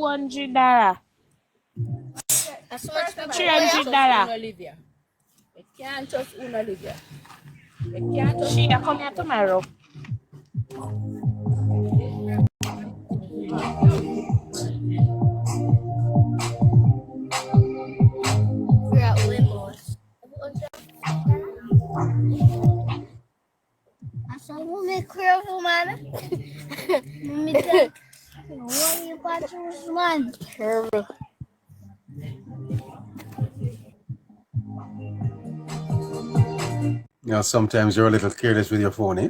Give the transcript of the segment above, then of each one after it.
$200. That's much $300. Olivia. You can't trust Olivia. You can't trust She come here tomorrow. We're at Limos. Asal mo may crowd man? Mumita. What you patros man? Terrible. You know, sometimes you're a little careless with your phone, eh?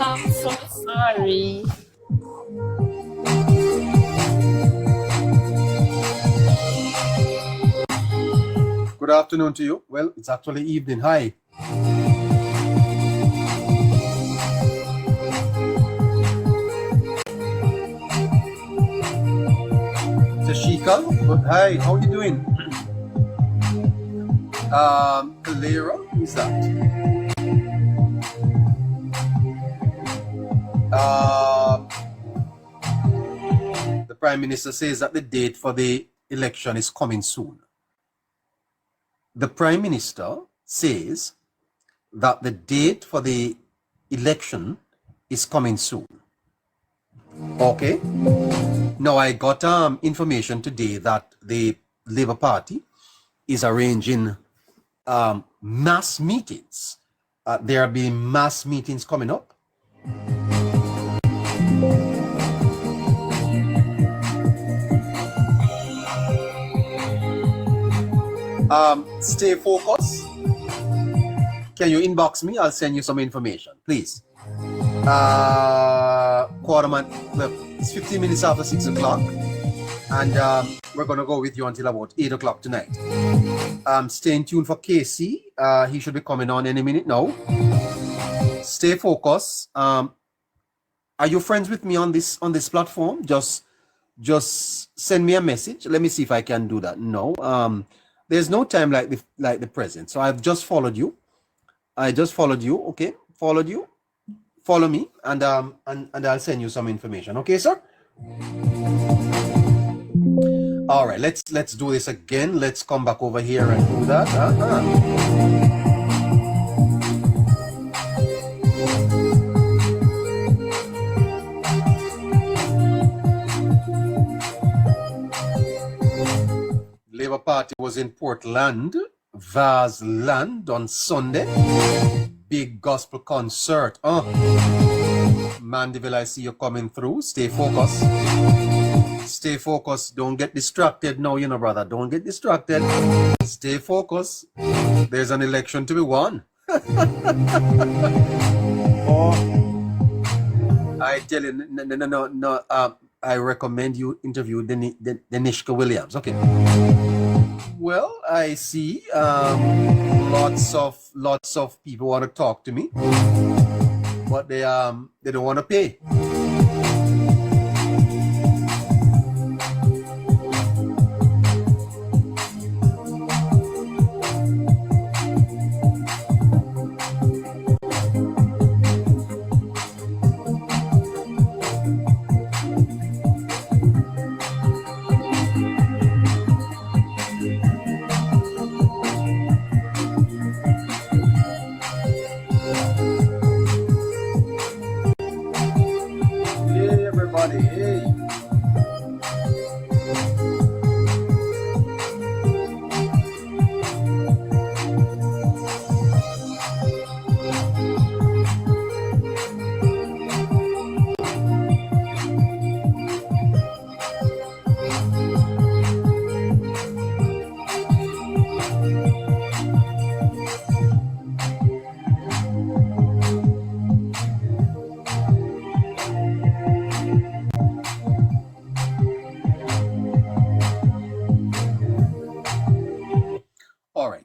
I'm so sorry. Good afternoon to you. Well, it's actually evening. Hi. Tashika, but hi, how are you doing? Calera, who's that? The Prime Minister says that the date for the election is coming soon. The Prime Minister says that the date for the election is coming soon. Okay. Now I got information today that the Labour Party is arranging mass meetings. There will be mass meetings coming up. Stay focused. Can you inbox me? I'll send you some information, please. It's 15 minutes after 6 o'clock, and we're gonna go with you until about 8 o'clock tonight. Stay tuned for KC. He should be coming on any minute now. Stay focused. Are you friends with me on this platform? Just send me a message. Let me see if I can do that. No. There's no time like the present. So I've just followed you. I just followed you. Okay, followed you. Follow me, and I'll send you some information. Okay, sir. All right. Let's do this again. Let's come back over here and do that. Labour Party was in Portland, Vaasland on Sunday. Big gospel concert. Mandeville, I see you coming through. Stay focused. Stay focused. Don't get distracted now, you know, brother. Don't get distracted. Stay focused. There's an election to be won. I tell you, no. I recommend you interview Denishka Williams. Okay. Well, I see lots of people want to talk to me, but they don't want to pay.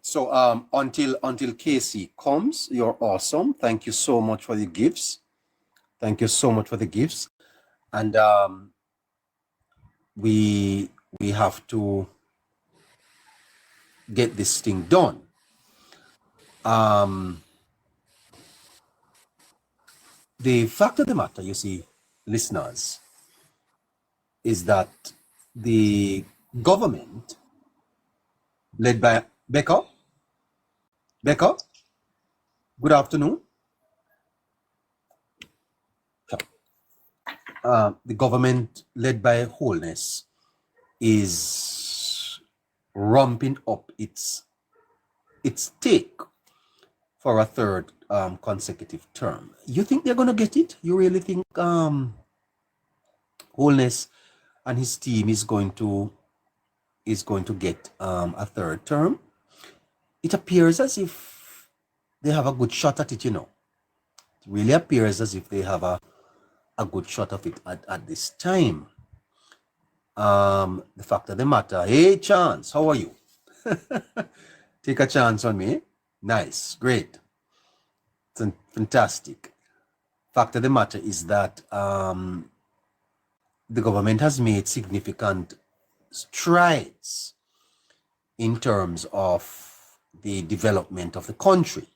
So until Casey comes, you're awesome. Thank you so much for the gifts. Thank you so much for the gifts. And we have to get this thing done. the fact of the matter, you see, listeners, is that the government led by Becca, good afternoon. The government led by Holness is ramping up its take for a third consecutive term. You think they're going to get it? You really think Holness and his team is going to get a third term? It appears as if they have a good shot at it, you know. It really appears as if they have a good shot of it at this time. The fact of the matter, hey Chance, how are you? Take a chance on me. Nice, great, fantastic. Fact of the matter is that the government has made significant strides in terms of the development of the country.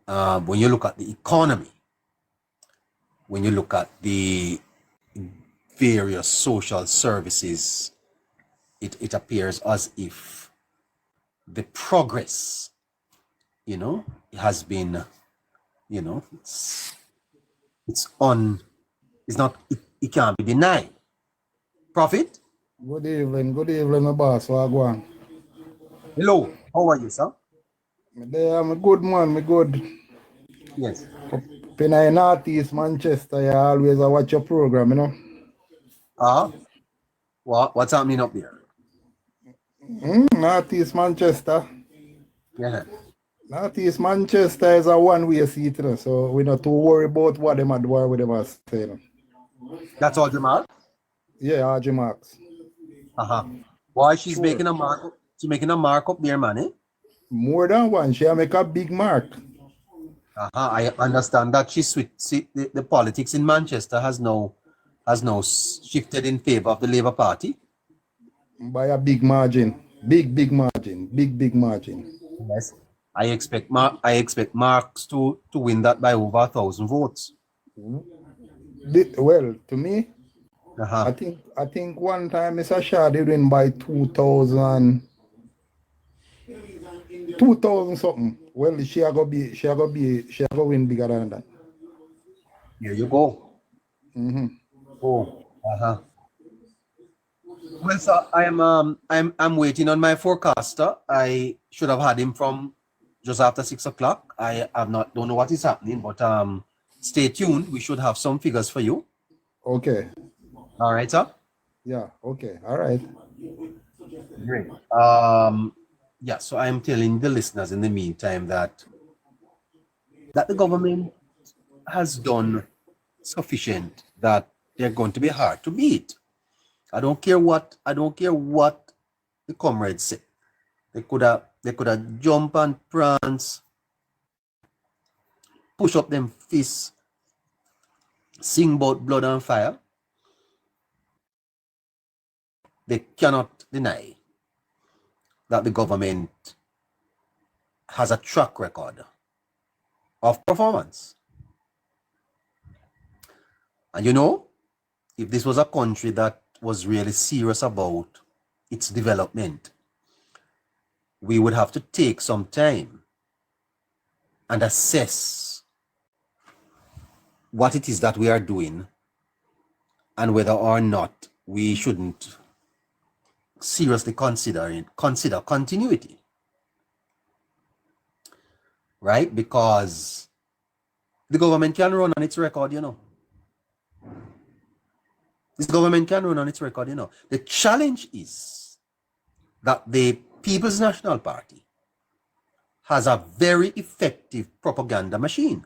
When you look at the economy, when you look at the various social services, it appears as if the progress, you know, has been, you know, it can't be denied. Prophet? Good evening, my boss. Wagwan. Hello, how are you, sir? I'm a good man, me good. Yes. When I Northeast Manchester, I always watch your program, you know. What's happening up there? Northeast Manchester. Yeah. Northeast Manchester is a one-way seat, you know, so we not too worry about what them are doing with them are saying. That's all, Jamal? Yeah, RG Marks. Why she's Sure. making a mark? She's making a mark up there, man, eh? More than one, she make a big mark. I understand that the politics in Manchester has now shifted in favor of the Labour Party. By a big margin. Big margin. Yes. I expect Marks to win that by over 1,000 votes. Well, to me, I think one time Mr. Shah did win by 2,000 something. Well, she go win bigger than that. Here you go. Oh, Well, sir, I'm waiting on my forecaster. I should have had him from just after 6 o'clock. Don't know what is happening, but stay tuned. We should have some figures for you. Okay. All right, sir. Yeah. Okay. All right. Great. Yeah. So I'm telling the listeners in the meantime that the government has done sufficient that they're going to be hard to beat. I don't care what the comrades say. They could have jump and prance, push up them fists, sing about blood and fire. They cannot deny that the government has a track record of performance. And you know, if this was a country that was really serious about its development, we would have to take some time and assess what it is that we are doing and whether or not we shouldn't seriously consider continuity. Right? Because the government can run on its record, you know. This government can run on its record, you know. The challenge is that the People's National Party has a very effective propaganda machine.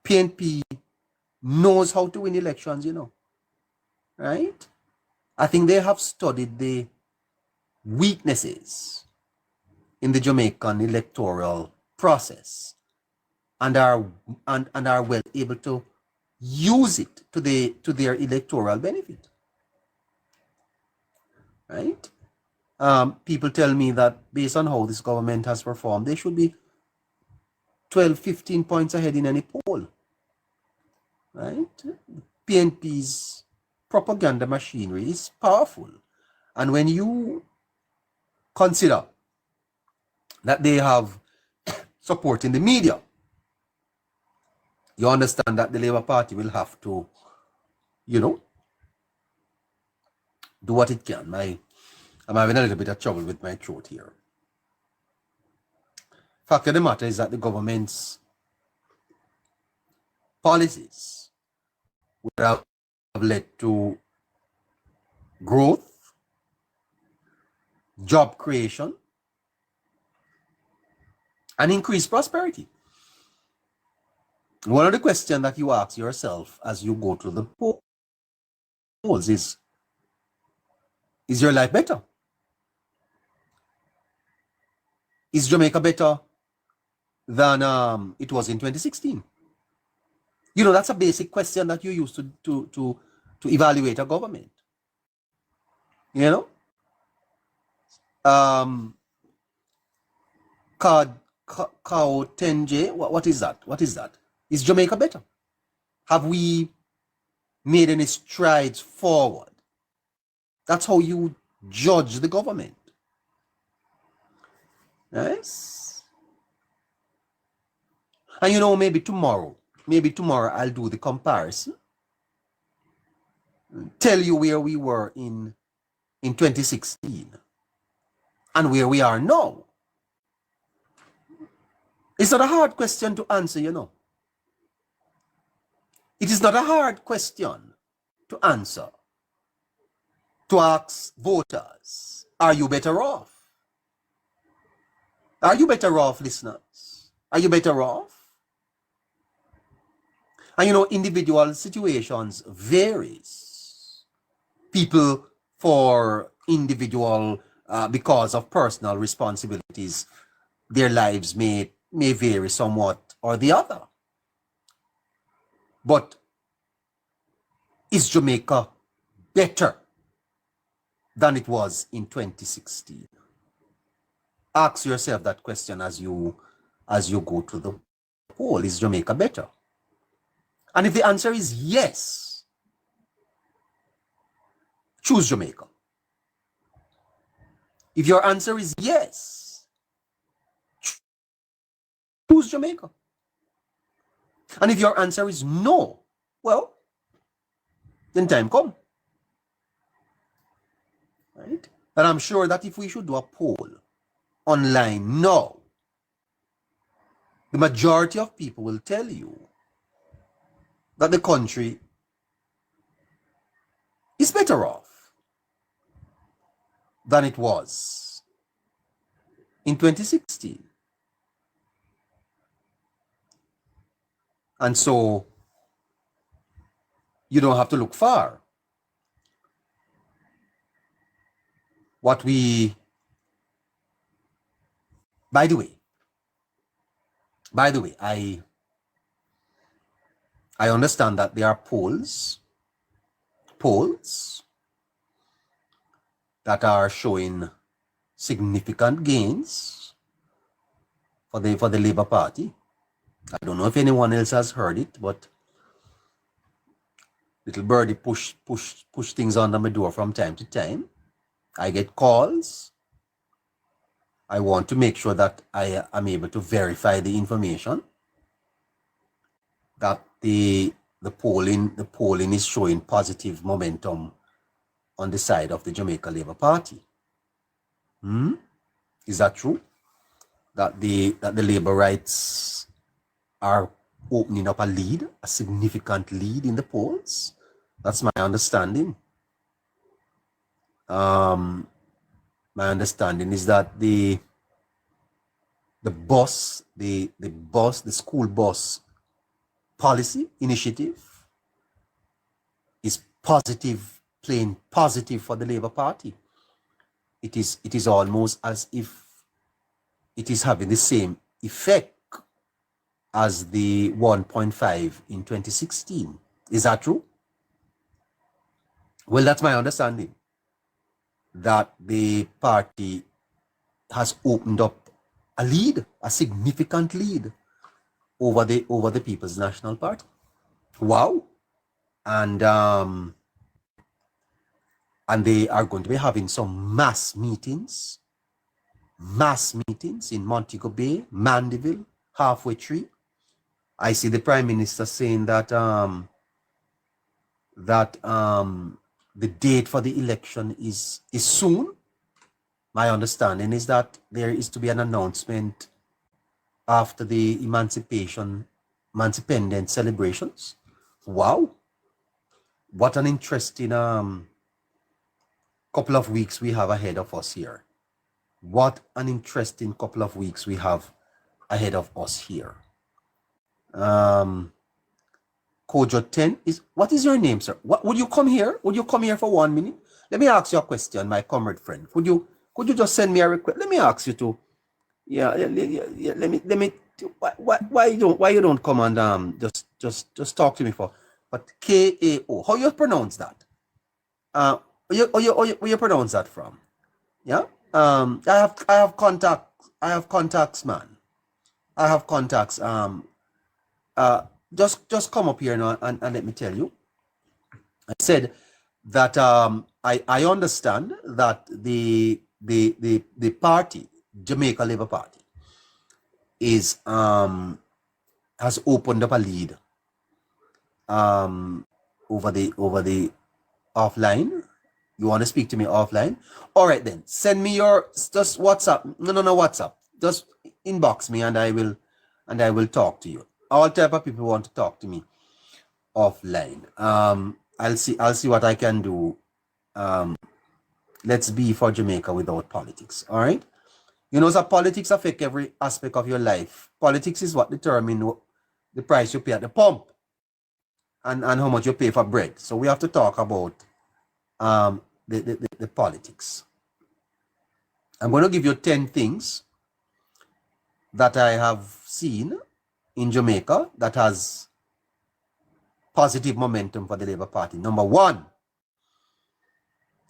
PNP knows how to win elections, you know. Right? I think they have studied the weaknesses in the Jamaican electoral process and are well able to use it to their electoral benefit. Right? People tell me that based on how this government has performed, they should be 12, 15 points ahead in any poll. right? PNP's propaganda machinery is powerful. And when you consider that they have support in the media, you understand that the Labour Party will have to, you know, do what it can. I'm having a little bit of trouble with my throat here. Fact of the matter is that the government's policies would have led to growth, job creation, and increased prosperity. One of the questions that you ask yourself as you go to the polls is your life better? Is Jamaica better than it was in 2016? You know, that's a basic question that you use to evaluate a government. You know? Cow 10J, what is that? What is that? Is Jamaica better? Have we made any strides forward? That's how you judge the government. Yes. And you know, maybe tomorrow I'll do the comparison. Tell you where we were in 2016 and where we are now. It's not a hard question to answer, you know. It is not a hard question to answer. To ask voters, are you better off? Are you better off, listeners? Are you better off? And you know, individual situations varies. People for individual, because of personal responsibilities, their lives may vary somewhat or the other. But is Jamaica better than it was in 2016? Ask yourself that question as you go to the poll. Is Jamaica better? And if the answer is yes, choose Jamaica. If your answer is yes, choose Jamaica. And if your answer is no, well, then time come. Right? And I'm sure that if we should do a poll online now, the majority of people will tell you that the country is better off than it was in 2016. And so you don't have to look far. What we, by the way, I understand that there are polls that are showing significant gains for the Labour Party. I don't know if anyone else has heard it, but little birdie push things under my door from time to time. I get calls. I want to make sure that I am able to verify the information that the polling is showing positive momentum on the side of the Jamaica Labour Party. Is that true? That the Labour rights are opening up a lead, a significant lead in the polls? That's my understanding. My understanding is that the school bus policy initiative is positive, plain positive for the Labour Party. It is almost as if it is having the same effect as the 1.5 in 2016. Is that true? Well, that's my understanding, that the party has opened up a lead, a significant lead over the People's National Party. Wow. And they are going to be having some mass meetings in Montego Bay, Mandeville, Halfway Tree. I see the Prime Minister saying that the date for the election is soon. My understanding is that there is to be an announcement after the Emancipation celebrations. Wow. What an interesting couple of weeks we have ahead of us here. What an interesting couple of weeks we have ahead of us here. Kojo 10 is, what is your name, sir? What would you come here? Would you come here for 1 minute? Let me ask you a question, my comrade friend. Could you just send me a request? Let me ask you to, let me why you don't come and just talk to me for, but KAO, how you pronounce that? Where you pronounce that from? Yeah. I have contacts, man. I have contacts. Just come up here now and let me tell you. I said that I understand that the party, Jamaica Labour Party, is has opened up a lead over the offline. You want to speak to me offline? All right then. Send me your just WhatsApp. No WhatsApp. Just inbox me and I will talk to you. All type of people want to talk to me offline. I'll see what I can do. Let's be for Jamaica without politics. All right. You know, so politics affect every aspect of your life. Politics is what determines the price you pay at the pump and how much you pay for bread. So we have to talk about the politics. I'm going to give you 10 things that I have seen in Jamaica that has positive momentum for the Labour Party. Number 1,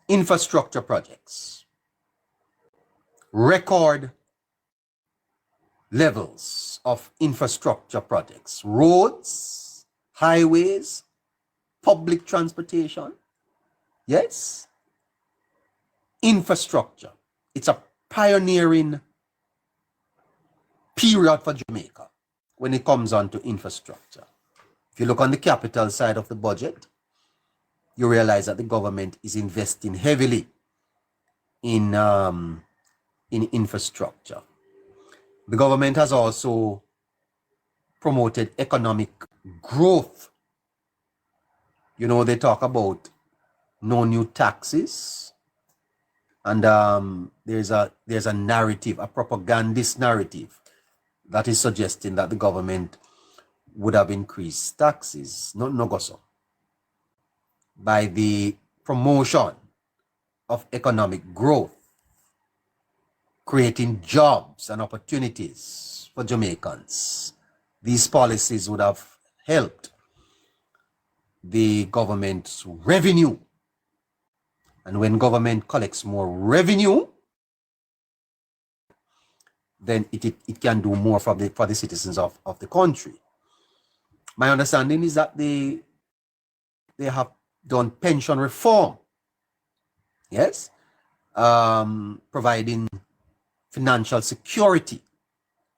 infrastructure projects. Record levels of infrastructure projects. Roads, highways, public transportation. Yes. Infrastructure. It's a pioneering period for Jamaica when it comes on to infrastructure. If you look on the capital side of the budget, you realize that the government is investing heavily in infrastructure. The government has also promoted economic growth. You know, they talk about no new taxes, and there's a narrative, a propagandist narrative that is suggesting that the government would have increased taxes. No go so. By the promotion of economic growth, creating jobs and opportunities for Jamaicans, these policies would have helped the government's revenue. And when government collects more revenue, then it can do more for the citizens of the country. My understanding is that they have done pension reform. Yes. Providing financial security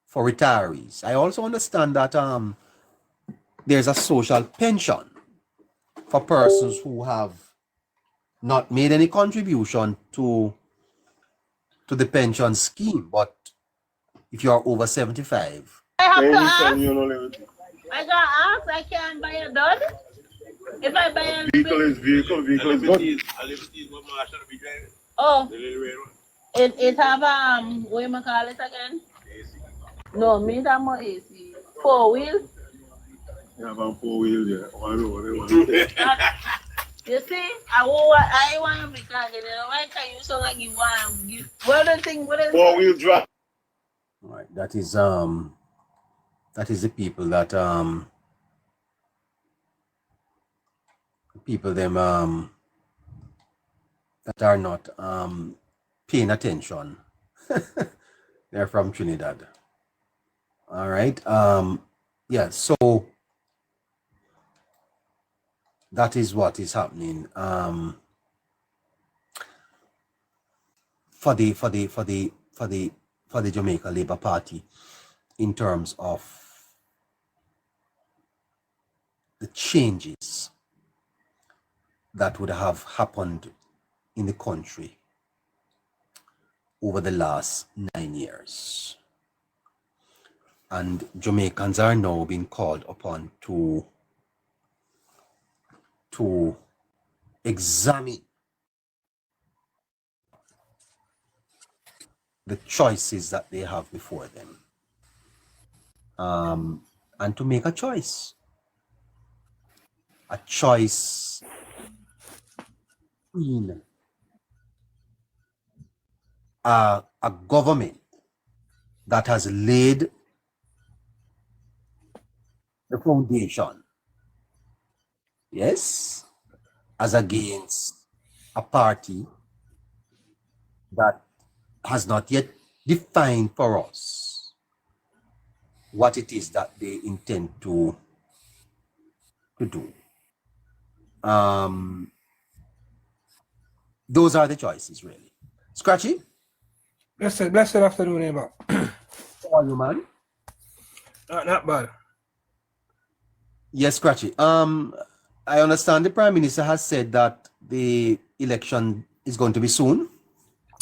for retirees. I also understand that there's a social pension for persons who have not made any contribution to the pension scheme, but if you are over 75. I have to ask. I gotta ask. I can't buy a dog. If I buy a Vehicle is good. Oh, it have what you call it again? No, me that more AC. 4 wheel. You have a 4-wheel, yeah. You see, I want to be talking. Why can you so like you want to give? What the thing? What is 4-wheel drive? All right, that is the people that that are not paying attention. They're from Trinidad. All right. Yeah. So That is what is happening for the Jamaica Labour Party in terms of the changes that would have happened in the country over the last 9 years. And Jamaicans are now being called upon to examine the choices that they have before them, and to make a choice in a government that has laid the foundation, yes, as against a party that has not yet defined for us what it is that they intend to do. Those are the choices, really. Scratchy? Blessed afternoon, neighbor. How are you, man? Not bad. Yes, Scratchy. I understand the Prime Minister has said that the election is going to be soon.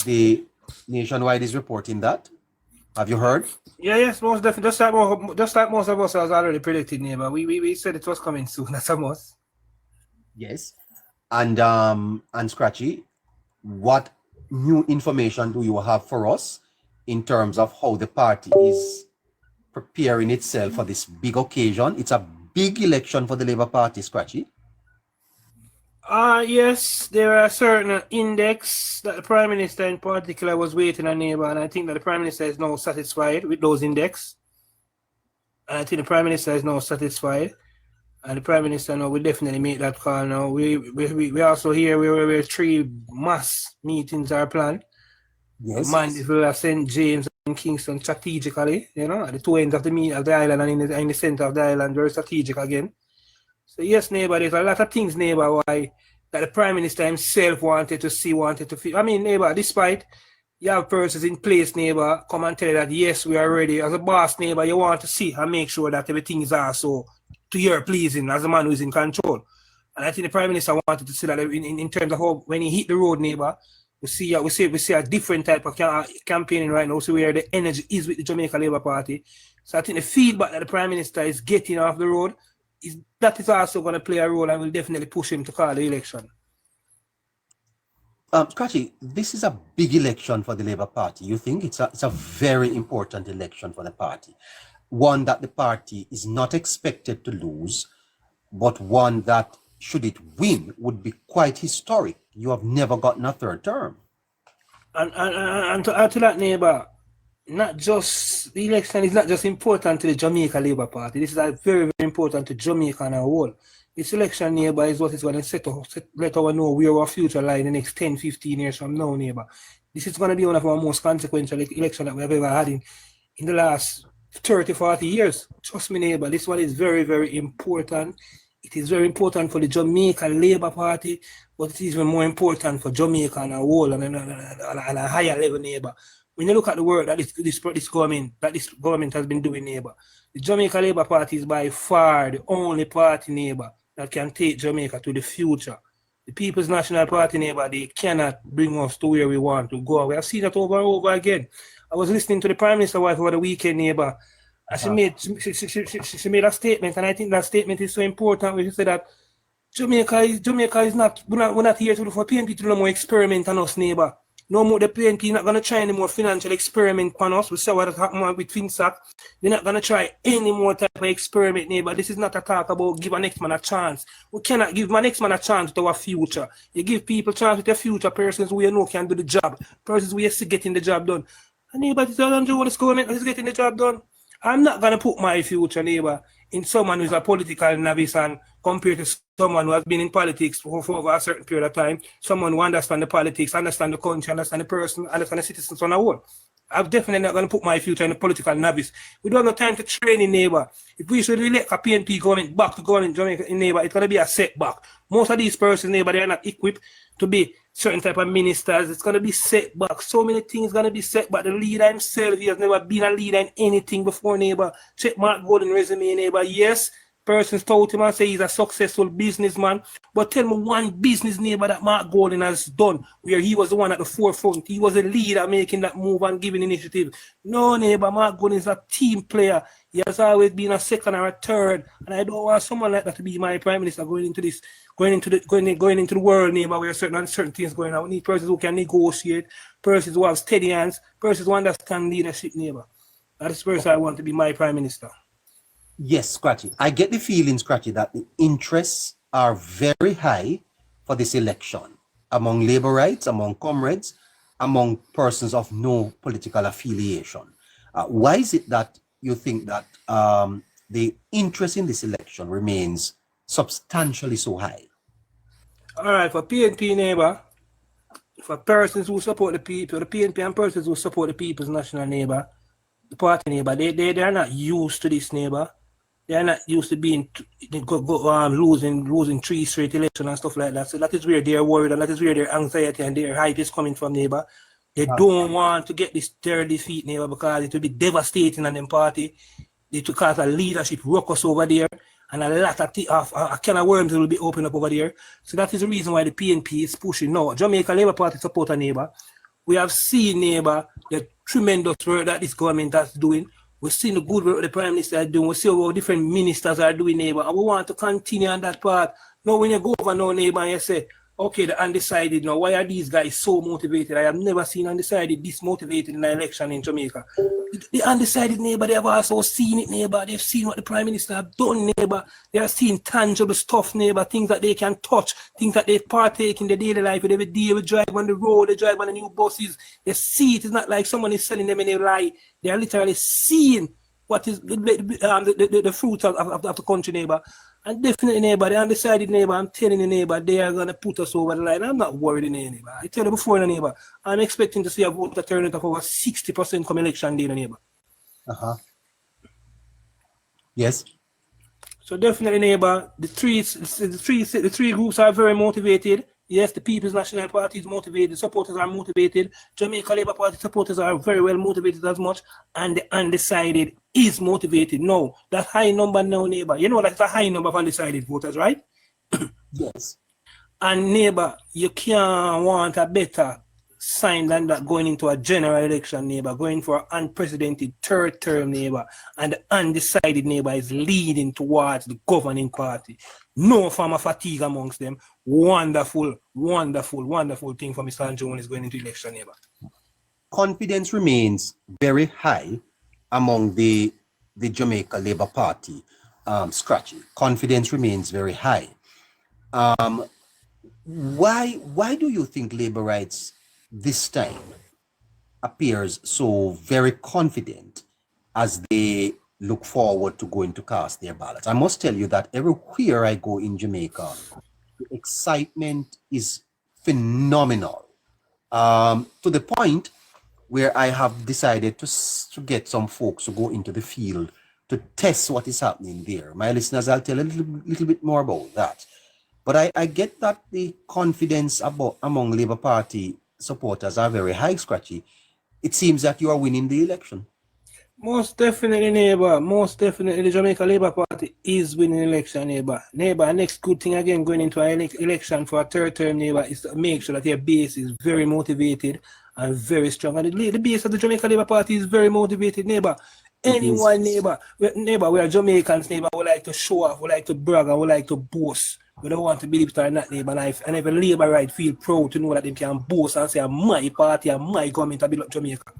The Nationwide is reporting that. Have you heard? Yes, most definitely. Just like most of us has already predicted, neighbor. We said it was coming soon. That's a must. Yes. And Scratchy, what new information do you have for us in terms of how the party is preparing itself for this big occasion? It's a big election for the Labour Party, Scratchy. Yes, there are certain index that the Prime Minister in particular was waiting on, neighbor, and I think that the Prime Minister is now satisfied with those index. And I think the Prime Minister is now satisfied. And the Prime Minister now will definitely make that call now. We also hear where 3 mass meetings are planned. Yes. Mandeville, St. James, and Kingston strategically, at the two ends of the island and in the center of the island, very strategic again. So yes, neighbor, there's a lot of things, neighbor, why that the Prime Minister himself wanted to feel. I mean, neighbor, despite you have persons in place, neighbor, come and tell you that yes, we are ready. As a boss, neighbor, you want to see and make sure that everything is also to your pleasing as a man who is in control. And I think the Prime Minister wanted to see that in terms of how when he hit the road, neighbor, we see a different type of campaigning right now. So where the energy is with the Jamaica Labour Party. So I think the feedback that the Prime Minister is getting off the road that is also going to play a role and will definitely push him to call the election. Scratchy, this is a big election for the Labour Party. You think it's a very important election for the party, one that the party is not expected to lose, but one that, should it win, would be quite historic. You have never gotten a third term. And to add to that, neighbor, the election is not just important to the Jamaica Labour Party. This is very, very important to Jamaica and our whole. This election, neighbor, is what is going to let us know where our future lies in the next 10, 15 years from now, neighbor. This is going to be one of our most consequential elections that we have ever had in the last 30, 40 years. Trust me, neighbor, this one is very, very important. It is very important for the Jamaica Labour Party, but it is even more important for Jamaica and our whole and a higher level, neighbor. When you look at the work that this government has been doing, neighbor, the Jamaica Labour Party is by far the only party, neighbor, that can take Jamaica to the future. The People's National Party, neighbor, they cannot bring us to where we want to go. We have seen that over and over again. I was listening to the Prime Minister's wife over the weekend, neighbor, and she made a statement, and I think that statement is so important. When she said that Jamaica is not, we're not here for PNP to do no more experiment on us, neighbor. No more, the PNP not going to try any more financial experiment on us. We saw what happened with FinSac. They're not going to try any more type of experiment, neighbor. This is not a talk about give our next man a chance. We cannot give my next man a chance with our future. You give people a chance with their future, persons who you know can do the job, persons who are still getting the job done. And neighbor, this is what this government is getting the job done. I'm not going to put my future, neighbor, in someone who's a political novice and compared to someone who has been in politics for over a certain period of time, someone who understands the politics, understands the country, understands the person, understands the citizens on the whole. I'm definitely not going to put my future in a political novice. We don't have no time to train in neighbor. If we should elect a PNP government back to government Jamaica in neighbor, it's going to be a setback. Most of these persons, neighbor, they are not equipped to be certain type of ministers. It's going to be setback. So many things going to be setback. The leader himself, he has never been a leader in anything before, neighbor. Check Mark Golden resume, neighbor. Yes, persons told him and say he's a successful businessman, but tell me one business, neighbor, that Mark Golden has done where he was the one at the forefront. He was a leader making that move and giving initiative. No, neighbor, Mark Golden is a team player. He has always been a second or a third, and I don't want someone like that to be my prime minister going into the world, neighbor, where certain things going on. We need persons who can negotiate, persons who have steady hands, persons who understand leadership, neighbor. That's the person I want to be my prime minister. Yes, Scratchy. I get the feeling, Scratchy, that the interests are very high for this election among laborites, among comrades, among persons of no political affiliation. Why is it that you think that the interest in this election remains substantially so high? All right, for PNP, neighbor, for persons who support the people, the PNP and persons who support the People's National neighbor, the party neighbor, they are not used to this, neighbor. They are not used to being losing 3 straight elections and stuff like that. So that is where they are worried, and that is where their anxiety and their hype is coming from, neighbor. They don't want to get this third defeat, neighbor, because it will be devastating on them party. It will cause a leadership ruckus over there, and a lot of a can of worms will be opened up over there. So that is the reason why the PNP is pushing now. Jamaica Labour Party support a neighbor. We have seen, neighbor, the tremendous work that this government is doing. We've seen the good work the Prime Minister is doing. We see what different ministers are doing, neighbor. And we want to continue on that part. Now, when you go over now, neighbor, and you say, okay, the undecided now, why are these guys so motivated? I have never seen undecided this motivated in an election in Jamaica. The undecided, neighbor, they have also seen it, neighbor. They've seen what the Prime Minister have done, neighbor. They have seen tangible stuff, neighbor, things that they can touch, things that they partake in their daily life. Every day we drive on the road, they drive on the new buses. They see it. It's not like someone is selling them any lie. They are literally seeing what is the fruit of the country, neighbor. And definitely, neighbor, the undecided neighbor, I'm telling you, neighbor, they are going to put us over the line. I'm not worried, neighbor. I tell you before, neighbor, I'm expecting to see a voter turnout of over 60% come election day, neighbor. Yes. So definitely, neighbor, the three groups are very motivated. Yes, the People's National Party is motivated. The supporters are motivated. Jamaica Labour Party supporters are very well motivated as much. And the undecided is motivated. No, that high number now, neighbor. You know that's a high number of undecided voters, right? Yes. And neighbor, you can't want a better sign than that going into a general election, neighbor, going for an unprecedented third term, neighbor, and the undecided neighbor is leading towards the governing party. No form of fatigue amongst them. Wonderful, wonderful, wonderful thing for Mr. Jones is going into election, neighbor. Confidence remains very high among the Jamaica Labour Party, Scratchy. Confidence remains very high. Why do you think laborites this time appears so very confident as they look forward to going to cast their ballots? I must tell you that everywhere I go in Jamaica, the excitement is phenomenal, to the point where I have decided to get some folks to go into the field to test what is happening there. My listeners, I'll tell a little bit more about that. But I get that the confidence among Labour Party supporters are very high, Scratchy. It seems that you are winning the election. Most definitely, neighbor. Most definitely, the Jamaica Labour Party is winning election, neighbor. Neighbor, next good thing again going into an election for a third term, neighbor, is to make sure that your base is very motivated and very strong. And the base of the Jamaica Labour Party is very motivated, neighbor. Anyone, neighbor, we are Jamaicans, neighbor, we like to show off, we like to brag, and we like to boast. We don't want to believe it or not, neighbor. And every Labour right feel proud to know that they can boast and say, my party and my government have built up Jamaica.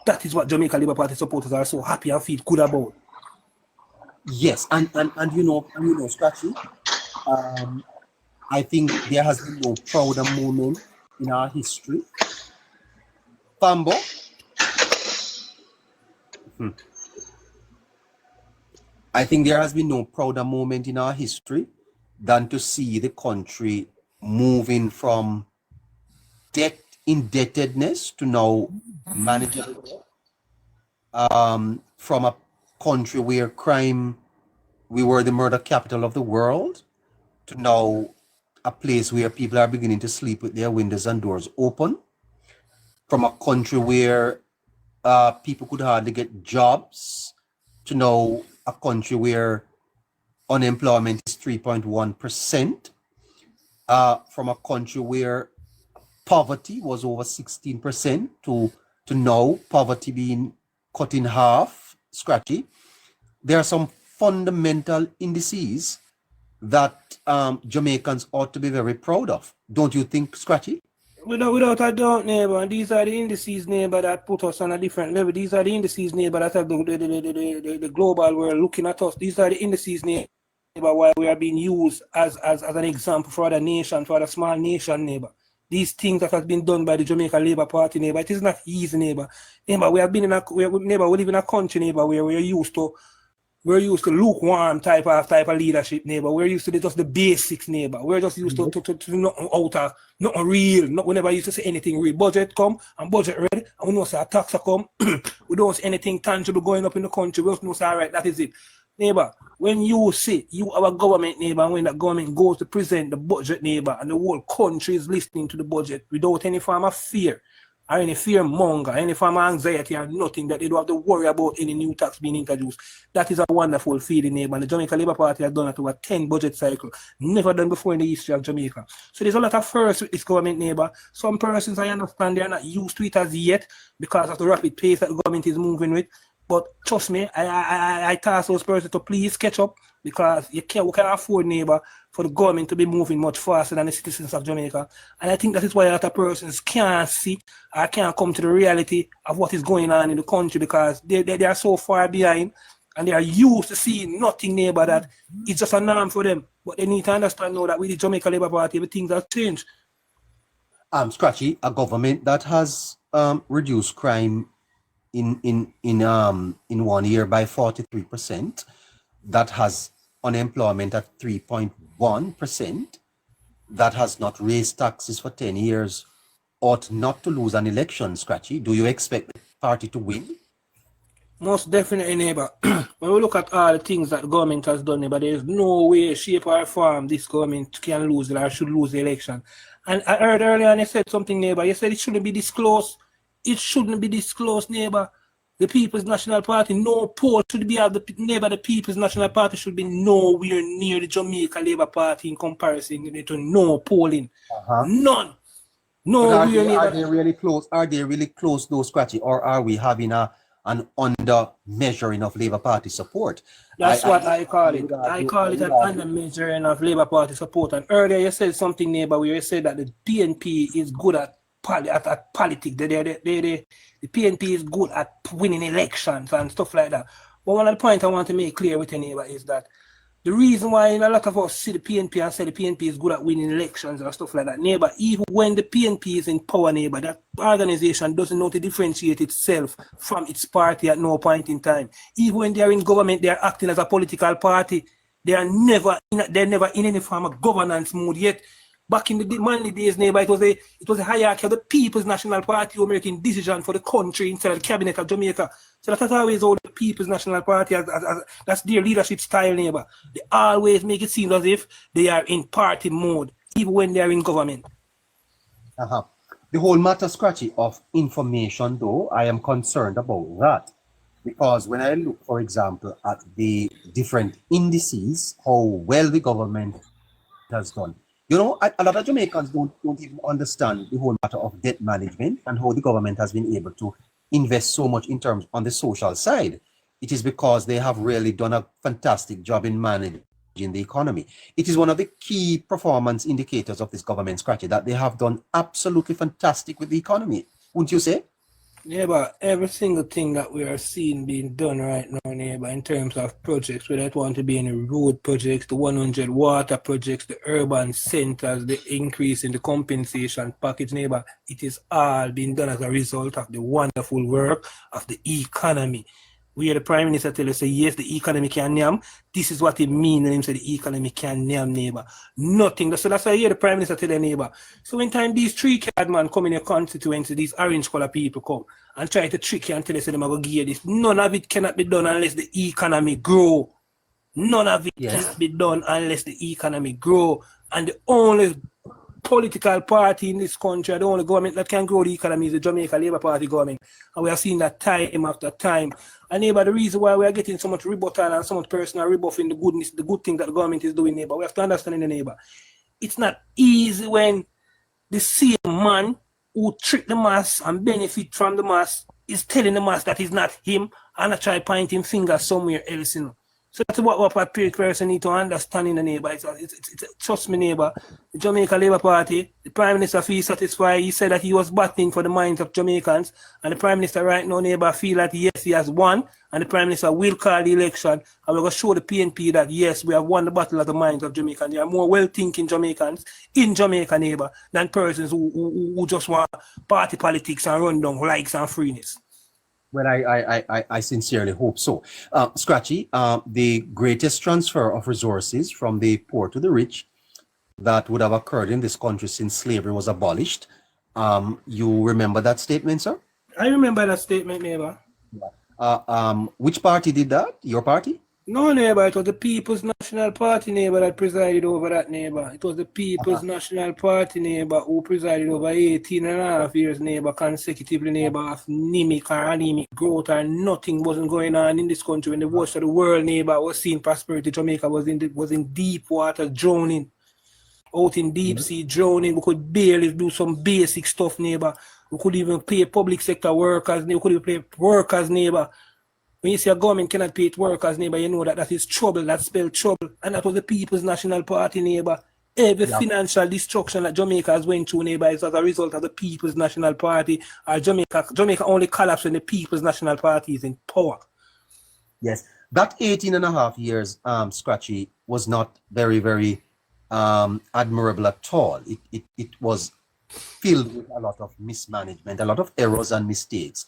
That is what Jamaica Labour Party supporters are so happy and feel good about. Yes, and you know, Scratchy, I think there has been no prouder moment in our history. Pambo. I think there has been no prouder moment in our history than to see the country moving from debt indebtedness to now manageable, from a country where crime, we were the murder capital of the world, to now a place where people are beginning to sleep with their windows and doors open, from a country where people could hardly get jobs, to now a country where unemployment is 3.1%, from a country where poverty was over 16% to now poverty being cut in half, Scratchy. There are some fundamental indices that Jamaicans ought to be very proud of. Don't you think, Scratchy? Without a doubt, neighbor, these are the indices, neighbor, that put us on a different level. These are the indices, neighbor, that have the global world looking at us. These are the indices, neighbor, why we are being used as an example for other nations, for other small nation, neighbor. These things that has been done by the Jamaica Labour Party, neighbor, it is not easy, neighbor. Neighbor, we have been in we live in a country, neighbor, where we're used to lukewarm type of leadership, neighbor. We're used to just the basics, neighbor. We're just used to nothing outer, nothing real. We never used to say anything real. Budget come and budget ready, and we know say a tax come. We don't see anything tangible going up in the country. We just know say, all right, that is it. Neighbor, when you see our government, neighbor, when the government goes to present the budget, neighbor, and the whole country is listening to the budget without any form of fear, or any fear monger, any form of anxiety, or nothing, that they don't have to worry about any new tax being introduced. That is a wonderful feeling, neighbor. And the Jamaica Labour Party has done it over 10 budget cycle, never done before in the history of Jamaica. So there's a lot of firsts with this government, neighbor. Some persons, I understand, they are not used to it as yet because of the rapid pace that the government is moving with. But trust me, I task those persons to please catch up, because we can't afford, neighbor, for the government to be moving much faster than the citizens of Jamaica. And I think that is why a lot of persons can't see or can't come to the reality of what is going on in the country, because they are so far behind and they are used to seeing nothing, neighbor, that it's just a norm for them. But they need to understand now that with the Jamaica Labour Party, everything has changed. Scratchy, a government that has reduced crime in 1 year by 43%, that has unemployment at 3.1%, that has not raised taxes for 10 years, ought not to lose an election, Scratchy. Do you expect the party to win? Most definitely, neighbor. When we look at all the things that the government has done, neighbor, there is no way, shape, or form this government can lose it or should lose the election. And I heard earlier and you said something, neighbor. You said it shouldn't be disclosed. It shouldn't be disclosed, neighbor. The People's National Party, no poll should be out. The People's National Party should be nowhere near the Jamaica Labour Party in comparison to no polling. None. Nowhere near. Are they really close? Are they really close, though, Scratchy? Or are we having an under measuring of Labour Party support? That's what I call it. I call it an under measuring of Labour Party support. And earlier you said something, neighbor, where you said that the PNP is good at politics. The PNP is good at winning elections and stuff like that. But one of the points I want to make clear with your neighbor is that the reason why a lot of us see the PNP and say the PNP is good at winning elections and stuff like that, neighbor, even when the PNP is in power, neighbor, that organization doesn't know to differentiate itself from its party at no point in time. Even when they are in government, they are acting as a political party. They're never in any form of governance mode yet. Back in the manly days, neighbor, it was a hierarchy of the People's National Party who were making decisions for the country instead of the cabinet of Jamaica. So that's always all the People's National Party, that's their leadership style, neighbor. They always make it seem as if they are in party mode, even when they are in government. The whole matter, Scratchy, of information, though, I am concerned about that. Because when I look, for example, at the different indices, how well the government has done. You know, a lot of Jamaicans don't even understand the whole matter of debt management and how the government has been able to invest so much in terms on the social side. It is because they have really done a fantastic job in managing the economy. It is one of the key performance indicators of this government, Scratchy, that they have done absolutely fantastic with the economy. Wouldn't you say? Neighbor, every single thing that we are seeing being done right now, neighbor, in terms of projects, whether it want to be any road projects, the 100 water projects, the urban centers, the increase in the compensation package, neighbor, it is all being done as a result of the wonderful work of the economy. We hear the Prime Minister tell us, say, yes, the economy can name. This is what it means when him say the economy can name, neighbor. Nothing. So that's why I hear the Prime Minister tell the neighbor. So when time these 3-card man come in your constituency, these orange color people come and try to trick you and tell you, say, they're going to give you this. None of it cannot be done unless the economy grow. None of it cannot be done unless the economy grow. And the only political party in this country, the only government that can grow the economy is the Jamaica Labour Party government. And we have seen that time after time. And neighbor, the reason why we are getting so much rebuttal and so much personal rebuff in the good thing that the government is doing, neighbor, we have to understand in the neighbor. It's not easy when the same man who trick the mass and benefit from the mass is telling the mass that it's not him and I try pointing fingers somewhere else, you know. So that's what a person need to understand in the neighbor. It's trust me, neighbor. The Jamaica Labour Party, the Prime Minister feels satisfied. He said that he was battling for the minds of Jamaicans. And the Prime Minister right now, neighbor, feel that yes, he has won. And the Prime Minister will call the election. And we're going to show the PNP that yes, we have won the battle of the minds of Jamaicans. There are more well-thinking Jamaicans in Jamaica, neighbor, than persons who just want party politics and run down likes and freeness. Well, I sincerely hope so. Scratchy, the greatest transfer of resources from the poor to the rich that would have occurred in this country since slavery was abolished. You remember that statement, sir? I remember that statement, neighbor. Which party did that? Your party? No, neighbor, it was the People's National Party, neighbor, that presided over that, neighbor. It was the People's National Party, neighbor, who presided over 18 and a half years, neighbor, consecutively, neighbor, of anemic or anemic growth, and nothing wasn't going on in this country when the rest of the world, neighbor, was seeing prosperity. Jamaica was in deep water, drowning, out in deep sea, drowning. We could barely do some basic stuff, neighbor. We could even pay public sector workers, we could even pay workers, neighbor. When you say a government cannot pay its workers, neighbor, you know that is trouble, that spells trouble. And that was the People's National Party, neighbor. Every financial destruction that Jamaica has went through, neighbor, is as a result of the People's National Party. Or Jamaica only collapsed when the People's National Party is in power. Yes. That 18 and a half years, Scratchy, was not very, very admirable at all. It was filled with a lot of mismanagement, a lot of errors and mistakes.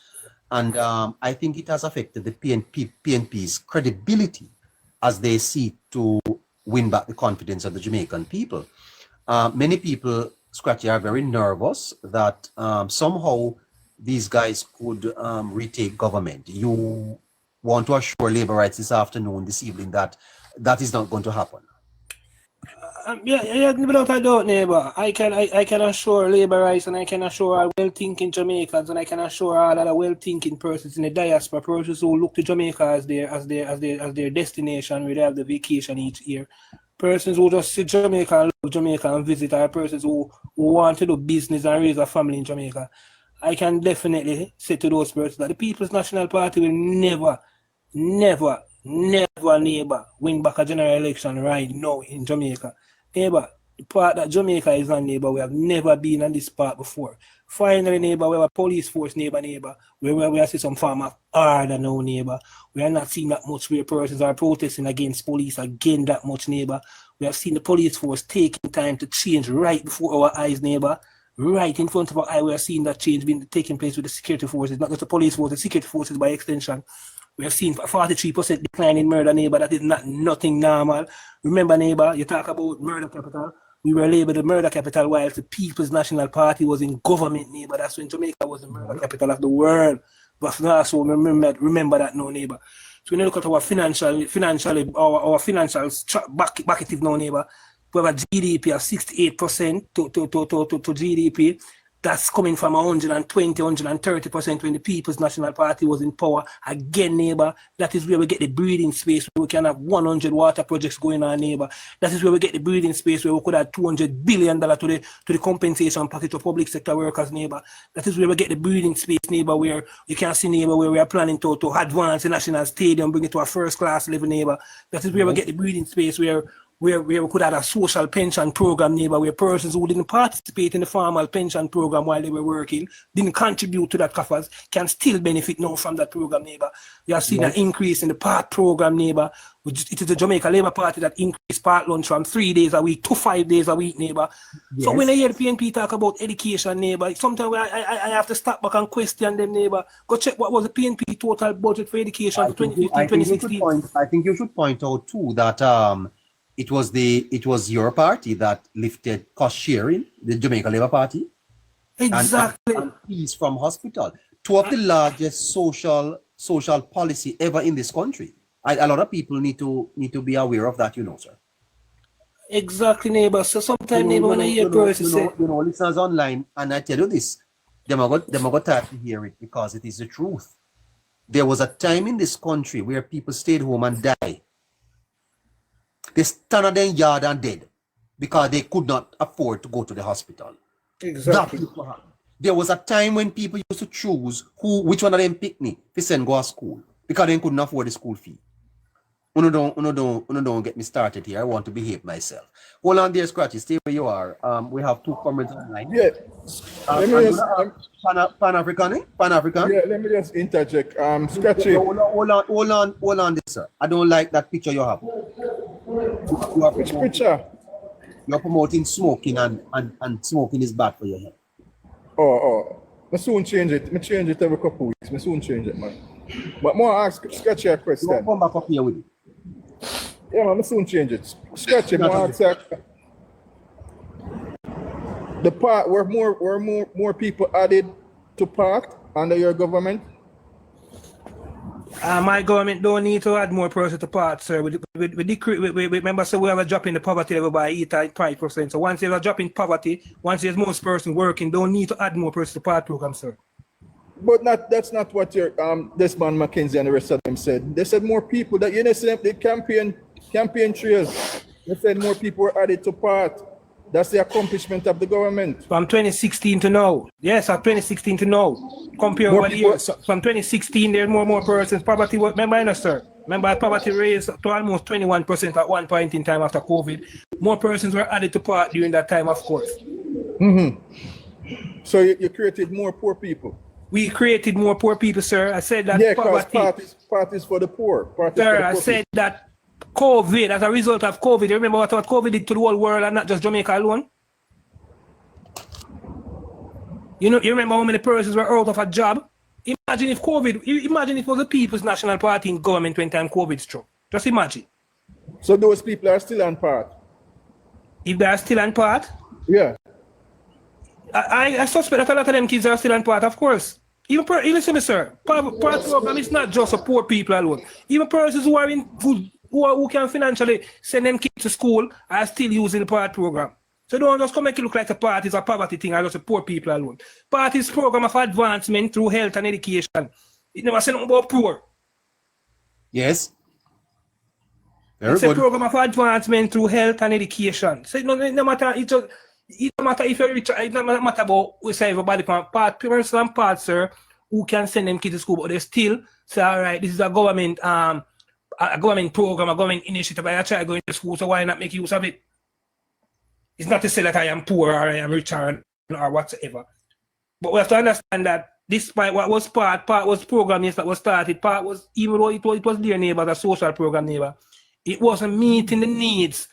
And I think it has affected the PNP's credibility as they seek to win back the confidence of the Jamaican people. Many people, Scratchy, are very nervous that somehow these guys could retake government. You want to assure labor rights this evening, that that is not going to happen. Without a doubt, neighbor, I can assure labor rights, and I can assure our well-thinking Jamaicans, and I can assure all other well-thinking persons in the diaspora, persons who look to Jamaica as their destination where they have the vacation each year, persons who just see Jamaica and love Jamaica and visit, or persons who want to do business and raise a family in Jamaica. I can definitely say to those persons that the People's National Party will never, neighbor, win back a general election right now in Jamaica. Neighbor, the part that Jamaica is on, neighbor, we have never been on this part before. Finally, neighbor, we have a police force, neighbor, where we have seen some form of order now, neighbor. We are not seeing that much where persons are protesting against police again that much, neighbor. We have seen the police force taking time to change right before our eyes, neighbor. Right in front of our eye, we are seeing that change taking place with the security forces, not just the police force, the security forces by extension. We have seen a 43% decline in murder, neighbor. That is nothing normal. Remember, neighbor, you talk about murder capital. We were labeled the murder capital while the People's National Party was in government, neighbor. That's when Jamaica was the murder capital of the world. But also remember that now, neighbor. So when you look at our financial bucketive now, neighbor, we have a GDP of 68% to GDP. That's coming from 120, 130% when the People's National Party was in power. Again, neighbor, that is where we get the breathing space where we can have 100 water projects going on, neighbor. That is where we get the breathing space where we could add $200 billion to the compensation package of public sector workers, neighbor. That is where we get the breathing space, neighbor, where you can see, neighbor, where we are planning to advance the national stadium, bring it to a first class level, neighbor. That is where we get the breathing space where where we could have a social pension program, neighbor, where persons who didn't participate in the formal pension program while they were working, didn't contribute to that coffers, can still benefit now from that program, neighbor. You have seen an increase in the part program, neighbor. It is the Jamaica Labour Party that increased part lunch from 3 days a week to 5 days a week, neighbor. So when I hear the PNP talk about education, neighbor, sometimes I have to stop back and question them, neighbor. Go check what was the PNP total budget for education for 2015-2016. I think you should point out too that it was your party that lifted cost sharing, the Jamaica Labour Party. Exactly. And fees from hospital. Two of the largest social policy ever in this country. A lot of people need to be aware of that, sir. Exactly, neighbor. So sometimes, neighbor, when I hear persons say, listeners online, and I tell you this, them are going to hear it because it is the truth. There was a time in this country where people stayed home and died. They stand at their yard and dead because they could not afford to go to the hospital. Exactly. There was a time when people used to choose which one of them pick me to send go to school because they couldn't afford the school fee. Uno don't get me started here. I want to behave myself. Hold on there, Scratchy. Stay where you are. We have two comments online. Yeah. Pan-African? Pan-African? Yeah, let me just interject. Scratchy. Hold on, this, sir. I don't like that picture you have. Which picture? You're promoting smoking and smoking is bad for your health. Oh. I soon change it. I change it every couple of weeks. I soon change it, man. But more ask Scratchy a question. Don't come back up here with it. Yeah, man, I soon change it. Scratchy, more ask the part where more people added to part under your government. My government don't need to add more persons to part, sir. We remember, so we have a drop in the poverty level by 8.5%. So once there's a drop in poverty, once there's most persons working, don't need to add more persons to part program, sir. But that's not what your this man McKinsey and the rest of them said. They said more people that the campaign trails. They said more people were added to part. That's the accomplishment of the government. From 2016 to now. Yes, from 2016 to now. Compare over the years. From 2016, there's more persons. Poverty, remember, sir? Remember, poverty raised to almost 21% at one point in time after COVID. More persons were added to part during that time, of course. So you created more poor people. We created more poor people, sir. I said that poverty. Part is for the poor. I said that COVID, as a result of COVID, you remember what COVID did to the whole world and not just Jamaica alone? You remember how many persons were out of a job? Imagine if it was the People's National Party in government when time COVID struck. Just imagine. So those people are still on part? If they are still on part? Yeah. I suspect that a lot of them kids are still on part, of course. Listen, sir, part program is not just for poor people alone. Even persons who are who can financially send them kids to school are still using the part program. So don't just come make it look like the part is a poverty thing or just a poor people alone. Part is program of advancement through health and education. It never said nothing about poor. Yes. It's a program of advancement through health and education. So no matter it don't matter if you're rich, it doesn't matter about we say everybody from part person and part, sir, who can send them kids to school, but they still say, all right, this is a government program, a government initiative. I try going to school, so why not make use of it? It's not to say that I am poor or I am rich or whatsoever. But we have to understand that despite what was part was program that was started, part was, even though it was their neighbor, the social program neighbor, it wasn't meeting the needs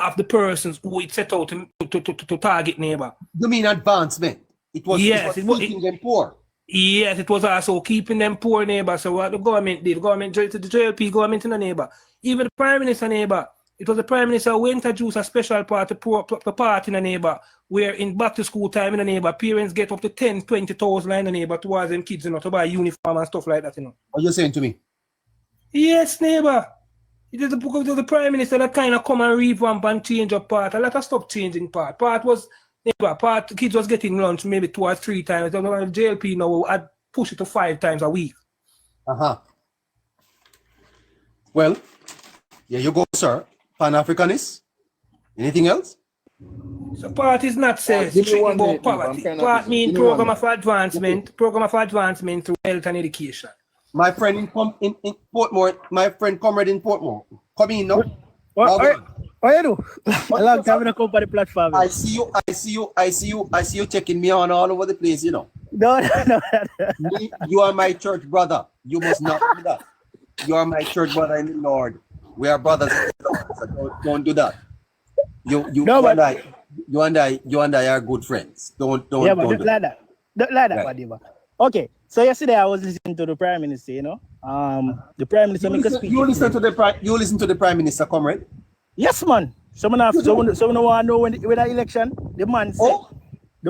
of the persons who it set out to target neighbor. You mean advancement? It was keeping them poor. Yes, it was also keeping them poor neighbor. So what the government did, the JLP government in the neighbor, even the Prime Minister neighbor, it was the Prime Minister who introduced a special part in the neighbor, where in back to school time in the neighbor, parents get up to 10,000-20,000 in the neighbor towards them kids, to buy uniform and stuff like that, What are you saying to me? Yes, neighbor. It is the Prime Minister that kind of come and revamp and change a part. A lot of stuff changing part. Kids was getting lunch maybe 2 or 3 times. The JLP now I'd push it to 5 times a week. Well, here you go, sir. Pan-Africanist. Anything else? So part is not strictly about poverty. Part means program of advancement through health and education. My friend in Portmore, my friend comrade in Portmore. Come in now. What? What you do? A long time in the company platform. I see you checking me on all over the place, you know. No. You are my church brother. You must not do that. You are my church brother in the Lord. We are brothers in the Lord, so don't do that. You and I are good friends. Don't do like that. that. Don't like that, Right. Madiba. Okay, so yesterday I was listening to the Prime Minister, you know. The Prime Minister make a speech. You listen to the Prime Minister, comrade? Yes, man. Someone want to know when the election. The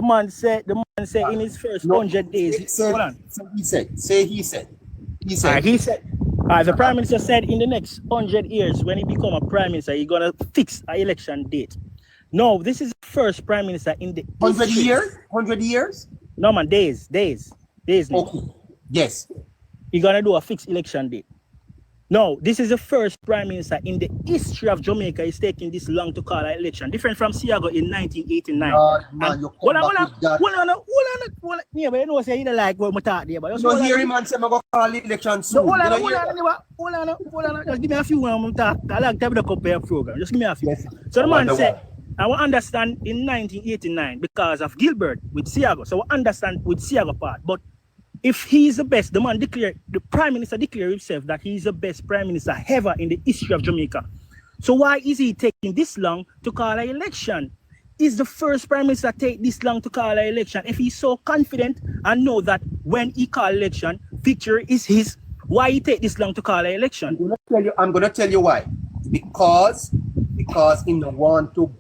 man said in his first 100 days. Hold on. He said. The Prime Minister said in the next 100 years, when he become a Prime Minister, he's gonna fix an election date. No, this is the first Prime Minister in the 100 years? 100 years? No, man, days. Okay. Yes. He's gonna do a fixed election date. No, this is the first Prime Minister in the history of Jamaica is taking this long to call an election. Different from Siago in 1989. Man, you Hold on. Yeah, but you know, say you don't like what we talk there. But you don't hear him and say, I'm going to call the election soon. Hold on. Just give me a few when I'm talking. I like to have the compare program. Just give me a few. Yes. So the man said, I will understand in 1989 because of Gilbert with Siago. So I understand with Siago part. But if he is the best, the Prime Minister declared himself that he is the best Prime Minister ever in the history of Jamaica. So why is he taking this long to call an election? Is the first Prime Minister take this long to call an election? If he's so confident and know that when he call election, victory is his, why he take this long to call an election? I'm gonna tell you why. Because he don't want to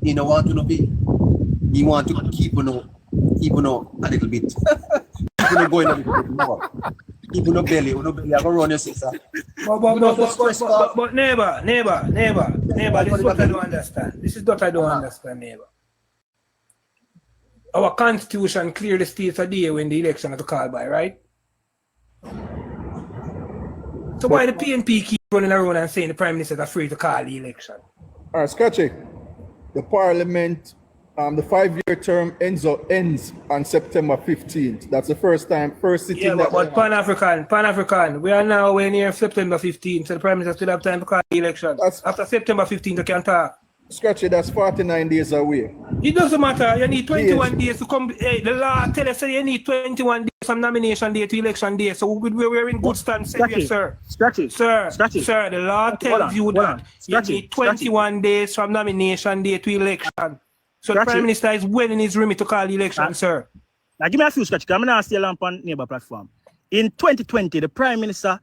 keep a little bit. Going a little bit more. Keep on belly. I go run your sister. But neighbor, this is what I don't understand. Neighbor. Our constitution clearly states a day when the election is to call by, right? So why the PNP keep running around and saying the Prime Minister is afraid to call the election? All right, Scotchy. The Parliament, the 5-year term ends on September 15th. That's the first sitting. Yeah, but Pan-African, we are now near September 15th, so the Prime Minister still have time to call the election. After September 15th, you can talk. Scratchy, that's 49 days away. It doesn't matter. You need 21 days to come. Hey, the law tell us you need 21 days from nomination day to election day. So we're in good stand, sir. Sir, the law tells you that you need 21 days from nomination day to election. So the Prime Minister is well in his remit to call the election, sir. Now give me a few, Scratchy. I'm going to stay on neighbor platform. In 2020, the Prime Minister,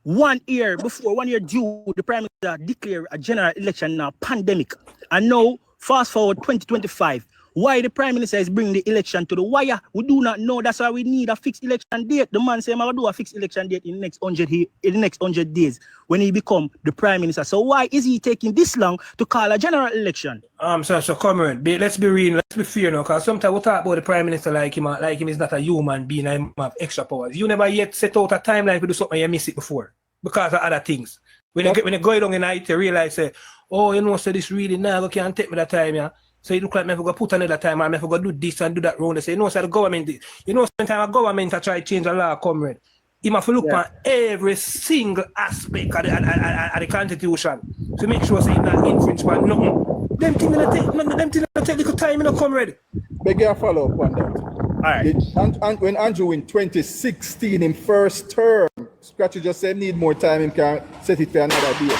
1 year due, the Prime Minister declared a general election now, pandemic. And now, fast forward 2025, why the Prime Minister is bringing the election to the wire? We do not know. That's why we need a fixed election date. The man said, I'm going to do a fixed election date in the next 100 days when he become the Prime Minister. So why is he taking this long to call a general election? So comrade, let's be real, let's be fair now, because sometimes we talk about the Prime Minister like him is not a human being and have extra powers. You never yet set out a timeline to do something you miss it before because of other things. When you go along in night, you realize, say, oh, you know, so this really now can't take me that time, yeah. So you look like me have to put another time and I have to do this and do that round. They say, you know, so the government, sometimes the government to try to change the law, comrade. You have to look at every single aspect of the Constitution to make sure so you're not infringed by nothing. Them things that take little time, comrade. Beg you follow up on that. All right. And when Andrew in 2016 in first term, Scratchy just said need more time and can set it for another day.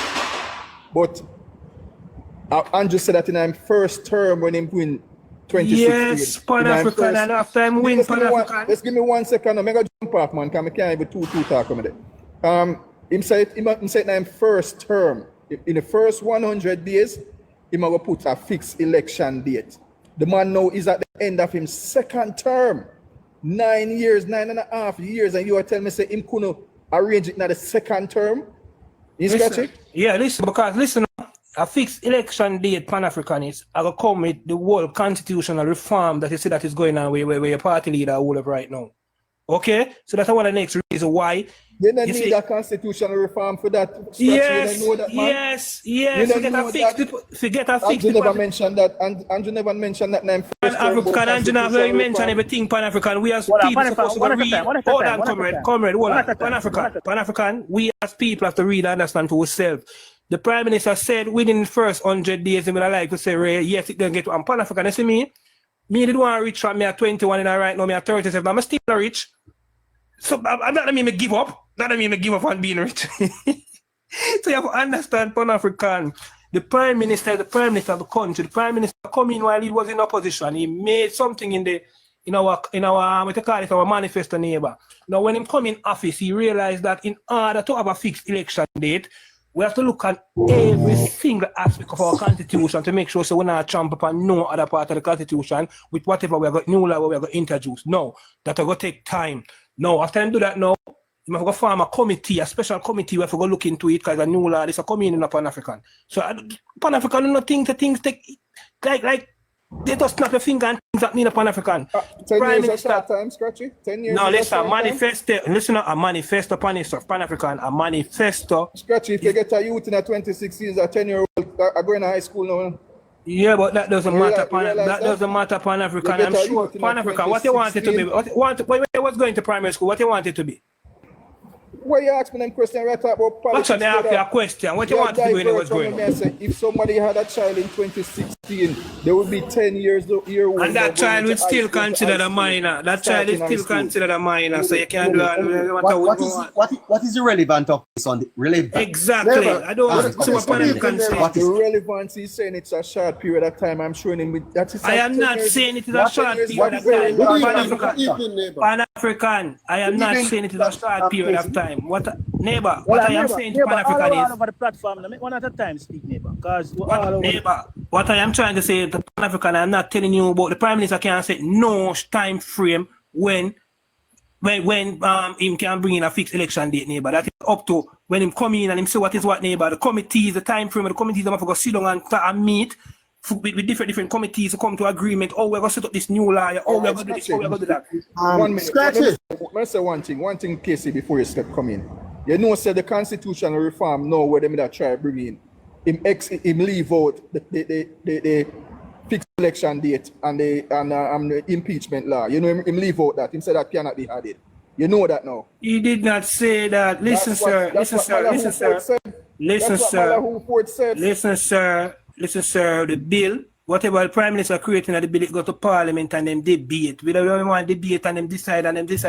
But Andrew said that in his first term when he win 2016. Yes, Pan-African and after him win Pan-African. Let's give me 1 second. I'm going to jump off, man, because I can't even two talk about it. He said in his first term, in the first 100 days, he will put a fixed election date. The man now is at the end of his second term. 9 and a half years, and you are telling me say him couldn't arrange it in the second term? You scratch it? Yeah, listen, a fixed election date, Pan-Africanists, I will come with the whole constitutional reform that you see that is going on where your party leader hold up right now. Okay? So that's one of the next reasons why. You don't need a constitutional reform for that. Yes, you know that, yes. Forget a fixed. Andrew never mentioned that. Andrew never mentioned that name. Pan-African, Andrew never mentioned everything Pan-African. We as people supposed to read. Hold on, comrade, hold on. Pan-African, we as people have to read and understand for ourselves. The Prime Minister said within the first 100 days, he would like to say, Ray, yes, it can get to Pan-African. You see me? Me did want to reach from me at 21 and right now me at 37. I'm still not rich. So I'm not mean me give up. Not mean me give up on being rich. So you have to understand Pan-African. The Prime Minister of the country, the Prime Minister come in while he was in opposition. He made something in our what you call it, our manifesto neighbor. Now when he come in office, he realized that in order to have a fixed election date, we have to look at every single aspect of our constitution to make sure so we're not tramp upon no other part of the constitution with whatever we have got new law we have got introduced. No, that will go take time. No, after him do that now, we have to form a committee, a special committee, we have to go look into it because a new law is a coming in a Pan-African. So Pan-African do not think the things take like they just snap a finger and things that need a Pan-African. 10 Prime years Minister, of time, Scratchy? 10 years no, of listen, time? listen, a manifesto Pan-African, a manifesto. Scratchy, if you get a youth in a 26 years, a 10-year-old going to high school now. Yeah, but that doesn't matter. That Doesn't matter Pan-African. I'm sure Pan-African. What you want it to be? When you was going to primary school, what you want it to be? Why you ask me them question right about politics? Actually, I ask you a question. What you want to do when it was going on? If somebody had a child in 2016, there would be 10 years old. And that child will still considered a minor. That child is still considered a minor, so you can't do that. What is the relevant of this on the relevant? Exactly. I don't want to see what Pan-African say. The relevance is saying it's a short period of time. I'm showing him with that. I am not saying it is a short period of time. Pan-African. I am not saying it is a short period of time. What neighbor? What I am saying to Pan-African is over the platform. One at a time, speak, neighbor. Because what I am trying to say to Pan-African, I'm not telling you about the Prime Minister can't set no time frame when him can bring in a fixed election date, neighbor. That is up to when him come in and him say what is what, neighbor. The committees, the time frame of the committees, I'm going to go sit down and meet with different committees to come to agreement. Oh, we're going to set up this new law. Oh, we're going to do this. Oh, we're going to do that. 1 minute. Let's say one thing, Casey, before you start coming. You know, say the constitutional reform now where they that try to bring in him leave out the fixed election date and the impeachment law. You know, him leave out that. Him said that cannot be added. You know that now. He did not say that. Listen, sir. Listen, sir. The bill, whatever the Prime Minister creating the bill, it go to Parliament and them debate. We don't want debate and them decide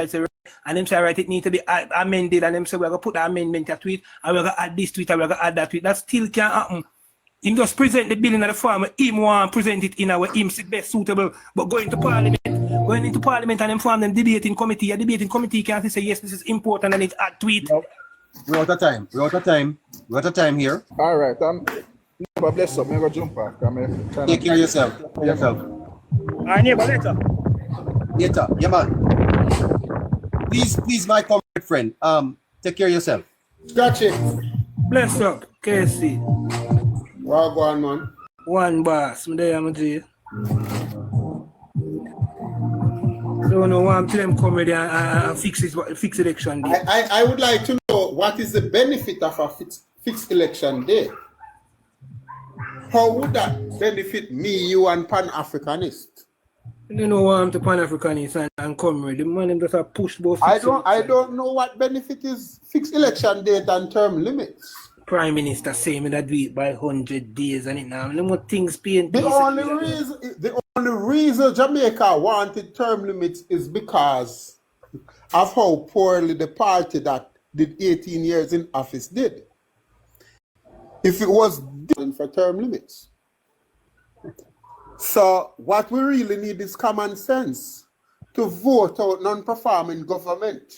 say, and them say, right, it need to be amended and them say, we're going to put the amendment to it and we're going to add this to it and we're going to add that to it. That still can't happen. Him just present the bill in the form of him want to present it in our him best suitable, but going into Parliament and them form them debating committee. A debating committee can't say, yes, this is important and it add to it. No. We're out of time here. All right. But bless up. I'm going to jump back. Take care of yourself. Later. Yeah, man. Please, my comrade friend. Take care of yourself. Scratch it. Bless up, Casey. Well, go on, man. One boss. I'm there, I'm there. Don't know why I'm telling them come ready and fix election day. I would like to know what is the benefit of a fixed election day? How would that benefit me, you, and Pan-Africanist? You know why I'm to Pan-Africanist and come ready. The man just a push both. I don't know what benefit is fixed election date and term limits. Prime Minister saying that do it by 100 days and it now. No more things paying. The only reason Jamaica wanted term limits is because of how poorly the party that did 18 years in office did. If it was done for term limits. So what we really need is common sense to vote out non-performing government.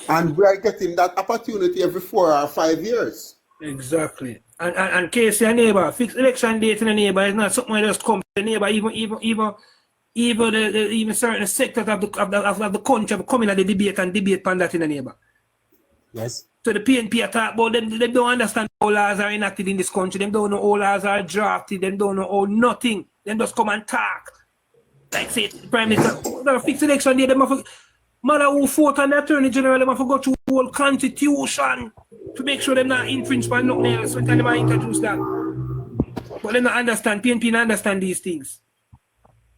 And we are getting that opportunity every 4 or 5 years. Exactly. And Casey, a neighbor, fixed election date in a neighbor is not something that just comes to the neighbor, even certain sectors of the country have come in at the debate on that in a neighbor. Yes. So the PNP are talking about them, they don't understand how laws are enacted in this country, they don't know how laws are drafted, they don't know how nothing. They just come and talk. Like say the Prime Minister, the fixed election day, matter who fought on the Attorney General, they have to go through the whole constitution to make sure they're not infringed by nothing else when they introduce that. But they don't understand, PNP don't understand these things.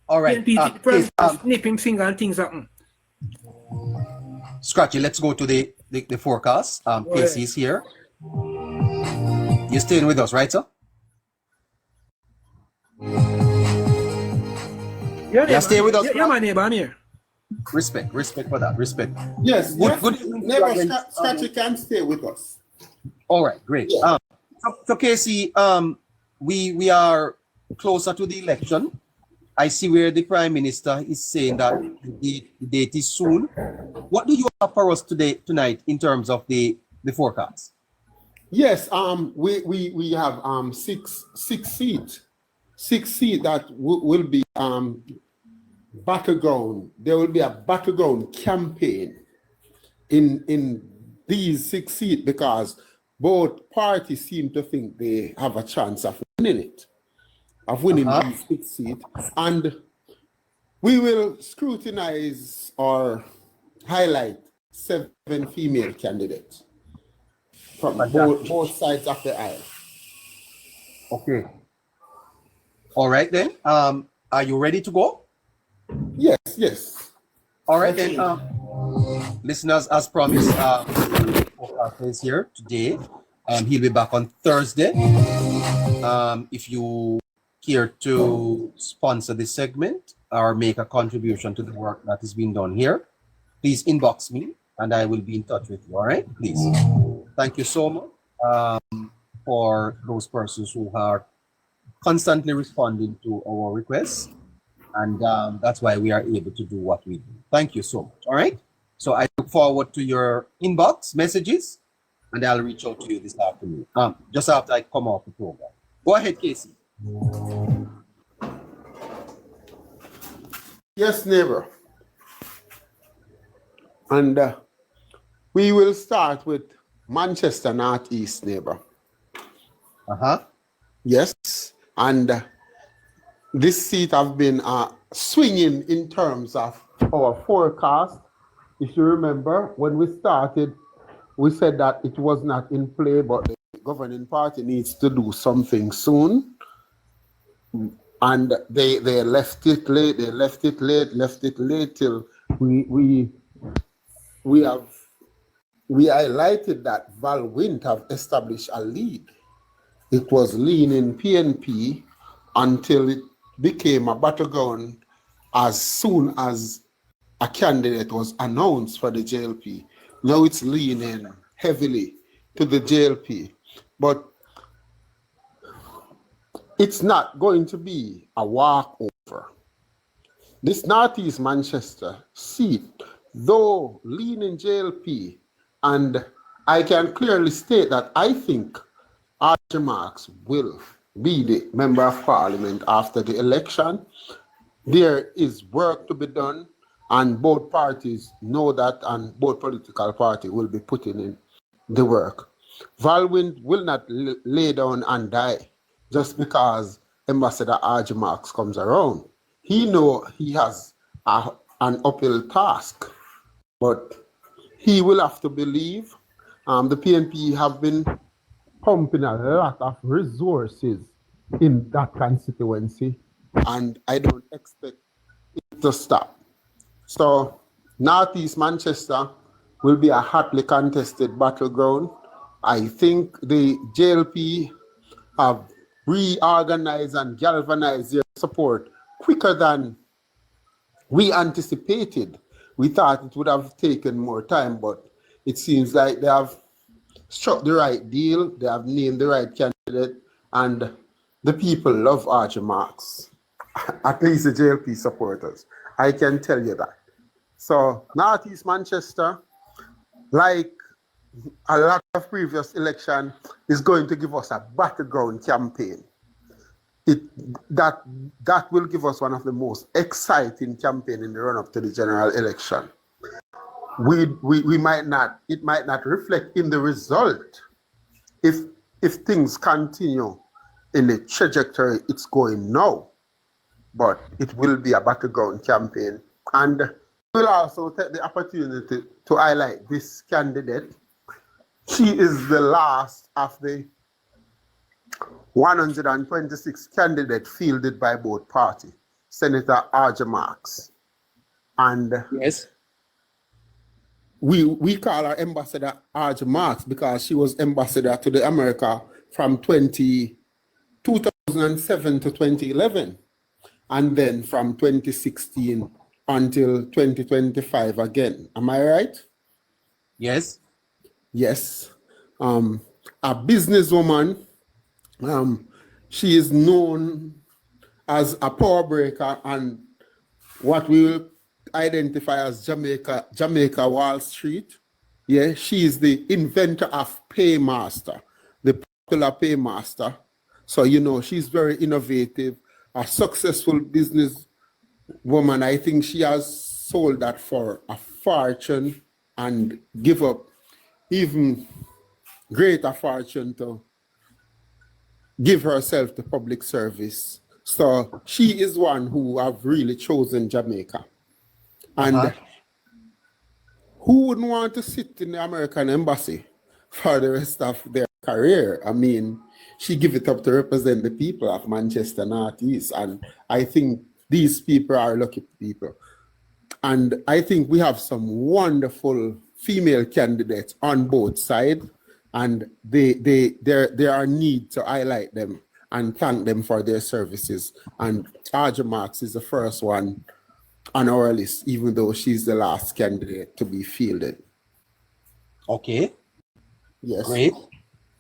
All right. PNP snip him finger and things happen. Scratchy, let's go to the forecast. Casey is here. You're staying with us, right, sir? Yeah, stay with us, Yeah, bro. my neighbor, I'm here. Respect for that. Respect. Yes, Good. Never Scotty can stay with us. All right, great. Yeah. So Casey, we are closer to the election. I see where the Prime Minister is saying that the date is soon. What do you have for us tonight in terms of the forecast? Yes, we have six seats that will be battleground. There will be a battleground campaign in these 6 seats because both parties seem to think they have a chance of winning it, these 6 seats, and we will scrutinize or highlight 7 female candidates from both sides of the aisle. Okay. All right then. Are you ready to go? Yes. All right then. Listeners, as promised, Forecaster is here today. He'll be back on Thursday. If you care to sponsor this segment or make a contribution to the work that is being done here, please inbox me and I will be in touch with you. All right, please. Thank you so much for those persons who are constantly responding to our requests. And that's why we are able to do what we do. Thank you so much. All right. So I look forward to your inbox messages and I'll reach out to you this afternoon. Just after I come off the program. Go ahead, Casey. Yes, neighbor. And we will start with Manchester Northeast, neighbor. Yes. And this seat have been swinging in terms of our forecast. If you remember, when we started, we said that it was not in play, but the governing party needs to do something soon. And they left it late. They left it late till we highlighted that Val Wint have established a lead. It was leaning PNP until it became a battleground as soon as a candidate was announced for the JLP. Now it's leaning heavily to the JLP. But it's not going to be a walkover. This Northeast Manchester seat, though leaning JLP, and I can clearly state that I think Archie Marks will be the Member of Parliament after the election. There is work to be done, and both parties know that, and both political parties will be putting in the work. Val Wint will not lay down and die just because Ambassador Archie Marks comes around. He knows he has an uphill task, but he will have to believe. The PNP have been pumping a lot of resources in that constituency, and I don't expect it to stop. So Northeast Manchester will be a hotly contested battleground. I think the JLP have reorganized and galvanized their support quicker than we anticipated. We thought it would have taken more time, but it seems like they have struck the right deal, they have named the right candidate, and the people love Archie Marks, at least the JLP supporters. I can tell you that. So Northeast Manchester, like a lot of previous election, is going to give us a battleground campaign. That will give us one of the most exciting campaign in the run-up to the general election. We might not, it might not reflect in the result if things continue in the trajectory it's going now, but it will be a battleground campaign. And we'll also take the opportunity to highlight this candidate. She is the last of the 126 candidates fielded by both parties, Senator Archie Marks. And yes, we call her Ambassador Archie Marks because she was ambassador to the America from 2007 to 2011, and then from 2016 until 2025 again. Am I right? Yes. Yes. A businesswoman. She is known as a power breaker and what we will identify as Jamaica Wall Street. Yeah, she is the inventor of Paymaster, the popular Paymaster. So, you know, she's very innovative, a successful business woman. I think she has sold that for a fortune and give up even greater fortune to give herself to public service. So she is one who have really chosen Jamaica. And who wouldn't want to sit in the American embassy for the rest of their career? I mean, she give it up to represent the people of Manchester Northeast. And I think these people are lucky people. And I think we have some wonderful female candidates on both sides. And there are need to highlight them and thank them for their services. And Arja Marks is the first one on our list, even though she's the last candidate to be fielded. Okay. Yes. Great.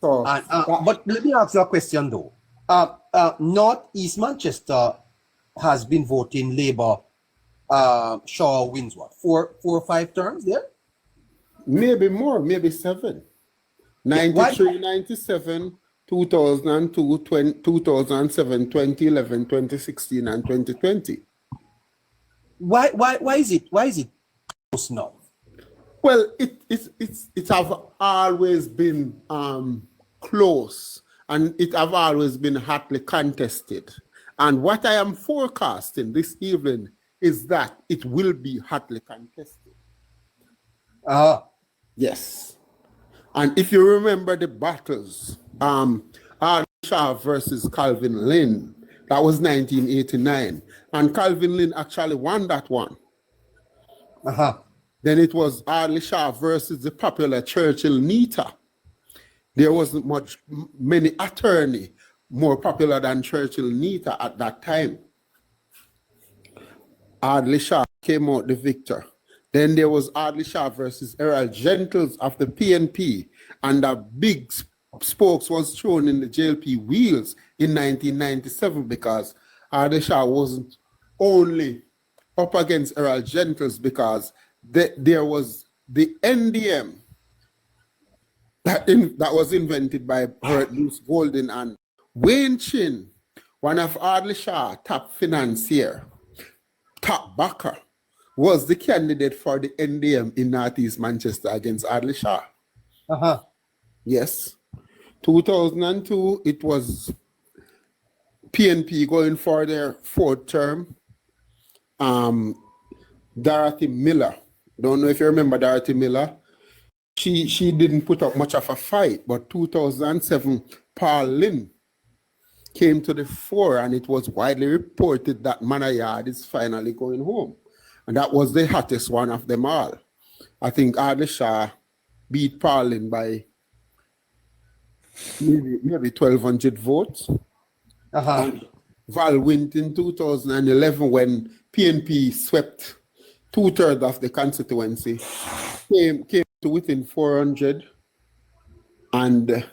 So, but let me ask you a question though. Northeast Manchester has been voting Labour. Shaw wins what? Four or 5 terms there? Maybe more, maybe 7. 93, 97, 2002, 2007, 2011, 2016, and 2020. Why is it close now? Well, it have always been close, and it have always been hotly contested. And what I am forecasting this evening is that it will be hotly contested. Yes. And if you remember the battles, Shaw versus Calvin Lynn, that was 1989. And Calvin Lynn actually won that one. Then it was Ardley Shaw versus the popular Churchill Nita. There wasn't many attorney more popular than Churchill Nita at that time. Ardley Shaw came out the victor. Then there was Ardley Shaw versus Errol Gentles of the PNP, and a big spokes was thrown in the JLP wheels in 1997 because Ardley Shaw wasn't only up against Errol Gentles because there was the NDM that was invented by Bruce Golden and Wayne Chin, one of Ardley Shaw's top financier, top backer, was the candidate for the NDM in Northeast Manchester against Ardley Shaw. Yes. 2002, it was PNP going for their 4th term. Dorothy Miller. Don't know if you remember Dorothy Miller. She didn't put up much of a fight, but 2007, Paul Lynn came to the fore, and it was widely reported that Manayard is finally going home. And that was the hottest one of them all. I think Ardley Shaw beat Paul Lynn by maybe 1,200 votes. And Val went in 2011 when PNP swept 2/3 of the constituency, came to within 400, and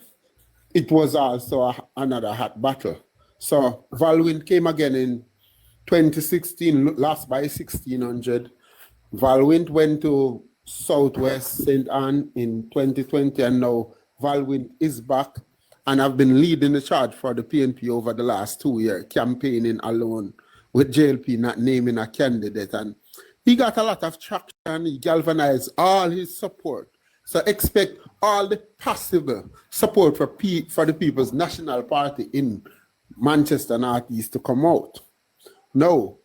it was also another hot battle. So Valwyn came again in 2016, lost by 1,600. Valwyn went to Southwest St. Anne in 2020, and now Valwyn is back, and I've been leading the charge for the PNP over the last 2 years, campaigning alone with JLP not naming a candidate. And he got a lot of traction. He galvanized all his support. So expect all the possible support for the People's National Party in Manchester Northeast to come out. Now,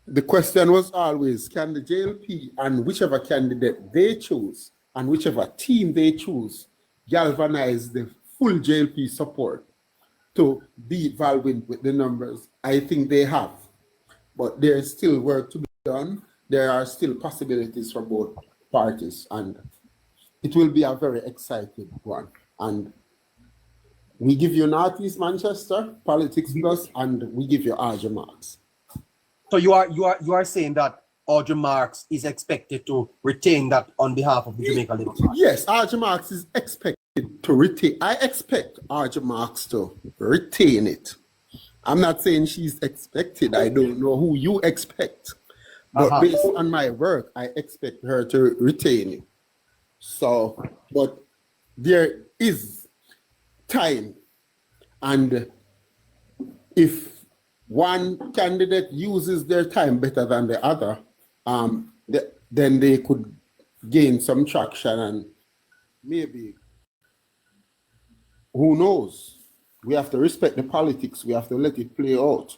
the question was always, can the JLP and whichever candidate they choose and whichever team they choose galvanize the full JLP support to beat Valwyn with the numbers? I think they have. But there's still work to be done. There are still possibilities for both parties, and it will be a very exciting one. And We give you Northeast Manchester, Politics Plus, and we give you RJ Marks. So you are saying that Audrey Marks is expected to retain that on behalf of the Jamaica Labour Party? Yes, RJ Marks is expected to retain. I expect RJ Marks to retain it. I'm not saying she's expected. I don't know who you expect. But based on my work, I expect her to retain it. So, but there is time. And if one candidate uses their time better than the other, then they could gain some traction, and maybe, who knows? We have to respect the politics. We have to let it play out.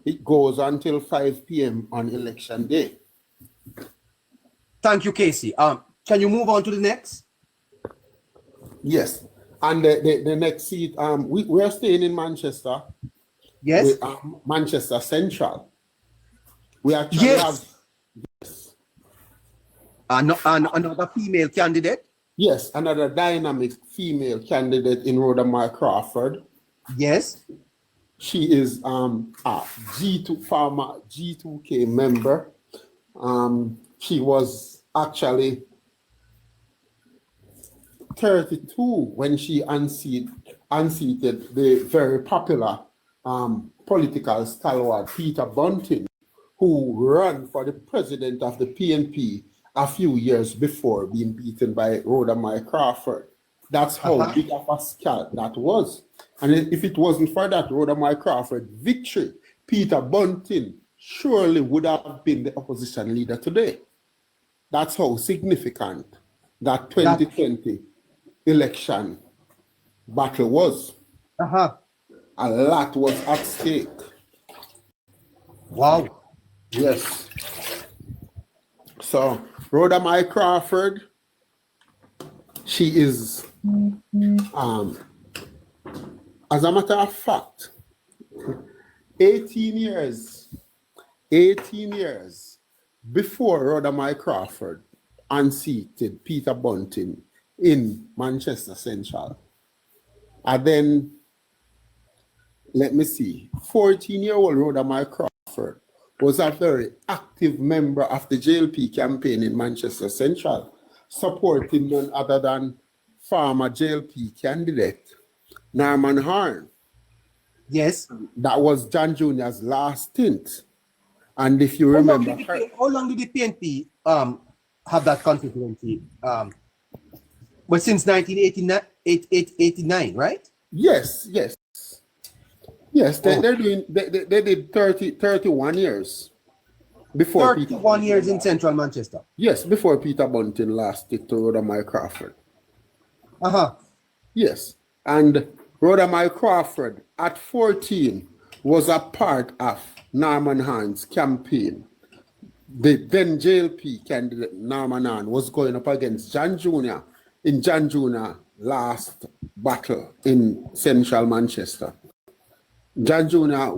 It goes until 5 p.m. on election day. Thank you, Casey. Can you move on to the next? Yes. And the next seat, we are staying in Manchester. Yes. With, Manchester Central. We actually have. Yes. Another female candidate? Yes, another dynamic female candidate in Rhoda Mar Crawford. Yes. She is a former G2K member. She was actually 32 when she unseated the very popular political stalwart Peter Bunting, who ran for the president of the PNP a few years before being beaten by Rhoda Mar Crawford. That's how big of a scalp that was. And if it wasn't for that Rhoda Mar Crawford victory, Peter Bunting surely would have been the opposition leader today. That's how significant that 2020 election battle was. A lot was at stake. Wow. Yes. So Rhoda Mar Crawford, she is, as a matter of fact, 18 years before Rhoda Mar Crawford unseated Peter Bunting in Manchester Central. And then, let me see, 14-year-old Rhoda Mar Crawford was a very active member of the JLP campaign in Manchester Central, supporting none other than former JLP candidate Norman Harn. Yes. That was John Jr.'s last stint. And if you remember... How long did the PNP have that constituency? But since 1989, right? Yes. Yes, they did 31 years before 31 years in central Manchester. Yes, before Peter Bunting last did to Rhoda Mar Crawford. Yes, and Rhoda Mar Crawford at 14 was a part of Norman Harn's campaign. The then JLP candidate Norman Harn was going up against John Jr. in John Jr. last battle in central Manchester. John Jr.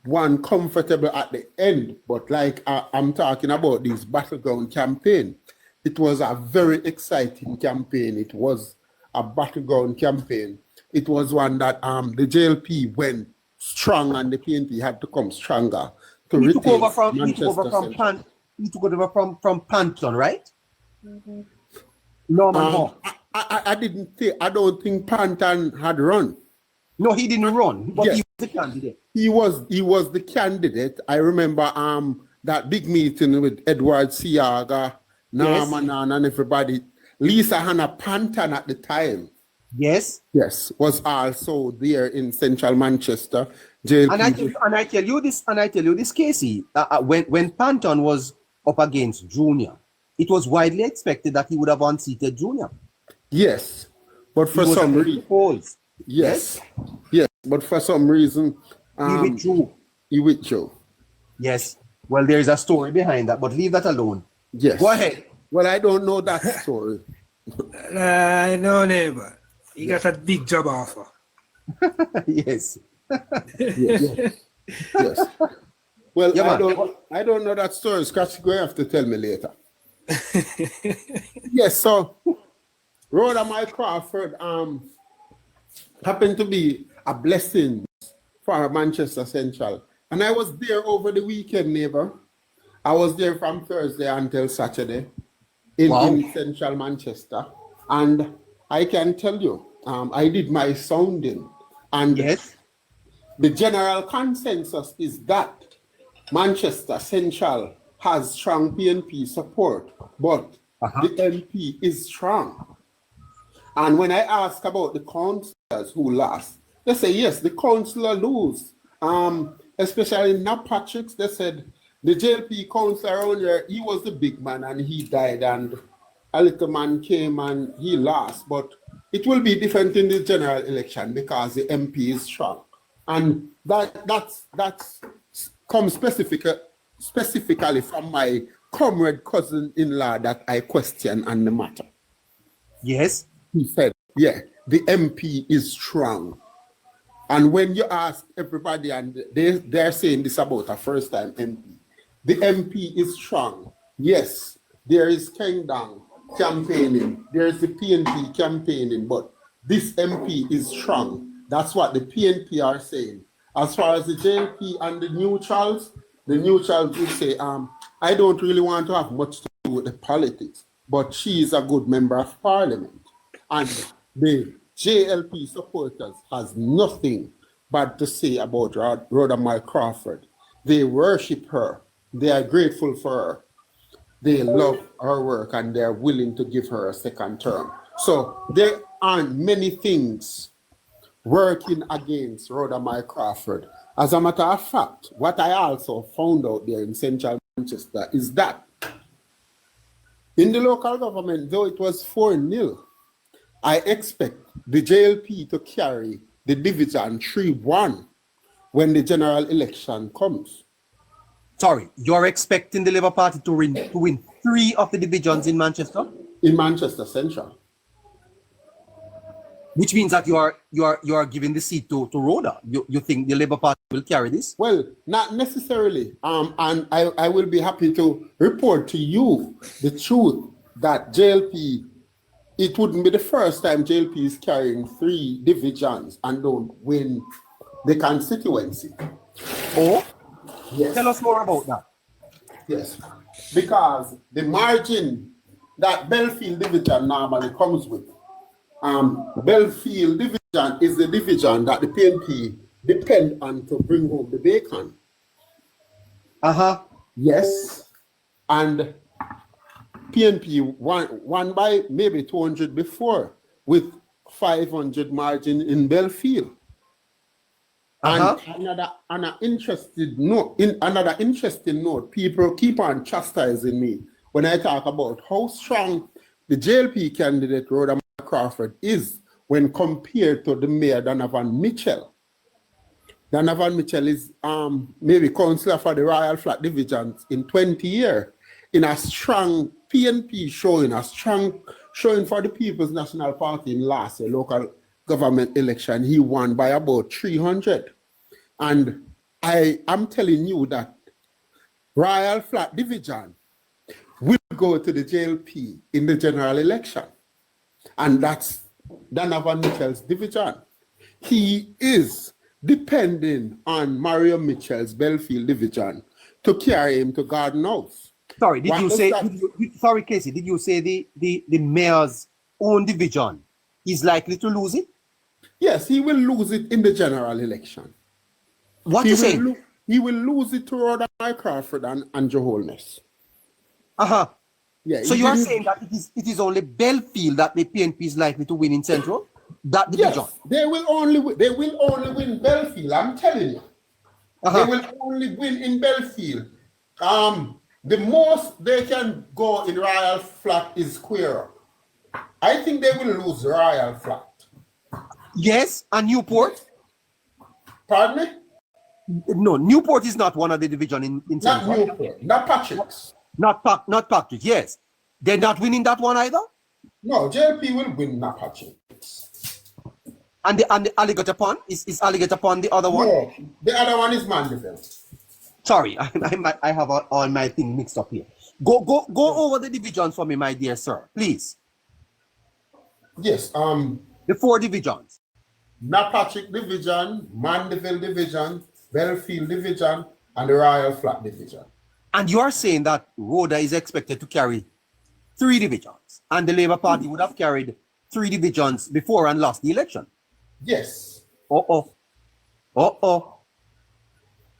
won comfortable at the end, but like I'm talking about this battleground campaign, it was a very exciting campaign. It was a battleground campaign. It was one that the JLP went strong and the PNP had to come stronger. He took over from Panton, right? Mm-hmm. Norman I don't think Panton had run. No, he didn't run, but yes. He was the candidate. He was the candidate. I remember that big meeting with Edward Siaga, Norman and everybody. Lisa Hannah Panton at the time. Yes. Yes, was also there in central Manchester. JLP. And I tell you this, Casey, when Panton was up against Junior, it was widely expected that he would have unseated Junior. Yes, but for some reason, yes, but for some reason, he withdrew. Yes. Well, there is a story behind that, but leave that alone. Yes. Go ahead. Well, I don't know that story. No, neighbor. He got a big job offer. Yes. Yes. Well, I don't know that story. Scratch, you're going to have to tell me later. Yes, so Rhoda Mar Crawford happened to be a blessing for Manchester Central. And I was there over the weekend, neighbor. I was there from Thursday until Saturday in central Manchester. And I can tell you, I did my sounding. And Yes. the general consensus is that Manchester Central has strong PNP support, but the MP is strong. And when I ask about the councillors who lost, they say, yes, the councillor lose. Especially in Patrick's, they said the JLP councillor around here, he was the big man and he died, and a little man came and he lost. But it will be different in the general election because the MP is strong. And that's comes specifically from my comrade cousin-in-law that I question on the matter. Yes. He said, yeah, the MP is strong. And when you ask everybody, and they're saying this about a first-time MP, the MP is strong. Yes, there is Kingdom campaigning, there is the PNP campaigning, but this MP is strong. That's what the PNP are saying. As far as the JLP and the neutrals will say, I don't really want to have much to do with the politics, but she is a good member of parliament. And the JLP supporters has nothing bad to say about Rhoda Mike Crawford. They worship her. They are grateful for her. They love her work and they're willing to give her a second term. So there aren't many things working against Rhoda Mike Crawford. As a matter of fact, what I also found out there in central Manchester is that in the local government, though it was 4-0, I expect the JLP to carry the division 3-1 when the general election comes. Sorry, you're expecting the Labour Party to win 3 of the divisions in Manchester? In Manchester Central. Which means that you are giving the seat to Rhoda. You think the Labour Party will carry this? Well, not necessarily. And I will be happy to report to you the truth that JLP, it wouldn't be the first time JLP is carrying 3 divisions and don't win the constituency. Oh? Yes. Tell us more about that. Yes. Because the margin that Belfield division normally comes with, Belfield division is the division that the PNP depend on to bring home the bacon. Yes. And PNP won by maybe 200 before with 500 margin in Belfield. And another interesting note, people keep on chastising me when I talk about how strong the JLP candidate Rhoda Crawford is when compared to the mayor Donovan Mitchell. Donovan Mitchell is maybe councillor for the Royal Flat Divisions in 20 years, in a strong PNP showing, a strong showing for the People's National Party in last local government election. He won by about 300. And I am telling you that Royal Flat Division will go to the JLP in the general election. And that's Donovan Mitchell's division. He is depending on Mario Mitchell's Belfield division to carry him to Garden House. Sorry, sorry, Casey, did you say the mayor's own division is likely to lose it? Yes, he will lose it in the general election. What you saying? He will lose it to Rhoda Mike Crawford and Holness. Yeah, so you are saying that it is only Belfield that the PNP is likely to win in Central? That division? Yes, they will only win Belfield, I'm telling you. They will only win in Belfield. The most they can go in Royal Flat is Square. I think they will lose Royal Flat. Yes, and Newport? Pardon me? No, Newport is not one of the division in Central. Not Newport, not Patrick's. Not Patrick, yes. They're not winning that one either? No, JLP will win not Patrick's. And the Alligator Pond? Is Alligator Pond the other one? No, the other one is Mandeville. Sorry, I have all my thing mixed up here. Go over the divisions for me, my dear sir, please. Yes. The 4 divisions. Napatchik Division, Mandeville Division, Belfield Division, and the Royal Flat Division. And you're saying that Rhoda is expected to carry 3 divisions, and the Labour Party would have carried 3 divisions before and lost the election. Yes. Uh-oh. Uh-oh.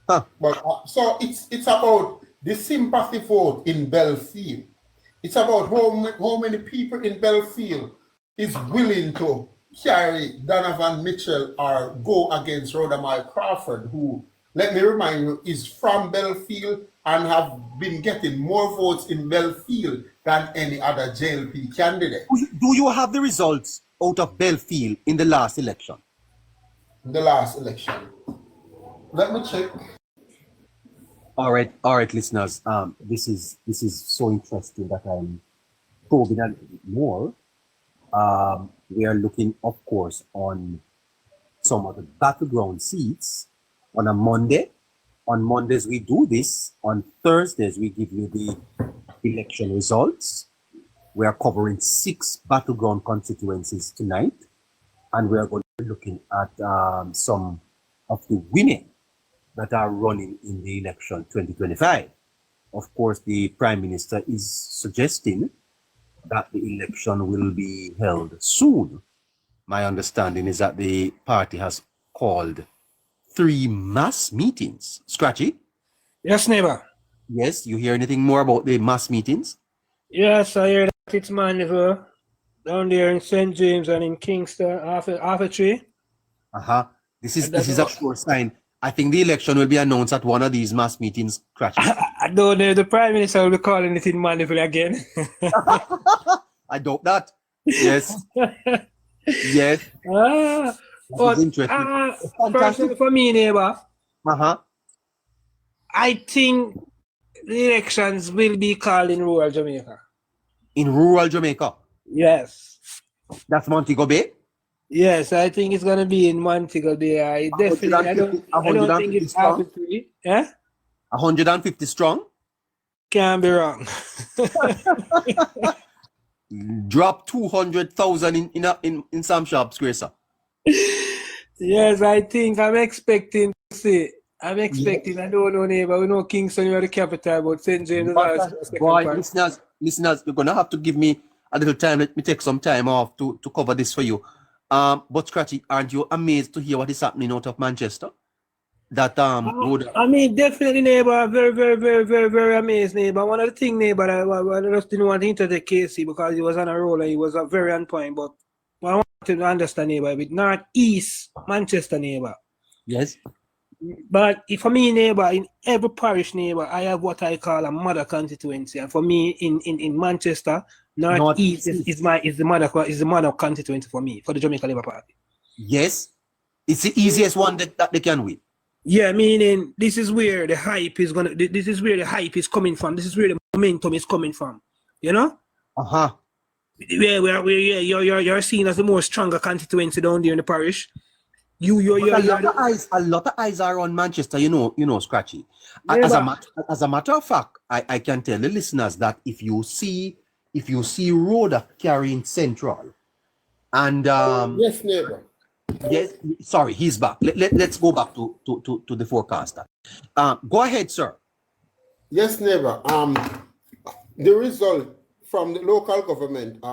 Huh. But so it's about the sympathy vote in Belfield. It's about how many people in Belfield is willing to carry Donovan Mitchell or go against Rhoda Mae Crawford, who, let me remind you, is from Belfield and have been getting more votes in Belfield than any other JLP candidate. Do you have the results out of Belfield in the last election? The last election. Let me check. All right, listeners. This is so interesting that I'm probing a little bit more. We are looking, of course, on some of the battleground seats on a Monday. On Mondays, we do this. On Thursdays, we give you the election results. We are covering 6 battleground constituencies tonight. And we are going to be looking at some of the women that are running in the election 2025. Of course, the Prime Minister is suggesting that the election will be held soon. My understanding is that the party has called 3 mass meetings. Scratchy? Yes, neighbor. Yes, you hear anything more about the mass meetings? Yes, I hear that it's Mandeville, down there in St. James and in Kingston, after 3. Uh-huh. This is a sure sign. I think the election will be announced at one of these mass meetings, Scratchy. I don't know, the Prime Minister will be calling it in Mandeville again. I doubt that. Yes. Yes. But personally for me, neighbor, I think the elections will be called in rural Jamaica. In rural Jamaica? Yes. That's Montego Bay? Yes, I think it's gonna be in Montego Bay. I don't think it's arbitrary. Yeah? 150 strong? Can't be wrong. Drop 200,000 in some shops, Gracer. Yes, I think I'm expecting to see. I don't know, neighbor. We know Kingston, you are the capital, but St. James is boy, listeners, you're gonna have to give me a little time. Let me take some time off to cover this for you. But Scratchy, aren't you amazed to hear what is happening out of Manchester? That I mean, definitely, neighbor. Very, very, very, very, very amazed, neighbor. One of the things, neighbor, I just didn't want to interject Casey because he was on a roll and he was very on point. But I want to understand, neighbor, with Northeast Manchester, neighbor. Yes. But for me, neighbor, in every parish, neighbor, I have what I call a mother constituency. And for me, in Manchester, Northeast is the mother constituency for me, for the Jamaica Labour Party. Yes. It's the easiest one that they can win. Yeah, meaning this is where the hype is coming from. This is where the momentum is coming from. You know? Uh-huh. You're seen as the more stronger constituency down there in the parish. A lot of eyes are on Manchester, you know, Scratchy. Yeah, as a matter of fact, I can tell the listeners that if you see Rhoda carrying Central, and yes, neighbor. Yes, sorry, he's back. Let's go back to the forecaster. Go ahead, sir. Yes, neighbor. The result from the local government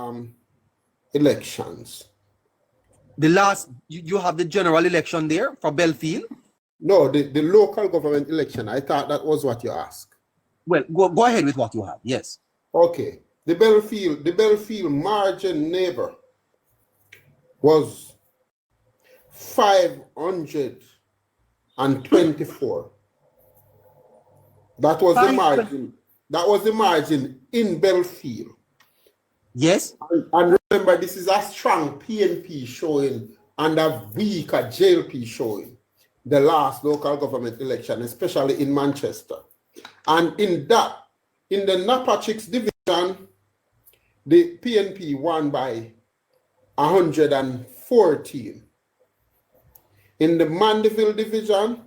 elections. The last, you have the general election there for Belfield? No, the local government election. I thought that was what you asked. Well, go ahead with what you have. Yes. Okay. The Belfield margin, neighbor, was 524. That was the margin. That was the margin in Belfield. Yes. And remember, this is a strong PNP showing and a weaker JLP showing. The last local government election, especially in Manchester. And in the Napatchik's division, the PNP won by 114. In the Mandeville division,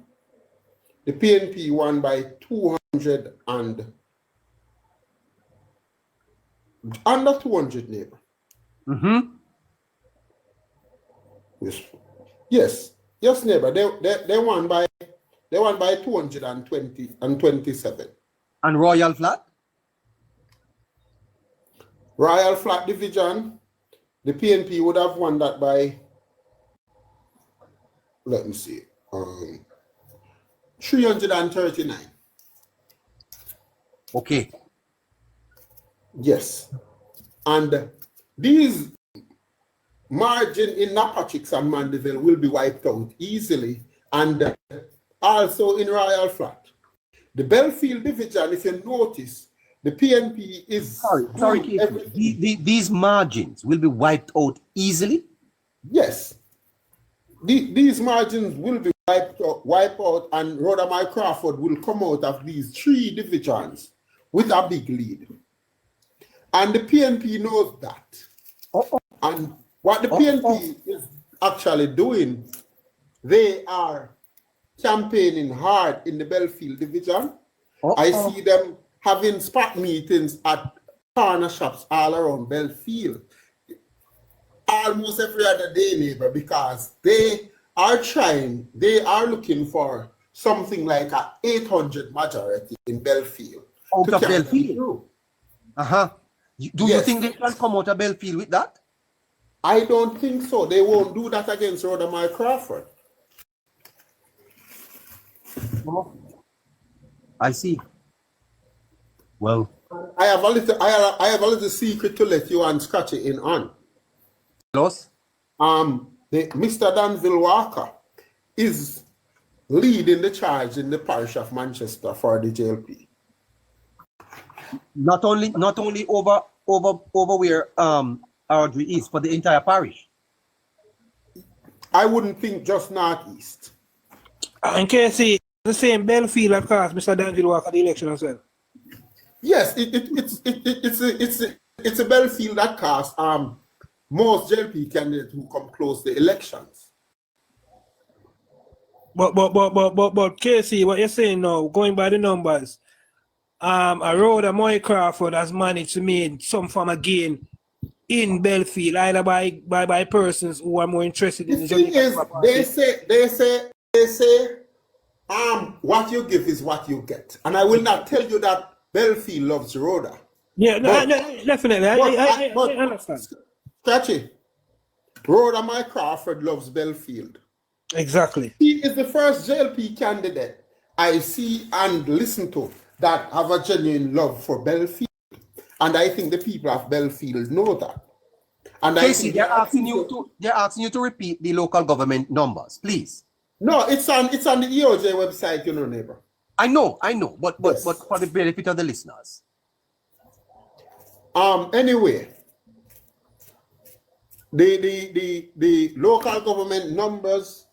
the PNP won by 200 and under 200, neighbor. Mm-hmm. Yes. Yes, yes, neighbor. They won by 220 and 27. And Royal Flat? Royal Flat Division, the PNP would have won that by, let me see, 339. Okay. Yes. And these margin in Napachicks and Mandeville will be wiped out easily. And also in Royal Flat. The Belfield Division, if you notice, the PNP is... Sorry, these margins will be wiped out easily? Yes. These margins will be wiped out, and Rhoda Crawford will come out of these 3 divisions with a big lead. And the PNP knows that. And what the PNP is actually doing, they are campaigning hard in the Belfield Division. I see them having spot meetings at corner shops all around Belfield. Almost every other day, neighbor, because they are looking for something like an 800 majority in Belfield. Out of Belfield? Do you think they can come out of Belfield with that? I don't think so. They won't do that against Rhoda Crawford. I see. Well, I have a little secret to let you and Scratchy in on. Los? Mr. Danville Walker is leading the charge in the parish of Manchester for the JLP. Not only over where Audrey is, for the entire parish. I wouldn't think just northeast. In case the same Belfield that cost Mr. Danville Walker the election as well. Yes, it's a Belfield that cost most JLP candidates who come close to elections. But Casey, what you're saying now, going by the numbers, Rhoda Crawford has managed to make some form of gain in Belfield, either by persons who are more interested in the Jamaican Party. They say, what you give is what you get. And I will not tell you that Belfield loves Rhoda. Yeah, definitely. I understand. Scratchy, Rhoda Crawford loves Belfield. Exactly. He is the first JLP candidate I see and listen to that have a genuine love for Belfield. And I think the people of Belfield know that. And Casey, they're asking you to repeat the local government numbers, please. No, it's on the EOJ website, you know, neighbor. I know, but for the benefit of the listeners. Anyway, the local government numbers.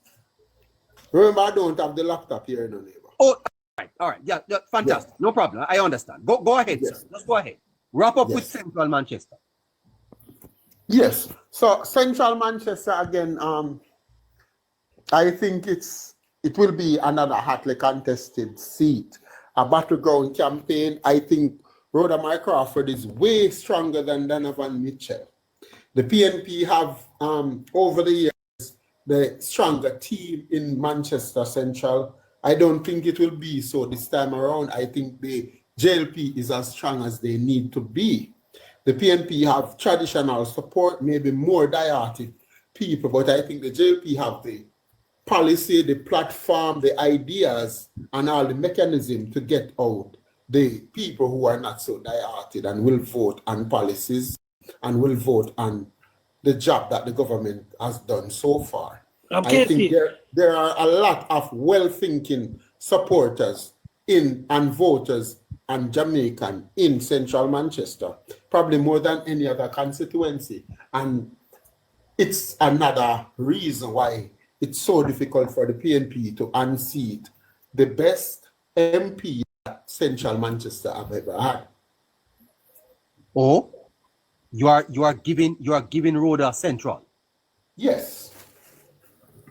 Remember, I don't have the laptop here, you know, neighbor. Oh, all right, yeah, fantastic, no problem. I understand. Go ahead, sir. Just go ahead. Wrap up with Central Manchester. Yes. So Central Manchester again. I think it will be another hotly contested seat, a battleground campaign. I think Rhoda Crawford is way stronger than Donovan Mitchell. The PNP have over the years the stronger team in Manchester Central. I don't think it will be so this time around. I think the JLP is as strong as they need to be. The PNP have traditional support, maybe more diehard people, but I think the JLP have the policy, the platform, the ideas, and all the mechanism to get out the people who are not so diehard and will vote on policies and will vote on the job that the government has done so far. I think there are a lot of well-thinking supporters and voters and Jamaican in Central Manchester, probably more than any other constituency. And it's another reason why it's so difficult for the PNP to unseat the best MP that Central Manchester have ever had. Oh, you are giving Rhoda Central. Yes.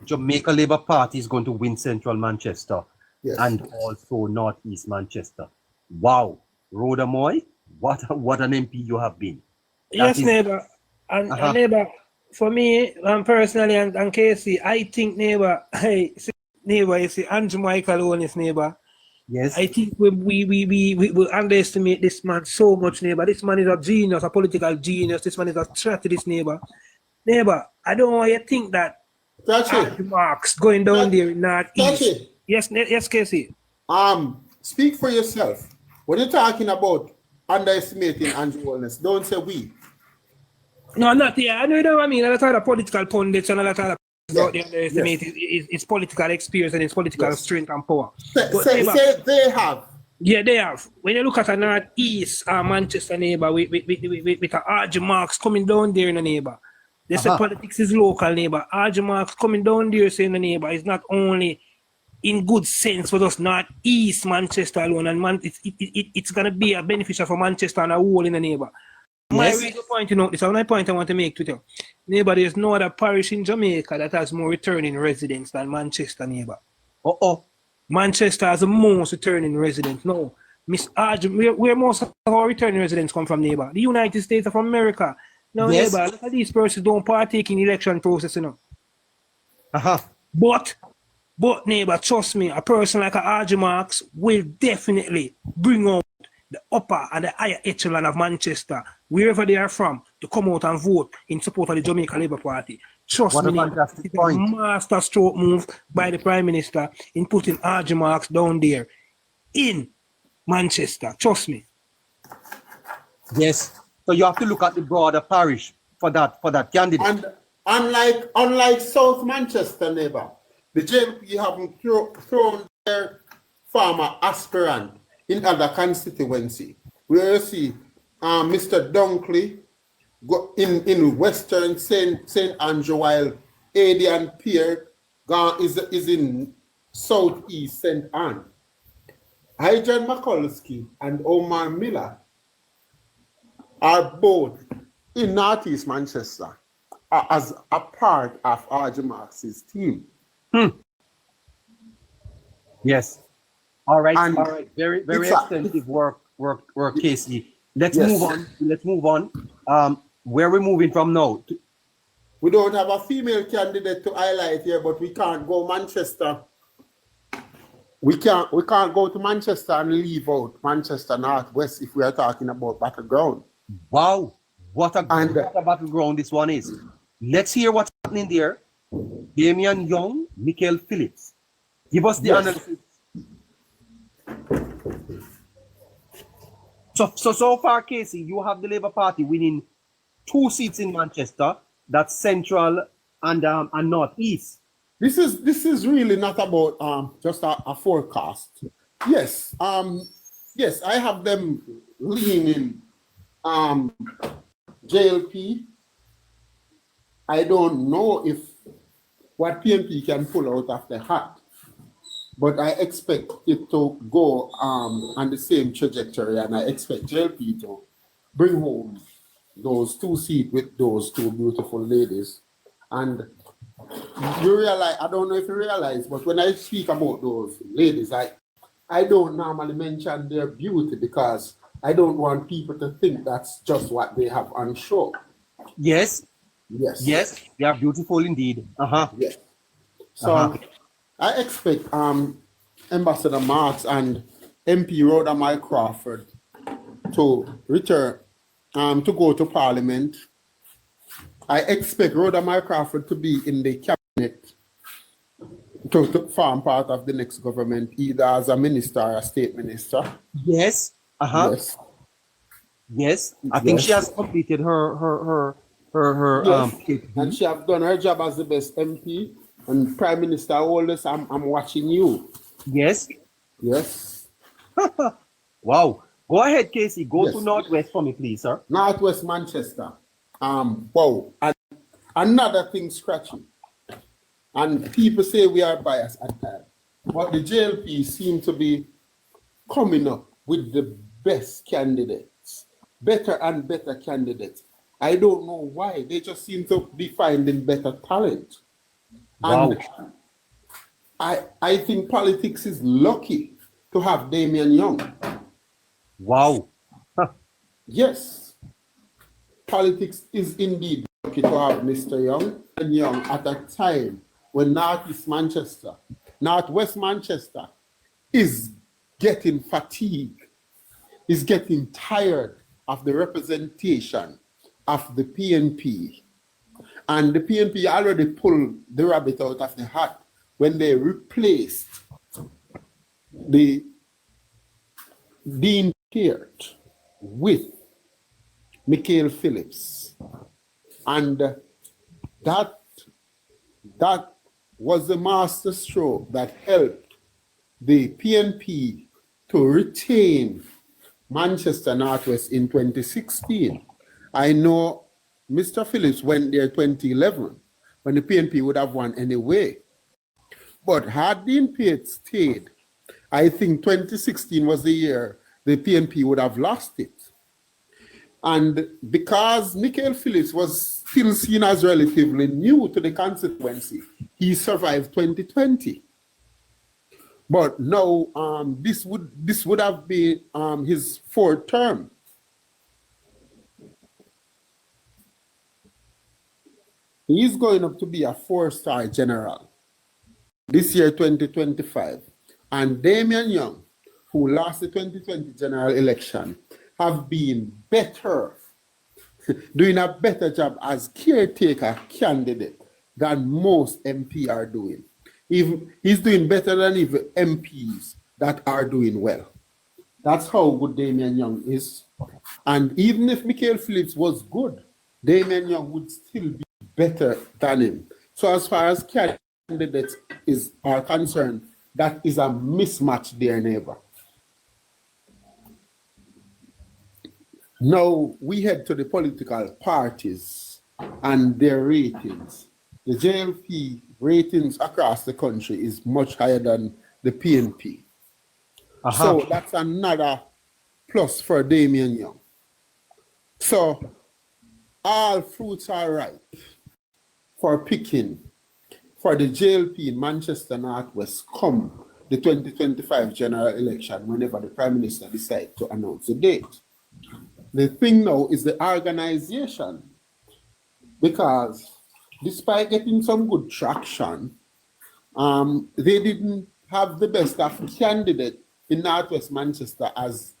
Jamaica Labour Party is going to win Central Manchester, and also Northeast Manchester. Wow, Rhoda Moy, what an MP you have been. Yes, neighbor. And neighbor, For me, personally, and Casey, I think neighbor, you see, and Jamaica Holness neighbor. Yes. I think we underestimate this man so much, neighbor. This man is a genius, a political genius. This man is a strategist, neighbor. Neighbor, I don't want you to think that Touchy. Marks going down there in Northeast. Touchy. Yes, Casey. Speak for yourself. When you're talking about underestimating Andrew Holness, don't say we. No, not here. I know what I mean. A lot of the political pundits and a lot of the underestimate his political experience and his political strength and power. Say they have. Yeah, they have. When you look at a Northeast Manchester neighbor with a RG Marks coming down there in the neighbor. They say politics is local neighbor. RG Marks coming down there saying the neighbor is not only in good sense for us Northeast Manchester alone, and it's gonna be a beneficial for Manchester and a whole in the neighbor. My reason pointing out this, and my point I want to make to you. Neighbor, there's no other parish in Jamaica that has more returning residents than Manchester, neighbor. Manchester has the most returning residents. No. Miss Arj, where most of our returning residents come from, neighbor? The United States of America. No, neighbor, look at these persons don't partake in the election process, you know. But neighbor, trust me, a person like a RG Marks will definitely bring out the upper and the higher echelon of Manchester, wherever they are from, to come out and vote in support of the Jamaica Labour Party. Trust me, it's a master stroke move by the Prime Minister in putting RG Marks down there in Manchester. Trust me. Yes. So you have to look at the broader parish for that candidate. And unlike South Manchester, neighbor, the JLP haven't thrown their former aspirant in other constituency. Where you see Mr. Dunkley go in Western St. Andrew, while Adrian Pierre is in Southeast St. Anne. Hyjan McCulskey and Omar Miller are both in Northeast Manchester as a part of RG Marx's team. Yes. All right. Very extensive work, Casey. Let's move on. Where are we moving from now? We don't have a female candidate to highlight here, but we can't go Manchester. We can't go to Manchester and leave out Manchester Northwest if we are talking about battleground. Wow, what a battleground this one is. Let's hear what's happening there. Damian Young, Michael Phillips. Give us the analysis. So far, Casey, you have the Labour Party winning 2 seats in Manchester. That's Central and Northeast. This is really not about just a forecast. Yes, I have them leaning JLP. I don't know if what PNP can pull out of the hat, but I expect it to go on the same trajectory, and I expect JLP to bring home those 2 seats with those 2 beautiful ladies. And you realize, I don't know if you realize, but when I speak about those ladies, I don't normally mention their beauty because I don't want people to think that's just what they have on show. Yes, they are beautiful indeed. Yes. So I expect Ambassador Marks and MP Rhoda Mike Crawford to return to go to Parliament. I expect Rhoda Mike Crawford to be in the cabinet to form part of the next government, either as a minister or a state minister. Yes. Yes. I think she has completed her and she has done her job as the best MP. And Prime Minister Holness, I'm watching you. Yes. Wow. Go ahead, Casey. Go to Northwest for me, please, sir. Northwest Manchester. Wow. And another thing scratchy. And people say we are biased at times. But the JLP seem to be coming up with the best candidates. Better and better candidates. I don't know why. They just seem to be finding better talent. Wow. And I think politics is lucky to have Damian Young. Wow. Yes. Politics is indeed lucky to have Mr. Young and Young at a time when Northwest Manchester is getting fatigued, is getting tired of the representation of the PNP. And the PNP already pulled the rabbit out of the hat when they replaced the Dean Peart with Michael Phillips. And that was the master stroke that helped the PNP to retain Manchester Northwest in 2016. I know Mr. Phillips went there 2011 when the PNP would have won anyway. But had Dean Peart stayed, I think 2016 was the year the PNP would have lost it. And because Michael Phillips was still seen as relatively new to the constituency, he survived 2020. But now this would have been his fourth term. He's going up to be a 4-star general this year, 2025. And Damian Young, who lost the 2020 general election, have been better, doing a better job as caretaker candidate than most MP are doing. He's doing better than even MPs that are doing well. That's how good Damian Young is. And even if Michael Phillips was good, Damian Young would still be better than him. So as far as candidates are concerned, that is a mismatch, dear neighbor. Now we head to the political parties and their ratings. The JLP ratings across the country is much higher than the PNP. So that's another plus for Damian Young. So all fruits are ripe for picking for the JLP in Manchester Northwest come the 2025 general election, whenever the Prime Minister decides to announce the date. The thing now is the organization, because despite getting some good traction, they didn't have the best of candidate in Northwest Manchester as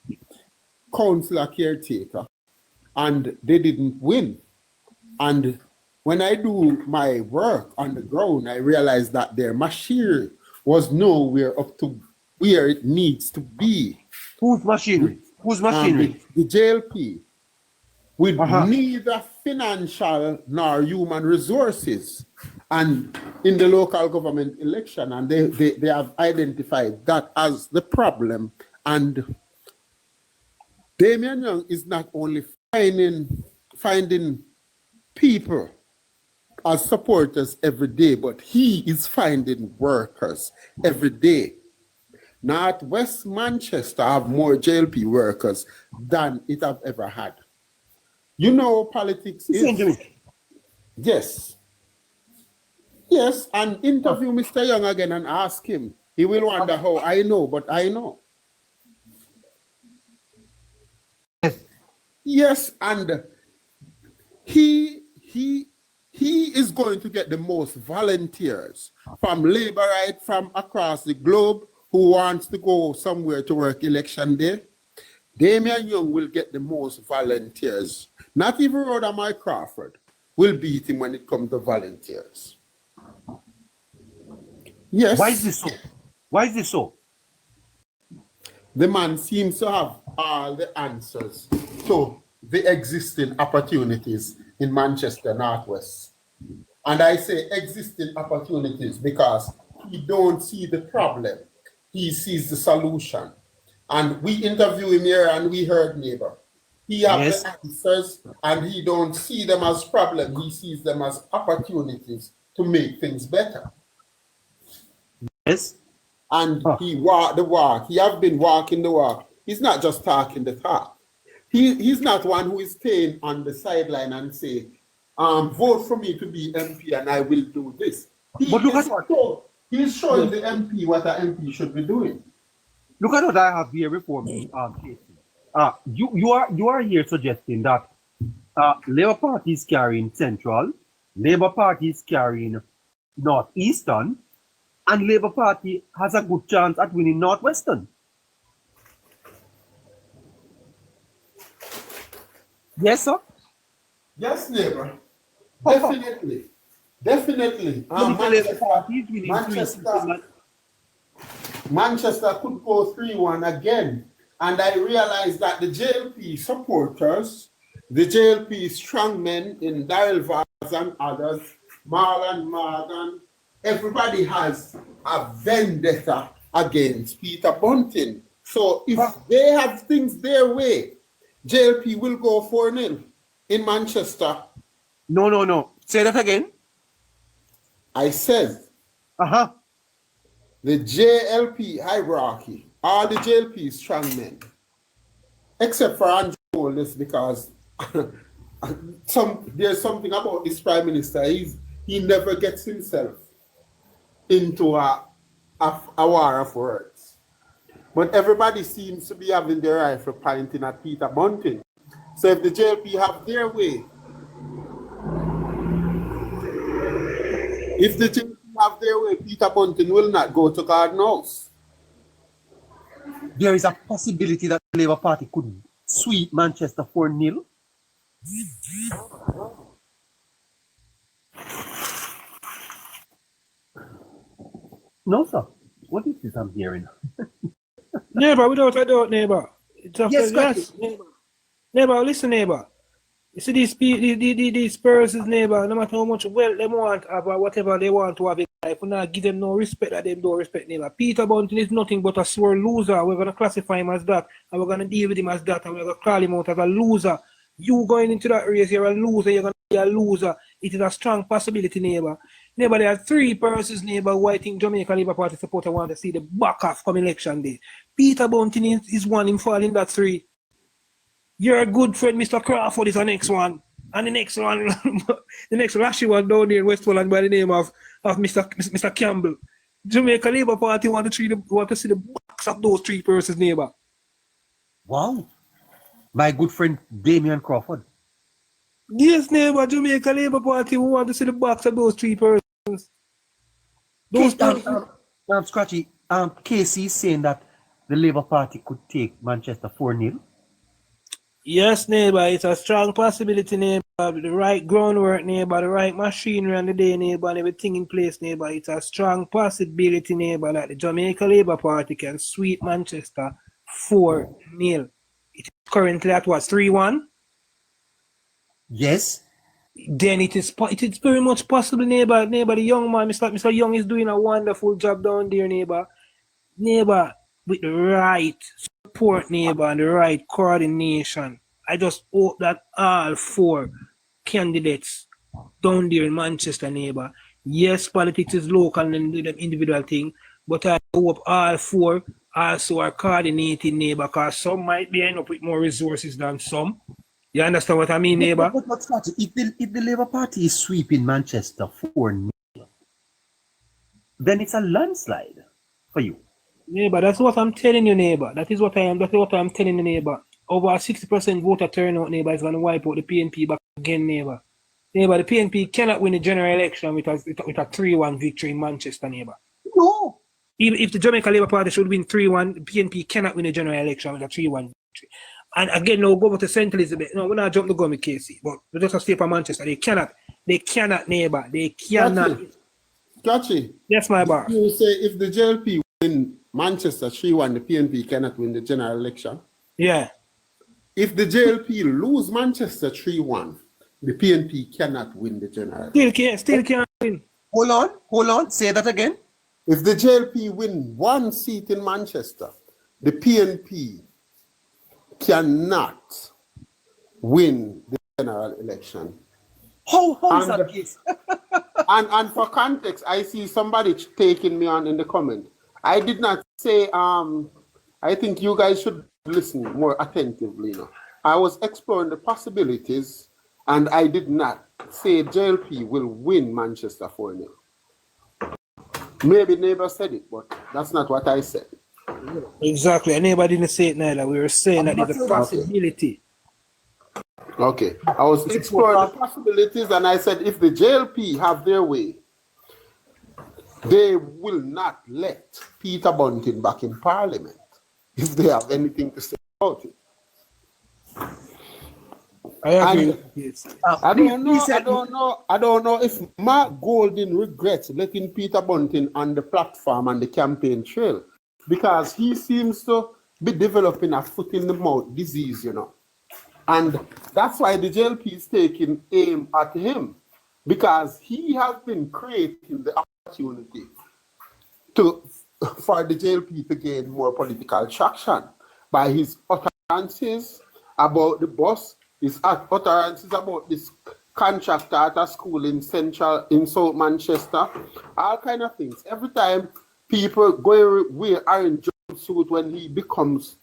councillor caretaker, and they didn't win. And when I do my work on the ground, I realized that their machinery was nowhere up to where it needs to be. Whose machinery? Whose machinery? The JLP, with neither financial nor human resources, and in the local government election, and they have identified that as the problem. And Damian Young is not only finding people as supporters every day, but he is finding workers every day. Northwest Manchester have more JLP workers than it have ever had. You know, politics is... Yes. Yes, and interview Mr. Young again and ask him. He will wonder how I know, but I know. Yes, and he is going to get the most volunteers from Labourite from across the globe who wants to go somewhere to work election day. Damian Young will get the most volunteers. Not even Rhoda Mike Crawford will beat him when it comes to volunteers. Yes. Why is this so? Why is this so? The man seems to have all the answers to the existing opportunities in Manchester Northwest. And I say existing opportunities because he don't see the problem. He sees the solution. And we interview him here and we heard neighbor. He has the answers and he don't see them as problems. He sees them as opportunities to make things better. Yes. And he walk the walk. He have been walking the walk. He's not just talking the talk. He's not one who is staying on the sideline and say, vote for me to be MP and I will do this. But look at what he's showing the MP what an MP should be doing. Look at what I have here before me, Casey. You are here suggesting that Labour Party is carrying Central, Labour Party is carrying Northeastern, and Labour Party has a good chance at winning Northwestern. Yes, sir? Yes, neighbor. Definitely. Definitely. Manchester could go 3-1 again. And I realized that the JLP supporters, the JLP strongmen in Daryl Vaz and others, Marlon Morgan, everybody has a vendetta against Peter Bunting. So if they have things their way, JLP will go 4-0 in Manchester. No. Say that again. I said, the JLP hierarchy, all the JLP strongmen, except for Andrew Holness, because there's something about this prime minister. He never gets himself into a war of words. But everybody seems to be having their rifle pointing at Peter Bunting. So if the JLP have their way, Peter Bunting will not go to Garden House. There is a possibility that the Labour Party could sweep Manchester 4-0. No, sir. What is this I'm hearing? Neighbor, without a doubt, neighbor. Yes, neighbor. Neighbor, listen, neighbor. You see these persons, neighbor, no matter how much wealth they want or whatever they want to have in life, we not give them no respect that they don't respect, neighbor. Peter Bunting is nothing but a sore loser. We're going to classify him as that, and we're going to deal with him as that, and we're going to call him out as a loser. You going into that race, you're a loser, you're going to be a loser. It is a strong possibility, neighbor. Neighbor, there are 3 persons, neighbor, who I think Jamaica Labour Party supporter want to see the back off come election day. Peter Bunting is one in fall in that 3. Your good friend, Mr. Crawford, is the next one. And the next one, the next rashy one down there in West Holland by the name of Mr. Campbell. Jamaica Labour Party want to see the backs of those 3 persons, neighbor. Wow. My good friend Damian Crawford. Yes, neighbor, Jamaica Labour Party want to see the backs of those 3 persons. Scratchy, Casey is saying that the Labour Party could take Manchester 4-0. Yes, neighbor, it's a strong possibility, neighbor. The right groundwork, neighbor, the right machinery on the day, neighbor, and everything in place, neighbor. It's a strong possibility, neighbor, that the Jamaica Labour Party can sweep Manchester 4-0. It's currently at what, 3-1? Yes. Then it is very much possible, neighbor. Neighbor, the young man, Mr. Young is doing a wonderful job down there, neighbor. Neighbor, with the right support, neighbor, and the right coordination. I just hope that all 4 candidates down there in Manchester, neighbor. Yes, politics is local and an individual thing, but I hope all 4 also are coordinated, neighbor, because some might be end up with more resources than some. You understand what I mean, neighbor? But if the Labour Party is sweeping Manchester 4-0, then it's a landslide for you. Neighbor, that's what I'm telling you, neighbor. That is what I'm telling you, neighbor. Over 60% voter turnout, neighbor, is going to wipe out the PNP back again, neighbor. Neighbor, the PNP cannot win the general election with a 3-1 victory in Manchester, neighbor. No. Even if the Jamaica Labour Party should win 3-1, the PNP cannot win the general election with a 3-1 victory. And again, now go over to St. Elizabeth. No, we're not jumping to go with Casey, but we just stay for Manchester. They cannot, neighbor. They cannot. Gotcha. Yes, my bar. You say if the JLP win Manchester 3-1, the PNP cannot win the general election. Yeah. If the JLP lose Manchester 3-1, the PNP cannot win the general election. Still can't win. Hold on. Say that again. If the JLP win 1 seat in Manchester, the PNP cannot win the general election. How is that case? and for context, I see somebody taking me on in the comment. I did not say, I think you guys should listen more attentively now. I was exploring the possibilities, and I did not say JLP will win Manchester 4-0. Maybe neighbor said it, but that's not what I said. Exactly. And neighbor didn't say it neither. We were saying that there's a possibility. Okay. I was exploring the possibilities, and I said if the JLP have their way, they will not let Peter Bunting back in Parliament if they have anything to say about it. I agree. And Yes. I don't know if Mark Golding regrets letting Peter Bunting on the platform and the campaign trail, because he seems to be developing a foot in the mouth disease, you know. And that's why the JLP is taking aim at him, because he has been creating the opportunity for the JLP to gain more political traction by his utterances about the bus, his utterances about this contractor at a school in South Manchester, all kind of things. Every time people wear orange jumpsuit when he becomes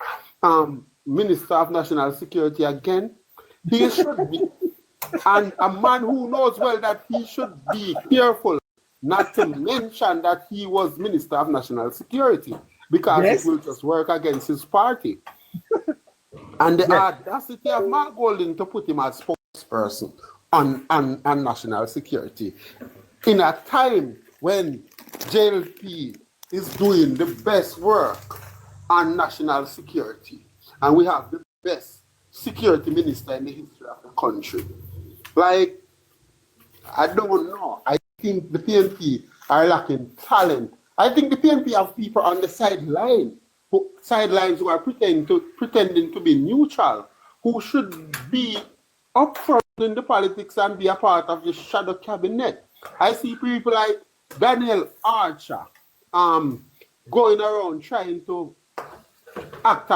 Minister of National Security again, he should be, and a man who knows well that he should be careful not to mention that he was Minister of National Security, because it will just work against his party. And the audacity of Mark Golding to put him as spokesperson on national security in a time when JLP is doing the best work on national security, and we have the best security minister in the history of the country. Like, I don't know. I think the PNP are lacking talent. I think the PNP have people on the sidelines who are pretending to be neutral, who should be upfront in the politics and be a part of the shadow cabinet. I see people like Daniel Archer going around trying to act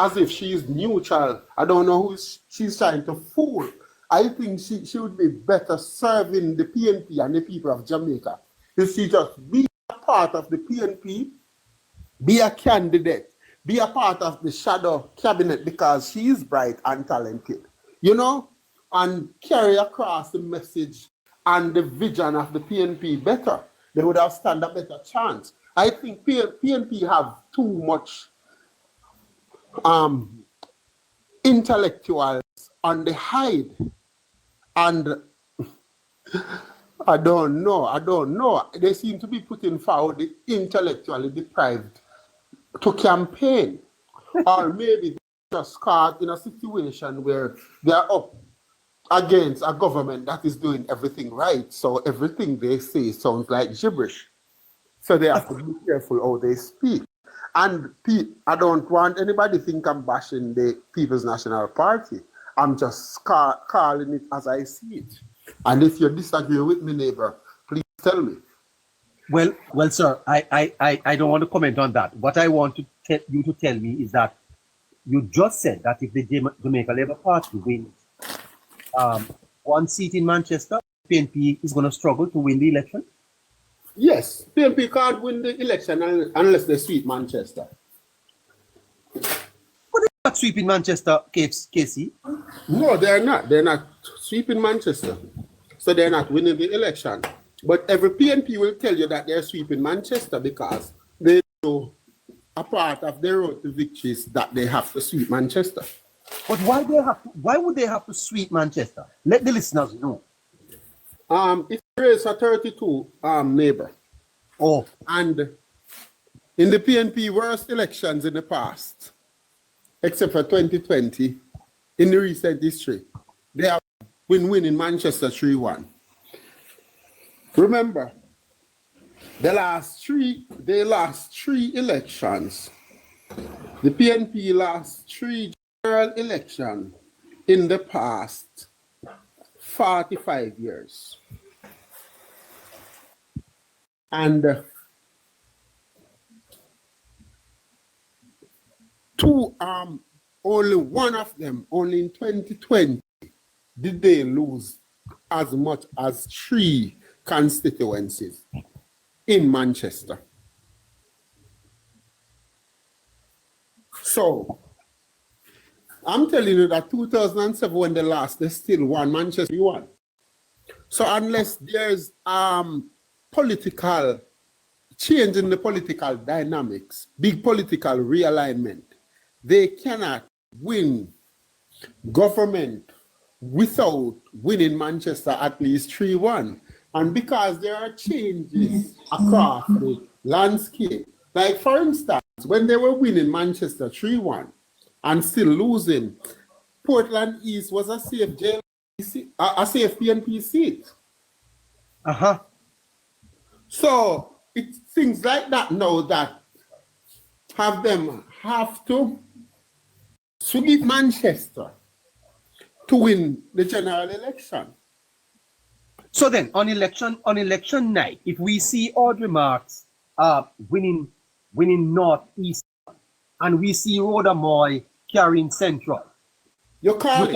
as if she is neutral. I don't know who she's trying to fool. I think she would be better serving the PNP and the people of Jamaica if she just be a part of the PNP, be a candidate, be a part of the shadow cabinet, because she is bright and talented, you know, and carry across the message and the vision of the PNP better. They would have stand a better chance. I think PNP have too much intellectuals on the hide. And I don't know. They seem to be putting forward the intellectually deprived to campaign. Or maybe they're just caught in a situation where they're up against a government that is doing everything right. So everything they say sounds like gibberish. So they have to be careful how they speak. And I don't want anybody to think I'm bashing the People's National Party. I'm just calling it as I see it. And if you disagree with me, neighbor, please tell me. Well, sir, I don't want to comment on that. What I want you to tell me is that you just said that if the Jamaica Labour Party wins one seat in Manchester, PNP is going to struggle to win the election? Yes, PNP can't win the election unless they sweep Manchester. Not sweeping Manchester, Casey. No, they're not. They're not sweeping Manchester. So they're not winning the election. But every PNP will tell you that they're sweeping Manchester because they know a part of their road to victory is that they have to sweep Manchester. But why would they have to sweep Manchester? Let the listeners know. It's a race for 32 neighbor. Oh. And in the PNP worst elections in the past, except for 2020, in the recent history, they have been winning Manchester 3-1. Remember, they lost three elections. The PNP lost 3 general elections in the past 45 years. And only one of them, only in 2020, did they lose as much as 3 constituencies in Manchester. So, I'm telling you that 2007 when they lost, they still won Manchester 1. So unless there's political change in the political dynamics, big political realignment, they cannot win government without winning Manchester at least 3-1. And because there are changes across the landscape, like for instance, when they were winning Manchester 3-1 and still losing, Portland East was a safe PNP seat. Uh-huh. So it's things like that now that have to sweep Manchester to win the general election. So then, on election night, if we see Audrey Marks winning Northeast, and we see Rhoda Moy carrying Central, you can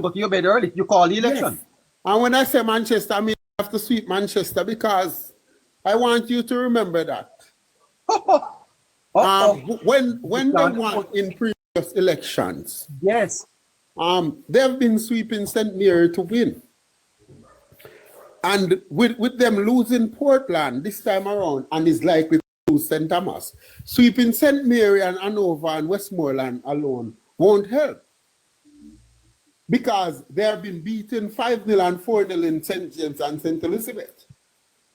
go to your bed early. You call the election. Yes. And when I say Manchester, I mean I have to sweep Manchester because I want you to remember that. When they won in previous elections, yes, they've been sweeping St. Mary to win. And with them losing Portland this time around, and is likely to lose St. Thomas, sweeping St. Mary and Hanover and Westmoreland alone won't help. Because they have been beaten 5-0 and 4-0 in St. James and St. Elizabeth.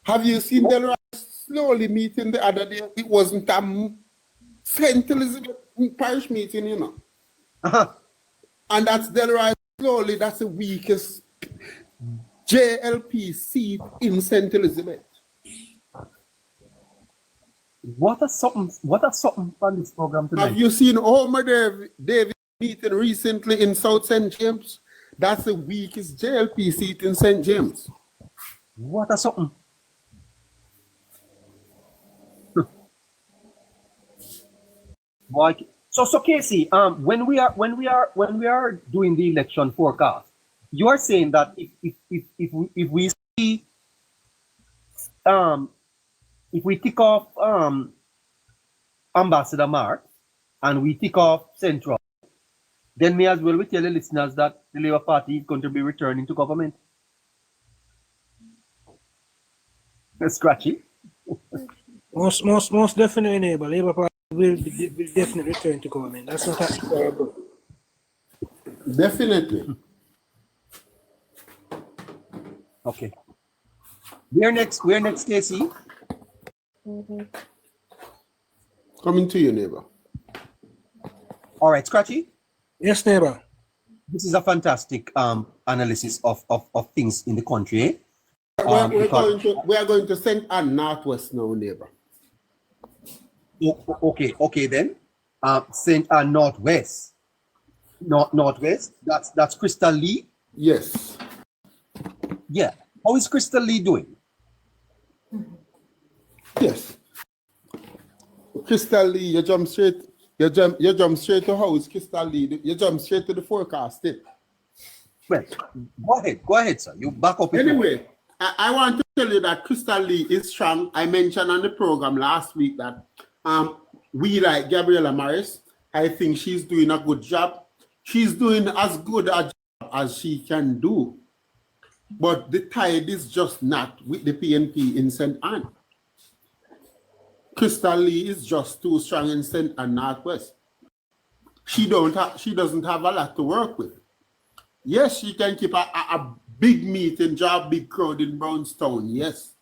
Have you seen Delroy slowly meeting the other day? It wasn't a St. Elizabeth parish meeting, you know. Uh-huh. And that's Delroy slowly, that's the weakest JLP seat in St. Elizabeth. What a something from this program tonight. Have you seen Homer David meeting recently in South St. James? That's the weakest JLP seat in St. James. What a something. So Casey, when we are doing the election forecast, you are saying that if we see if we tick off Ambassador Mark and we tick off Central, then may as well we tell the listeners that the Labour Party is going to be returning to government. Scratchy. Most definitely, neighbor. Labour Party will definitely return to government. That's not terrible. Definitely. Okay. Where next, Casey? Coming to you, neighbor. All right, Scratchy. Yes, neighbor. This is a fantastic analysis of things in the country. Eh? We are going to St. Ann Northwest now, neighbor. Okay then. St. Ann Northwest. Northwest. That's Crystal Lee. Yes. Yeah. How is Crystal Lee doing? Yes. Crystal Lee, you jump straight to how is Crystal Lee? You jump straight to the forecast. Well, go ahead, sir. You back up. Anyway, I want to tell you that Crystal Lee is strong. I mentioned on the program last week that we like Gabriella Morris. I think she's doing a good job. She's doing as good a job as she can do. But the tide is just not with the PNP in St. Ann. Crystal Lee is just too strong in St. Ann Northwest. She doesn't have a lot to work with. Yes, she can keep a big meeting, draw a big crowd in Brownstown, yes.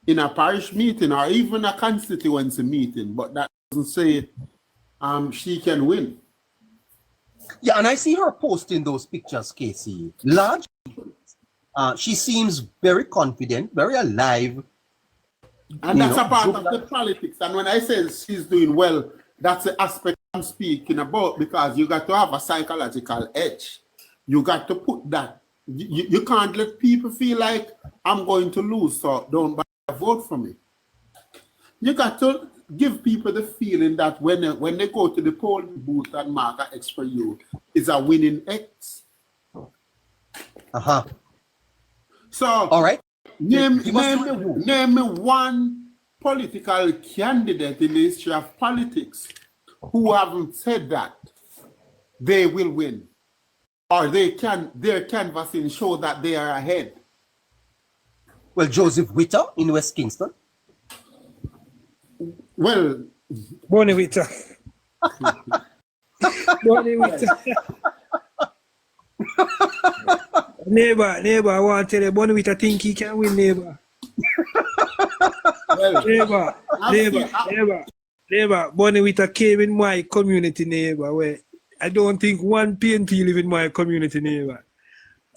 In a parish meeting or even a constituency meeting, but that doesn't say she can win. Yeah, and I see her posting those pictures, Casey. Large. She seems very confident, very alive. And that's a part of the politics. And when I say she's doing well, that's the aspect I'm speaking about, because you got to have a psychological edge. You got to put that. You can't let people feel like I'm going to lose, so don't vote for me. You got to give people the feeling that when they go to the polling booth and mark an X for you, it's a winning X. Uh-huh. So, all right. Name me one political candidate in the history of politics who haven't said that they will win, or their canvassing show that they are ahead. Well, Joseph Witter in West Kingston. Well, Bonnie Witter. Bonnie Witter. Neighbor, I want to tell you, Bonavita think he can win, neighbor. Well, Neighbor, Bonavita came in my community, neighbor, where I don't think one PNP live in my community, neighbor.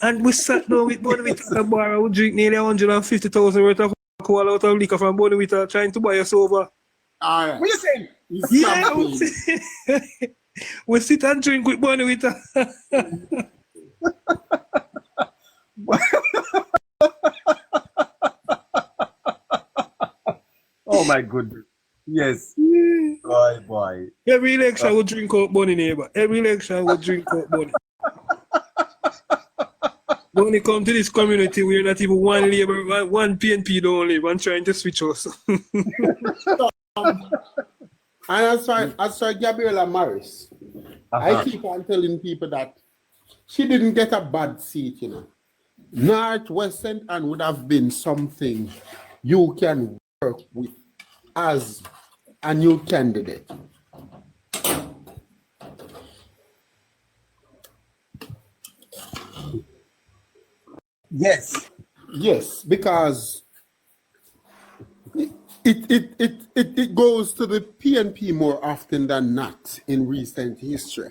And we sat down with Bonavita at the bar, I would drink nearly 150,000 worth of alcohol out of liquor from Bonavita, trying to buy us over. all right. What you saying? Yeah, we sit and drink with Bonavita. Oh my goodness. Yes. Boy. Every election would drink out Bonnie, neighbor. Every election would drink out Bonnie. When it comes to this community, we're not even one labor, one PNP don't live and trying to switch us. And as for Gabriela Morris, I keep on telling people that she didn't get a bad seat, you know. Northwest St. Anne would have been something you can work with as a new candidate. Yes, because it goes to the PNP more often than not in recent history.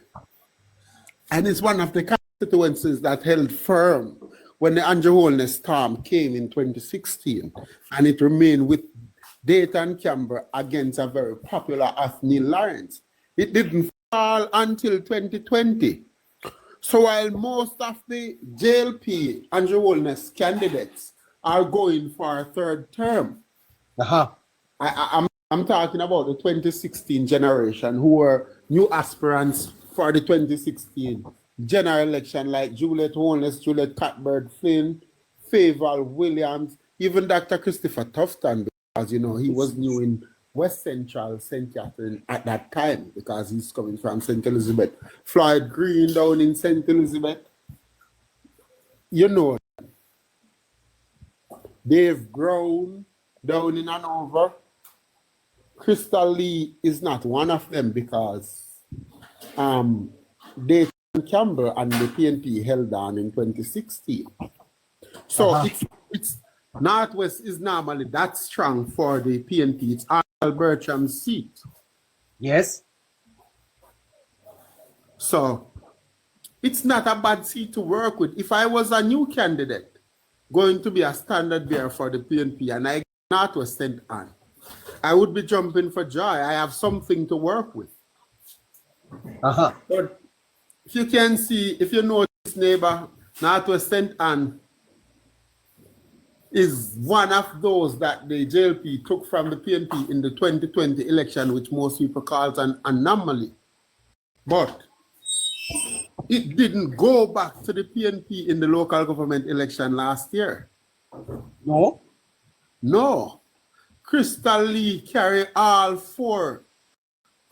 And it's one of the constituencies that held firm when the Andrew Holness storm came in 2016, and it remained with Dayton Campbell against a very popular Neil Lawrence. It didn't fall until 2020. So while most of the JLP Andrew Holness candidates are going for a third term, I'm talking about the 2016 generation who were new aspirants for the 2016 general election, like Juliet Holness, Juliet Cuthbert Flynn, Favour Williams, even Dr. Christopher Tufton, because you know he was new in West Central St. Catherine at that time because he's coming from St. Elizabeth. Floyd Green down in St. Elizabeth, you know. Dave Brown down in Hanover. Crystal Lee is not one of them because Dayton Campbell and the PNP held on in 2016. So it's Northwest is normally that strong for the PNP. It's Al Bertram's seat. Yes. So it's not a bad seat to work with. If I was a new candidate going to be a standard bearer for the PNP and I Northwest St. Anne, I would be jumping for joy. I have something to work with. But if you can see, if you know this neighbor, Northwest St. Anne is one of those that the JLP took from the PNP in the 2020 election, which most people call an anomaly. But it didn't go back to the PNP in the local government election last year. No. Crystal Lee carried all 4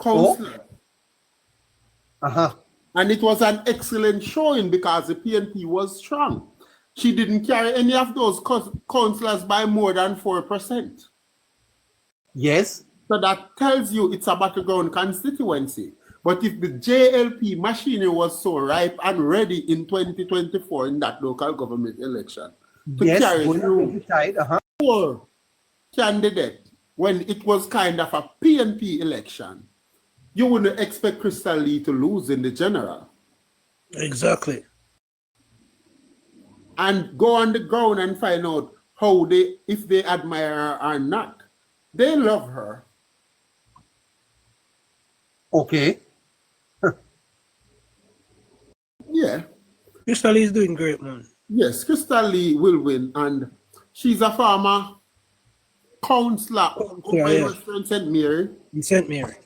councillors. And it was an excellent showing because the PNP was strong. She didn't carry any of those councillors by more than 4%. Yes. So that tells you it's a battleground constituency. But if the JLP machinery was so ripe and ready in 2024 in that local government election to carry through 4 candidates when it was kind of a PNP election, you wouldn't expect Crystal Lee to lose in the general. Exactly. And go on the ground and find out how if they admire her or not. They love her. Okay. Yeah. Crystal Lee is doing great, man. Yes, Crystal Lee will win, and she's a former councillor in Western St. Mary. In St. Mary.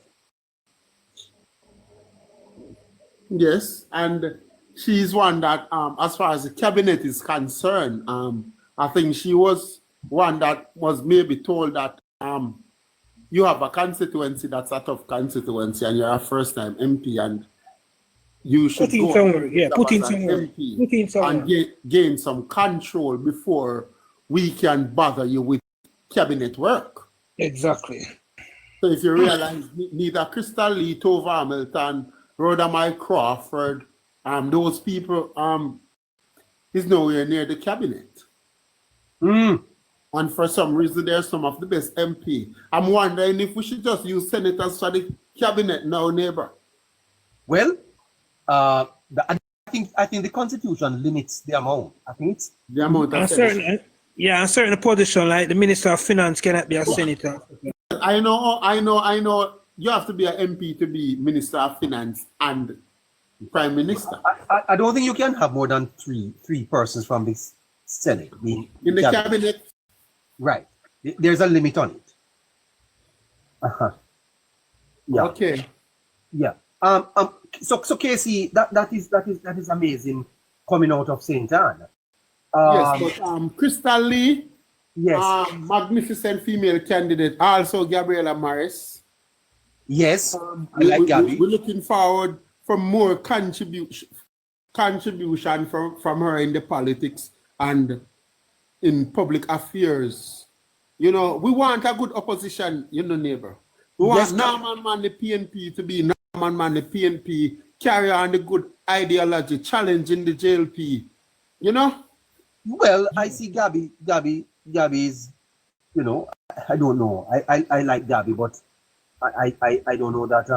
Yes, and she's one that, as far as the cabinet is concerned, I think she was one that was maybe told that you have a constituency that's a tough constituency and you're a first-time MP and you should put in somewhere. And gain some control before we can bother you with cabinet work. Exactly. So if you realize neither Crystal Lee, Tova Hamilton, Rhoda Mike Crawford, those people is nowhere near the cabinet. Mm. And for some reason, they're some of the best MP. I'm wondering if we should just use senators for the cabinet now, neighbor. Well, I think the constitution limits the amount. I think it's The amount of A senators. a certain position like the Minister of Finance cannot be a senator. I know. You have to be an MP to be Minister of Finance and Prime Minister. I don't think you can have more than three persons from this Senate. In the cabinet. Right. There's a limit on it. Uh-huh. Yeah. Okay. Yeah. So Casey, that is amazing coming out of St. Anne. Yes, but Crystal Lee, yes, magnificent female candidate, also Gabriela Morris. yes, I like Gabby. We're looking forward for more contribution from her in the politics and in public affairs. You know, we want a good opposition, neighbor. We want Yes, Norman Man, the PNP, to be Norman Man, the PNP, carry on the good ideology, challenging the JLP. You know? Well, I see Gabby is, I don't know. I like Gabby, but I don't know that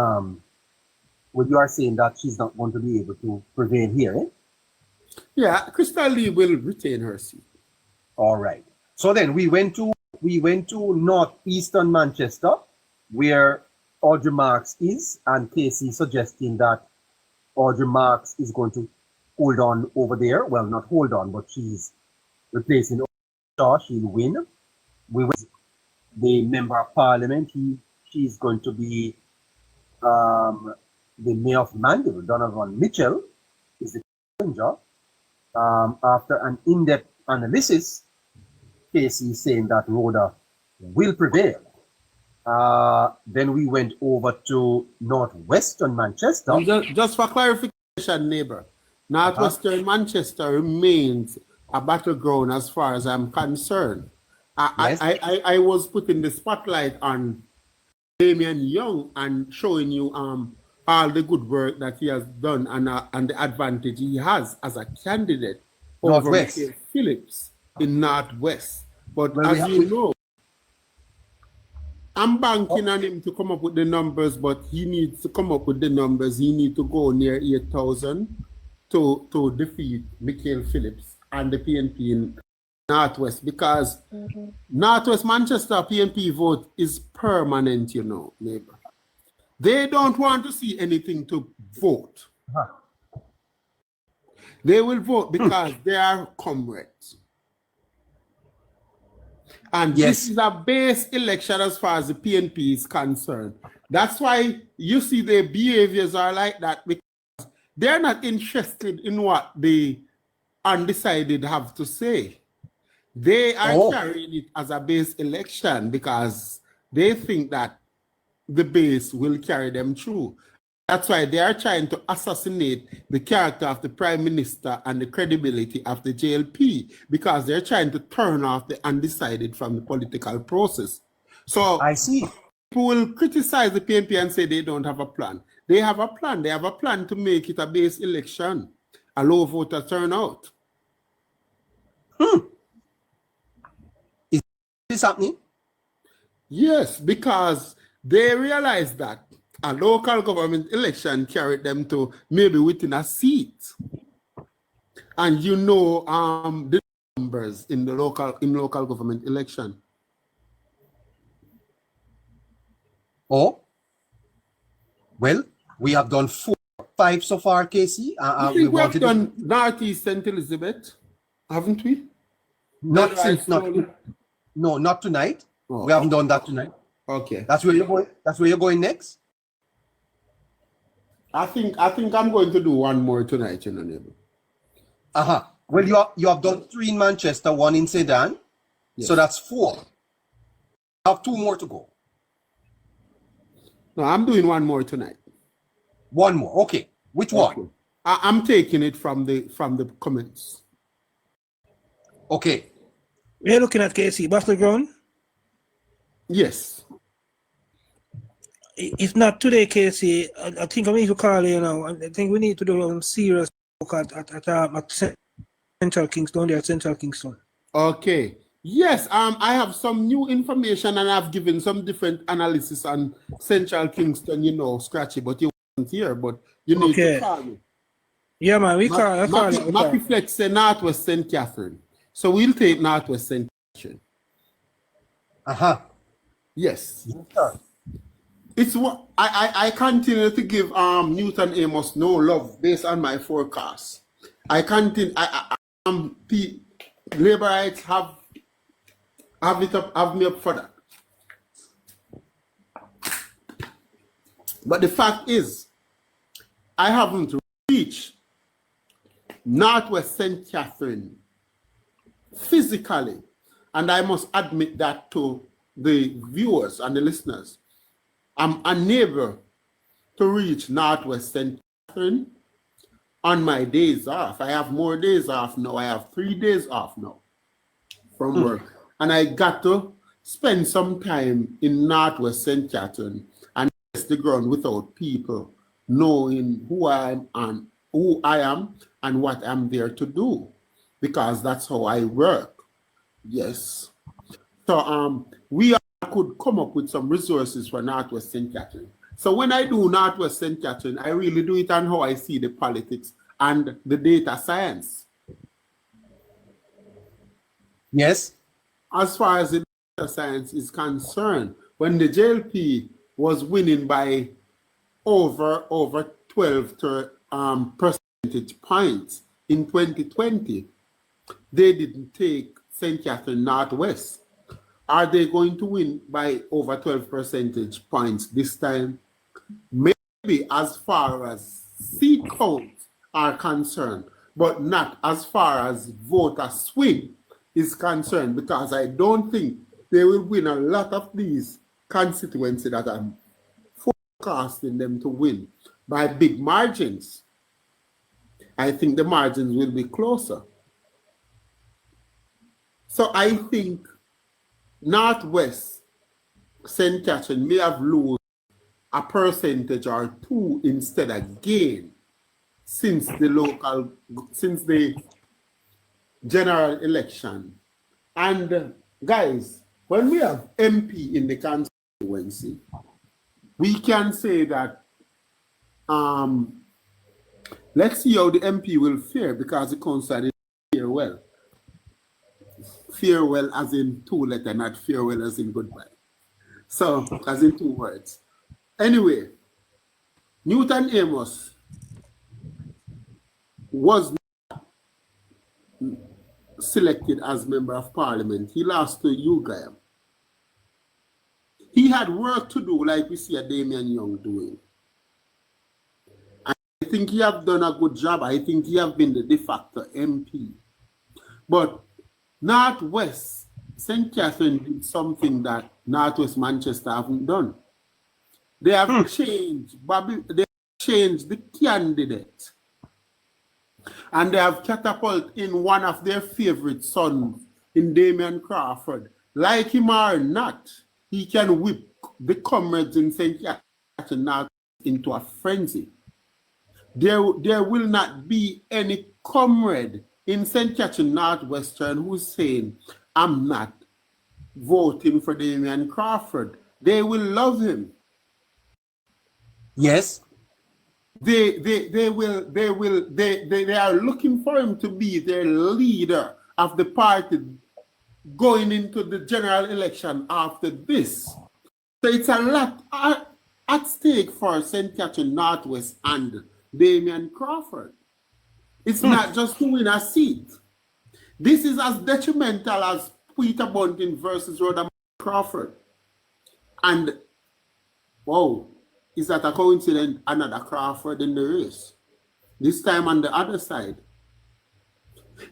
when you are saying that she's not going to be able to prevail here, eh? Yeah, Crystal Lee will retain her seat. All right. So then we went to northeastern Manchester, where Audrey Marks is, and Casey suggesting that Audrey Marks is going to hold on over there. Well, not hold on, but she's replacing Shaw. She'll win. We went the member of parliament. She's going to be the mayor of Mandeville, Donovan Mitchell, is the challenger. After an in-depth analysis, Casey is saying that Rhoda will prevail. Then we went over to northwestern Manchester. Just for clarification, neighbor, northwestern Manchester remains a battleground as far as I'm concerned. I was putting the spotlight on Damian Young and showing you all the good work that he has done and the advantage he has as a candidate over Northwest. Michael Phillips in Northwest. But Well, as you know, I'm banking on him to come up with the numbers, but he needs to come up with the numbers. He needs to go near 8,000 to defeat Michael Phillips and the PNP in Northwest, because Northwest Manchester PNP vote is permanent, neighbor. They don't want to see anything to vote. They will vote because they are comrades. And this is a base election as far as the PNP is concerned. That's why you see their behaviors are like that, because they're not interested in what the undecided have to say. They are carrying it as a base election because they think that the base will carry them through. That's why they are trying to assassinate the character of the Prime Minister and the credibility of the JLP, because they're trying to turn off the undecided from the political process. So I see. People will criticize the PNP and say they don't have a plan. They have a plan. They have a plan to make it a base election, a low voter turnout. Is this happening? Yes, because they realize that a local government election carried them to maybe within a seat. And the numbers in the local government election. Oh, well, we have done 5 so far, Casey. We have done Northeast St. Elizabeth, haven't we? Not tonight. Oh, we haven't done that tonight. Okay. That's where you're going. That's where you're going next. I think I'm going to do one more tonight, neighbor. Well, you have done 3 in Manchester, 1 in Sedan. Yes. So that's 4. I have 2 more to go. No, I'm doing one more tonight. 1 more. Okay. Which one? I'm taking it from the comments. Okay. We're looking at Casey Battleground. Yes. If not today, Casey, I think I need to call you now. I think we need to do a serious look at St. Central Kingston, they are Central Kingston. Okay. Yes, I have some new information and I've given some different analysis on Central Kingston, you know, Scratchy, but you wasn't here, but you need to call me. Yeah, man, we call it. Mappy Flex say Northwest St. Catherine. So we'll take Northwest St. Catherine. Yes. It's what I continue to give Newton Amos no love based on my forecast. I continue Laborites have me up for that. But the fact is, I haven't reached Northwest St. Catherine physically, and I must admit that to the viewers and the listeners. I'm unable to reach Northwest St. Catherine on my days off. I have more days off now. I have 3 days off now from work. And I got to spend some time in Northwest St. Catherine and test the ground without people knowing who I am and what I'm there to do. Because that's how I work. Yes. So we could come up with some resources for Northwest St. Catherine. So when I do Northwest St. Catherine, I really do it on how I see the politics and the data science. Yes. As far as the data science is concerned, when the JLP was winning by over 12 percentage points in 2020, they didn't take St. Catherine Northwest. Are they going to win by over 12 percentage points this time? Maybe as far as seat counts are concerned, but not as far as voter swing is concerned, because I don't think they will win a lot of these constituencies that I'm forecasting them to win by big margins. I think the margins will be closer. So I think Northwest St. Catherine may have lost a percentage or two instead of gain since the general election. And guys, when we have MP in the constituency, we can say that let's see how the MP will fare, because the council fare well. Farewell as in 2-letter, not farewell as in goodbye. So, as in 2 words. Anyway, Newton Amos was not selected as Member of Parliament. He lost to Ugam. He had work to do, like we see a Damian Young doing. I think he have done a good job. I think he have been the de facto MP. But Northwest St. Catherine did something that Northwest Manchester haven't done. They have changed the candidate, and they have catapulted in one of their favorite sons, in Damian Crawford. Like him or not, he can whip the comrades in St. Catherine into a frenzy. There will not be any comrade in St. Catherine Northwestern who's saying, I'm not voting for Damian Crawford. They will love him. Yes. They are looking for him to be their leader of the party going into the general election after this. So it's a lot at stake for St. Catherine Northwest and Damian Crawford. It's not just to win a seat. This is as detrimental as Peter Bunting versus Rhoda Crawford. And, whoa, is that a coincidence? Another Crawford in the race. This time on the other side.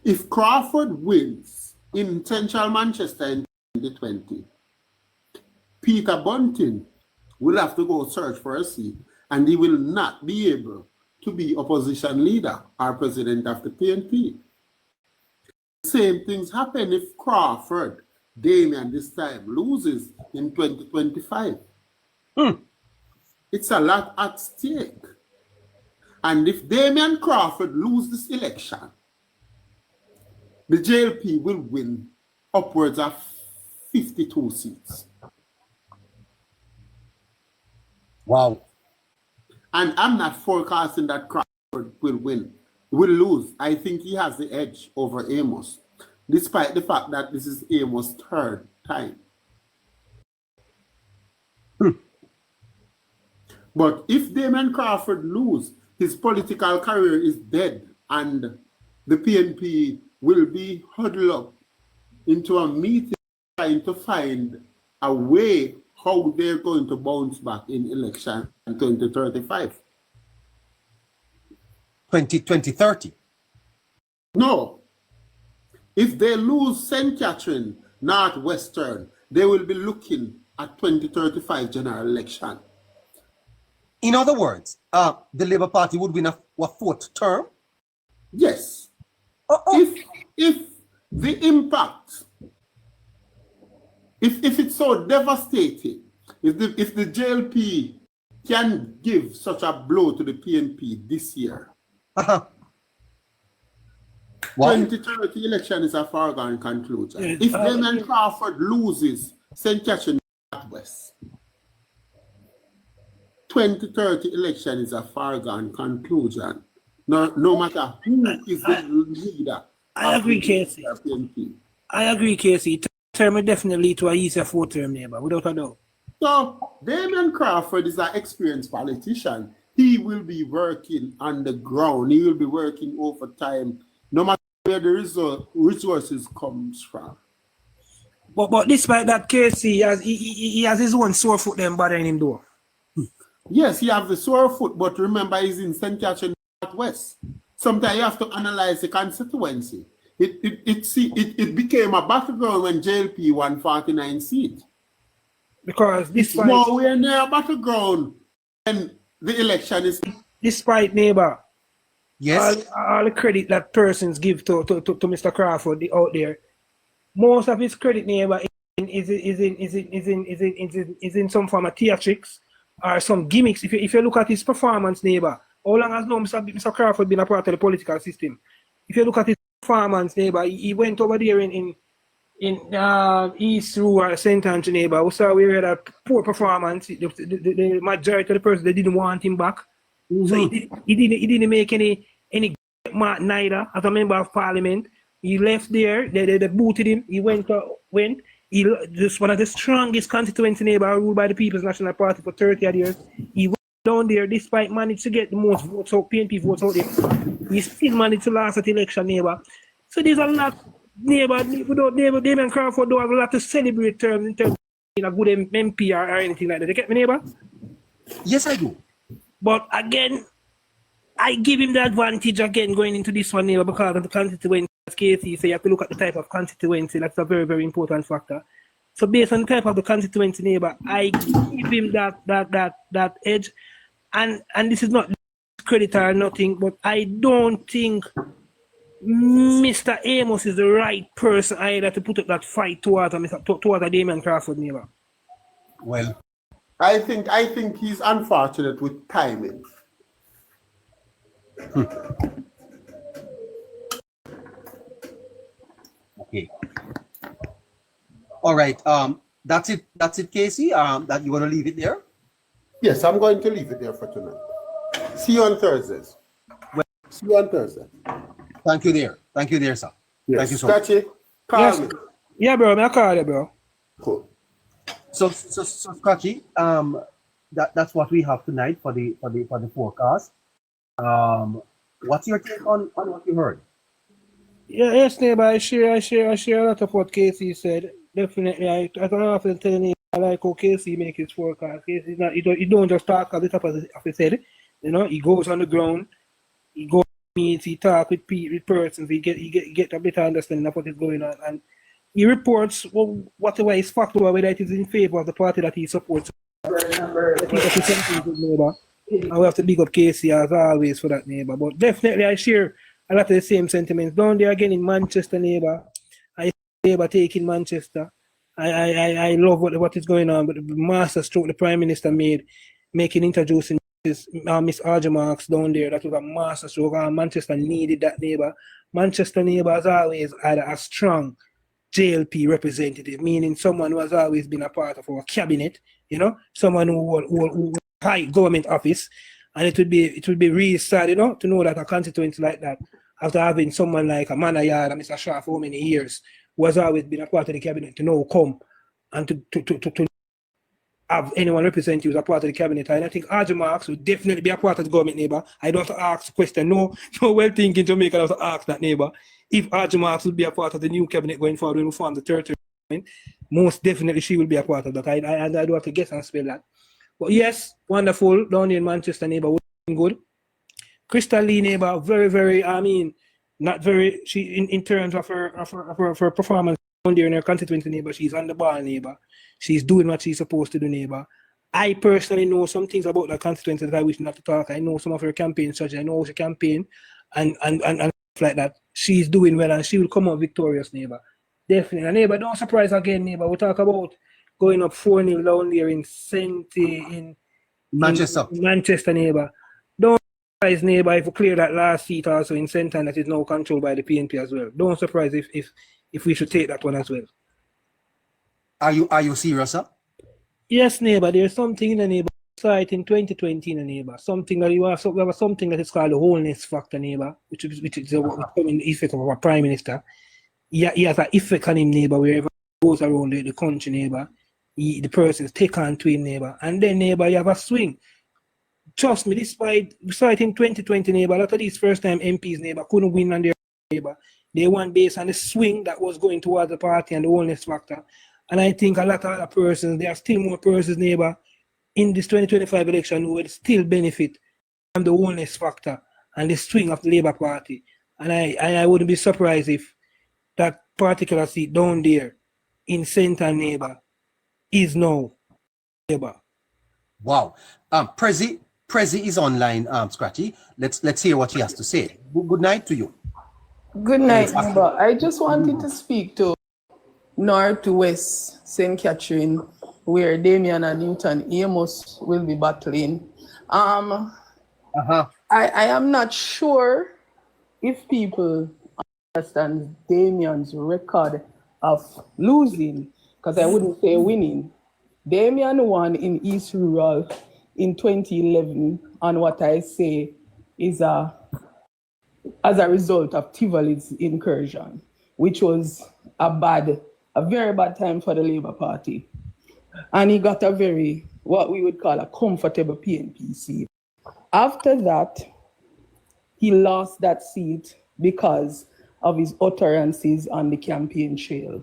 If Crawford wins in Central Manchester in 2020, Peter Bunting will have to go search for a seat, and he will not be able to be opposition leader or president of the PNP. Same things happen if Crawford, Damian this time, loses in 2025. It's a lot at stake. And if Damian Crawford loses this election, the JLP will win upwards of 52 seats. Wow. And I'm not forecasting that Crawford will lose. I think he has the edge over Amos, despite the fact that this is Amos' third time. But if Damien Crawford lose, his political career is dead, and the PNP will be huddled up into a meeting trying to find a way how they're going to bounce back in election in 2035. 2030. No. If they lose St. Catherine, Northwestern, they will be looking at 2035 general election. In other words, the Labour Party would win a fourth term? Yes. If the impact, if it's so devastating, if the JLP can give such a blow to the PNP this year, 2030 election is a foregone conclusion. If Damien Crawford loses St. Catherine Northwest, 2030 election is a foregone conclusion. No matter who is the leader. I agree, Casey. I agree, Casey. Term will definitely lead to a easier fourth term, neighbor, without a doubt. So Damien Crawford is an experienced politician. He will be working on the ground. He will be working overtime, no matter where the resources comes from. But despite that, Casey, he has his own sore foot them bothering him though. Yes, he has the sore foot, but remember he's in St. Catherine Northwest. Sometimes you have to analyze the constituency. It became a battleground when JLP won 49 seats. Because despite we're near a battleground and the election is. Despite neighbor, yes, all the credit that persons give to Mr. Crawford out there, most of his credit neighbor is in some form of theatrics or some gimmicks. If you look at his performance, neighbor, how long has now Mr. Crawford been a part of the political system? If you look at his performance, neighbor, he went over there in East Rural St. Anthony, neighbor. We saw we had a poor performance. The majority of the persons, they didn't want him back. So he didn't make any mark neither as a member of parliament. He left there, they booted him. He went. He just one of the strongest constituency neighbor ruled by the People's National Party for 30 odd years. He went down there despite managed to get the most votes out, PNP votes out there. He still managed to last at election, neighbor. So there's a lot, neighbor, without Damien Crawford don't have a lot to celebrate terms in terms of a good MP or anything like that. You get me, neighbor? Yes, I do. But again, I give him the advantage again going into this one, neighbor, because of the constituency. As Casey, so you have to look at the type of constituency. That's a very, very important factor. So based on the type of the constituency, neighbor, I give him that edge. And this is not credit or nothing, but I don't think Mr. Amos is the right person either to put up that fight towards a Damien Crawford, neighbor. Well, I think he's unfortunate with timing. Okay. All right. That's it, Casey. That you want to leave it there? Yes, I'm going to leave it there for tonight. See you on Thursdays. See you on Thursday. Thank you there, sir. Yes. Thank you so much. Scratchy, call me. Yeah, bro, I'll call you, bro. Cool. So Scratchy, that's what we have tonight for the forecast. What's your take on what you heard? Yeah, yes, neighbor, I share a lot of what Casey said. Definitely, I don't often tell him I like how Casey make his forecast. Casey he don't just talk at the top of his head. You know, he goes on the ground, he goes meets, he talk with persons, he get a better understanding of what is going on, and he reports whatever is factual, whether it is in favor of the party that he supports. I think that's something good, neighbor. And we have to big up Casey as always for that, neighbor. But definitely I share a lot of the same sentiments. Down there again in Manchester, neighbor. I see Labour taking Manchester. I love what is going on, but the master stroke the Prime Minister made, introducing Miss Arja Marks down there. That was a master stroke. Manchester needed that neighbor. Manchester neighbor has always had a strong JLP representative, meaning someone who has always been a part of our cabinet, you know, someone who high government office. And it would be really sad, you know, to know that a constituency like that, after having someone like a Manayard and Mr. Shah for many years, who has always been a part of the cabinet, to now come and to have anyone represent you as a part of the cabinet. And I think Arja Marks would definitely be a part of the government, neighbor. I don't have to ask the question. No well thinking Jamaica have to ask that, neighbor. If Arja Marks would be a part of the new cabinet going forward when we form the third government, most definitely she will be a part of that. I do have to guess and spell that. But yes, wonderful. Down in Manchester, neighbor, good. Crystal Lee, neighbor, very, very, I mean, not very, she in terms of her performance down there in her constituency, neighbor, she's on the ball, neighbor. She's doing what she's supposed to do, neighbor. I personally know some things about that constituency that I wish not to talk. I know some of her campaign strategy. I know how she campaign and stuff like that. She's doing well and she will come out victorious, neighbor. Definitely. And neighbor, don't surprise again, neighbor. We talk about going up 4-0 down there in Manchester, neighbor. Don't surprise, neighbor, if we clear that last seat also in Centre that is now controlled by the PNP as well. Don't surprise if we should take that one as well. Are you serious, sir? Yes, neighbor. There's something in the neighbor site in 2020 in the neighbor. Something that we have something that is called the Holness factor, neighbor, which is the effect of our Prime Minister. He has an effect on him, neighbor, wherever he goes around the country, neighbor. The persons take on to him, neighbor. And then, neighbor, you have a swing. Trust me, despite in 2020, neighbor, a lot of these first-time MPs, neighbor, couldn't win on their neighbor. They won based on the swing that was going towards the party and the Holness factor. And I think a lot of other persons, there are still more persons, neighbor, in this 2025 election who will still benefit from the Holness factor and the swing of the Labour Party. And I wouldn't be surprised if that particular seat down there in Centre, neighbor, is now Labour. Wow. Prezi is online, Scratchy. Let's hear what he has to say. Good night to you. Good night, neighbor. I just wanted to speak to North to West St. Catherine, where Damian and Newton Amos will be battling. I am not sure if people understand Damian's record of losing, because I wouldn't say winning. Damian won in East Rural in 2011 on what I say is as a result of Tivoli's incursion, which was a very bad time for the Labour Party. And he got what we would call a comfortable PNP seat. After that, he lost that seat because of his utterances on the campaign trail.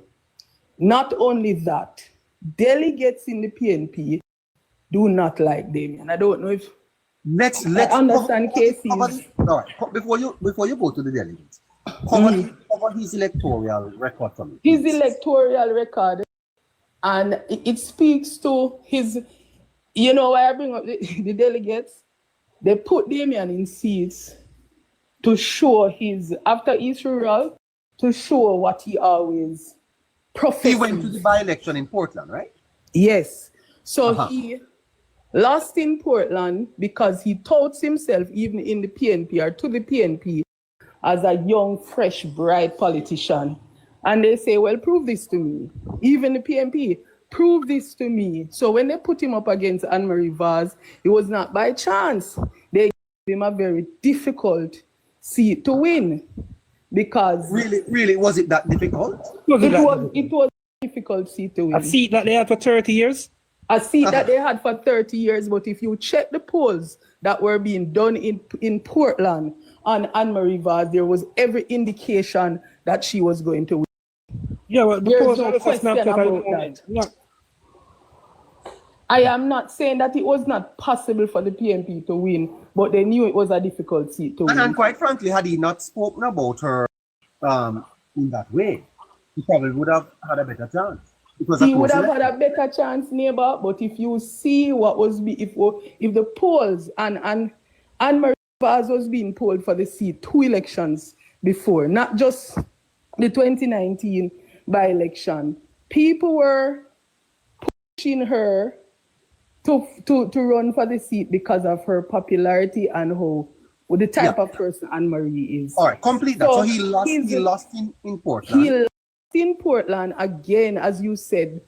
Not only that, delegates in the PNP do not like Damian. I don't know if let's understand Casey. All right. Before you go to the delegates, cover his electoral record for me. His electoral record, and it speaks to his, you know why I bring up the delegates? They put Damian in seats to show after East Rural, to show what he always professed. He went to the by-election in Portland, right? Yes. So he lost in Portland because he touts himself, even in the PNP or to the PNP, as a young, fresh, bright politician. And they say, well, prove this to me. Even the PNP, prove this to me. So when they put him up against Anne-Marie Vaz, it was not by chance. They gave him a very difficult seat to win. Because really, was it that difficult? It was a difficult seat to win. A seat that they had for 30 years? A seat that they had for 30 years, but if you check the polls that were being done in Portland on Anne-Marie Vaz, there was every indication that she was going to win. Yeah, well, there's no question about that. Yeah. I am not saying that it was not possible for the PNP to win, but they knew it was a difficult seat to win. And quite frankly, had he not spoken about her in that way, he probably would have had a better chance. He would have had a better chance, neighbor, but if you see what was if the polls and Anne-Marie Vaz was being polled for the seat 2 elections before, not just the 2019 by-election, people were pushing her to run for the seat because of her popularity and how with the type of person Anne Marie is. All right, complete that. So he lost in Portland. He lost in Portland again, as you said,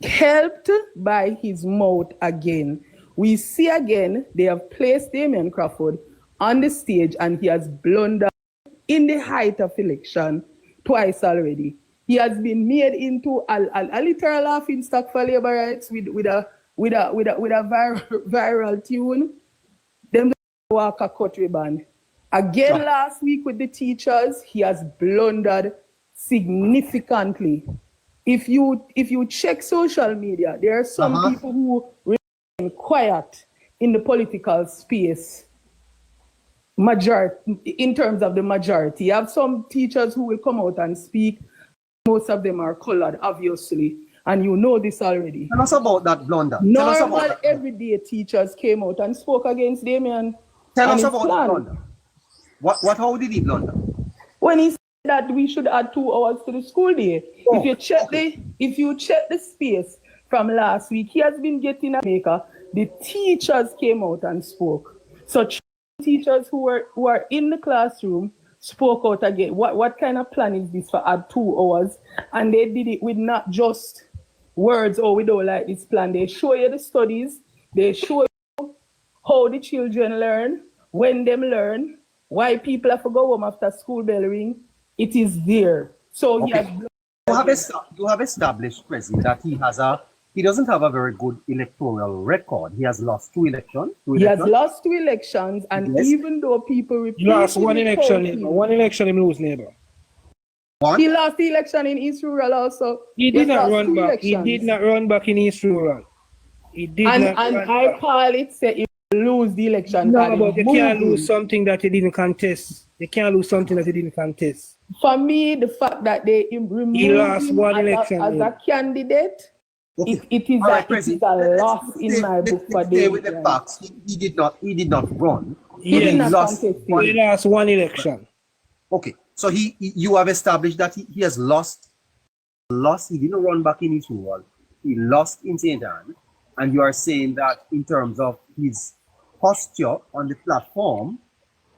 helped by his mouth again. We see again they have placed Damian Crawford on the stage and he has blundered in the height of election twice already. He has been made into a literal laughing stock for labor rights with a viral tune. Them walk a cut ribbon. Again last week with the teachers, he has blundered significantly. If you check social media, there are some people who remain quiet in the political space. In terms of the majority, you have some teachers who will come out and speak. Most of them are colored, obviously, and you know this already. Tell us about that blunder. Normal, everyday teachers came out and spoke against Damian. Tell us about the blunder. How did he blunder? When he said that we should add 2 hours to the school day. If you check the space from last week, he has been getting a maker. The teachers came out and spoke. So teachers who are in the classroom spoke out again. What kind of plan is this for add 2 hours? And they did it with not just words, we don't like this plan. They show you the studies. They show you how the children learn, when them learn, why people have to go home after school bell ring. It is there. So you have established, President, that he doesn't have a very good electoral record. He has lost 2 elections. He has lost 2 elections, and even though people repeat, he lost one election he lose, neighbor. What? He lost the election in East Rural also. He did not run back. He did not run back in East Rural. He did not. And I call it say he lose the election. No, but you can't lose something that he didn't contest. You can't lose something that he didn't contest. For me, the fact that they removed he lost him one election as a candidate, it is a loss in my book for David. With the facts, he did not run. He lost one election. Okay, so you have established that he has lost. He didn't run back in his rural. He lost in St. Anne, and you are saying that in terms of his posture on the platform,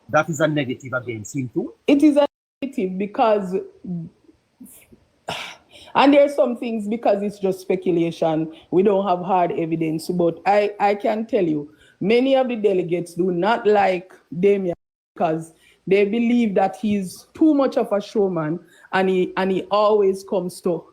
that is a negative against him too. It is a negative because, and there are some things because it's just speculation. We don't have hard evidence, but I can tell you, many of the delegates do not like Damian because they believe that he's too much of a showman, and he always comes to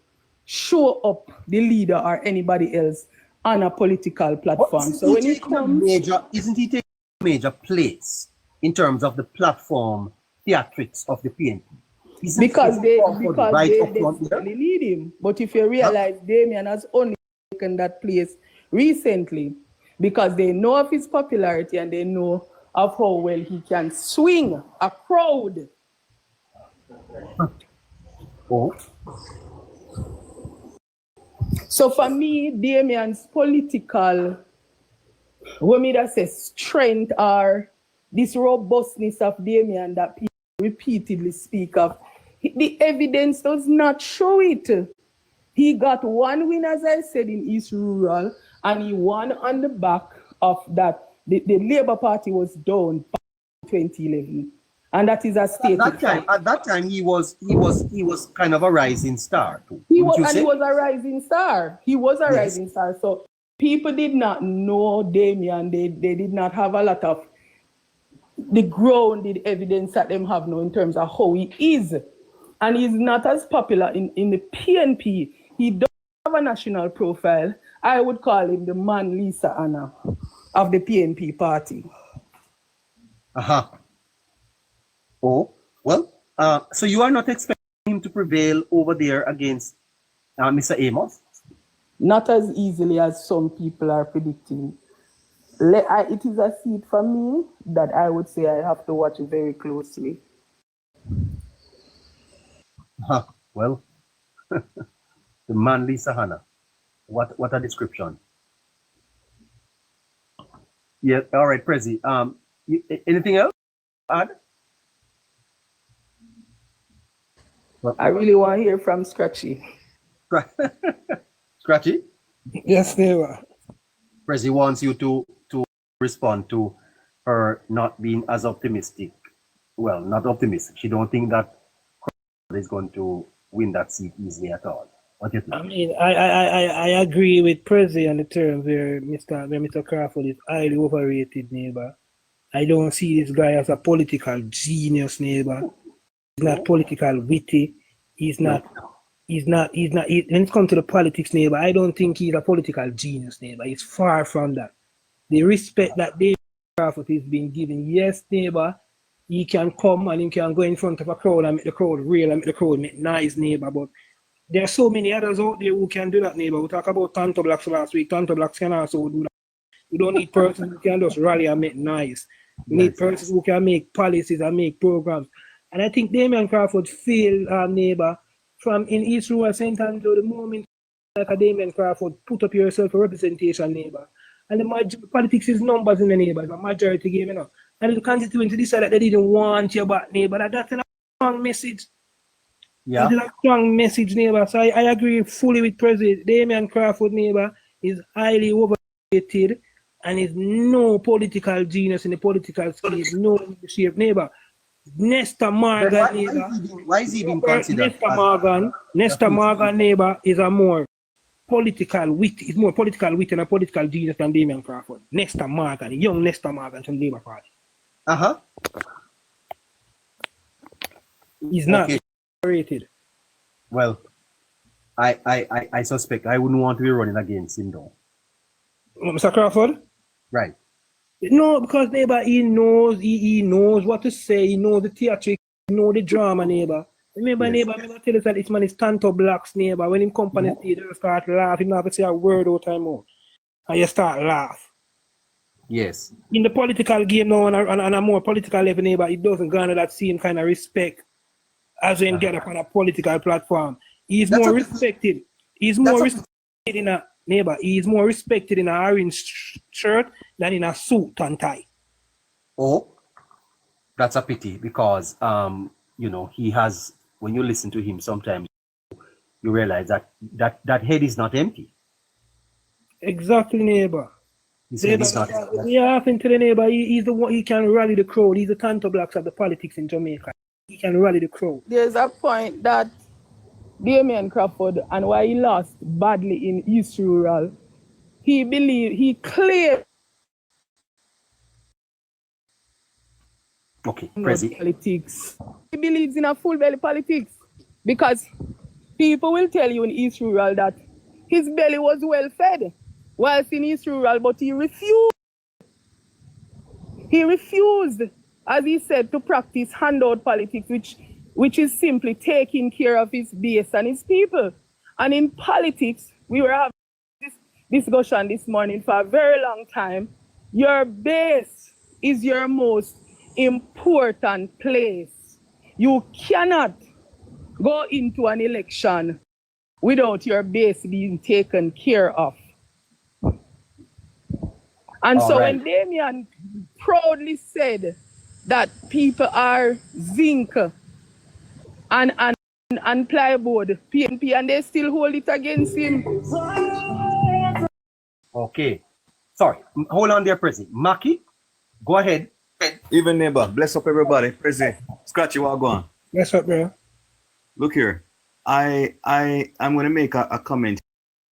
show up the leader or anybody else on a political platform. So when it comes, isn't he taking a major place in terms of the platform theatrics of the PNP? Because they desperately need him. But if you realize Damian has only taken that place recently because they know of his popularity and they know of how well he can swing a crowd. So for me, Damian's political, what me that says strength or this robustness of Damian that people repeatedly speak of, the evidence does not show it. He got 1 win, as I said, in East Rural, and he won on the back of that. The Labour Party was down in 2011, and that is a state. At that time, he was kind of a rising star too. He was a rising star. He was a rising star. So people did not know Damian. They did not have a lot of the grounded evidence that them have now in terms of how he is. And he's not as popular in the PNP. He doesn't have a national profile. I would call him the man Lisa Anna of the PNP party. Oh, well, so you are not expecting him to prevail over there against Mr. Amos? Not as easily as some people are predicting. It is a seat for me that I would say I have to watch very closely. Well, the man Lisa Hanna. What a description. Yeah, all right, Prezi. Anything else to add? I really want to hear from Scratchy. Scratchy? Yes, they were. Prezi wants you to respond to her not being as optimistic. Well, not optimistic. She don't think that is going to win that seat easily at all. What do you think? I mean, I agree with Prezi on the terms where Mr. Crawford is highly overrated, neighbor. I don't see this guy as a political genius, neighbor. He's not political witty. When it comes to the politics, neighbor, I don't think he's a political genius, neighbor. He's far from that. The respect that David Crawford is being given, yes, neighbor, he can come and he can go in front of a crowd and make the crowd real and make the crowd make nice, neighbor, but there are so many others out there who can do that, neighbor. We talked about Tanto Blacks last week. Tanto Blacks can also do that. We don't need persons who can just rally and make nice. We need persons who can make policies and make programs. And I think Damian Crawford failed, neighbor, from in East Rural St. Andrew, the moment like a Damian Crawford put up yourself for representation, neighbor. And the politics is numbers in the neighbor, it's a majority game, you know. And the constituency decided that they didn't want you back, neighbor. That's a strong message. Yeah. It's a strong message, neighbor. So I agree fully with President Damian Crawford, neighbor, is highly overrated and is no political genius in the political space, no leadership, neighbor. Nesta Morgan, neighbor. Why is he being considered? Nesta Morgan, neighbor, is a more political wit, is more political wit and a political genius than Damian Crawford. Nesta Morgan, young Nesta Morgan from Labour Party. He's not rated. Well, I suspect I wouldn't want to be running against him though. Mr. Crawford? Right. No, because neighbor, he knows what to say, he knows the theatrics, he knows the drama, neighbor. Remember, neighbor, I tell us that this man is Tanto Blacks, neighbor. When him come on the stage, you start laughing, you never say a word all time out. And you start laugh. Yes. In the political game now, on a more political level, neighbor, it doesn't garner that same kind of respect as when get up on a political platform. He's more respected. He's more respected in a neighbor. He's more respected in an orange shirt than in a suit and tie. Oh, that's a pity because you know, he has, when you listen to him sometimes you realize that head is not empty. Exactly, neighbor. His head is not empty. We are having to the neighbor, he's the one, he can rally the crowd. He's the Tanto Blacks of the politics in Jamaica. He can rally the crowd. There's a point that Damian Crawford, and why he lost badly in East Rural, he claimed politics. He believes in a full belly politics because people will tell you in East Rural that his belly was well fed whilst in East Rural, but he refused. He refused, as he said, to practice handout politics, which is simply taking care of his base and his people. And in politics, we were having this discussion this morning for a very long time. Your base is your most important place. You cannot go into an election without your base being taken care of. And so when Damian proudly said that people are zinc and plywood, PNP, and they still hold it against him. Okay. Sorry. Hold on there, Prezi. Maki, go ahead. Even neighbor, bless up everybody. Prezi, Scratchy, what go on? Bless up, bro. Look here. I'm gonna make a comment.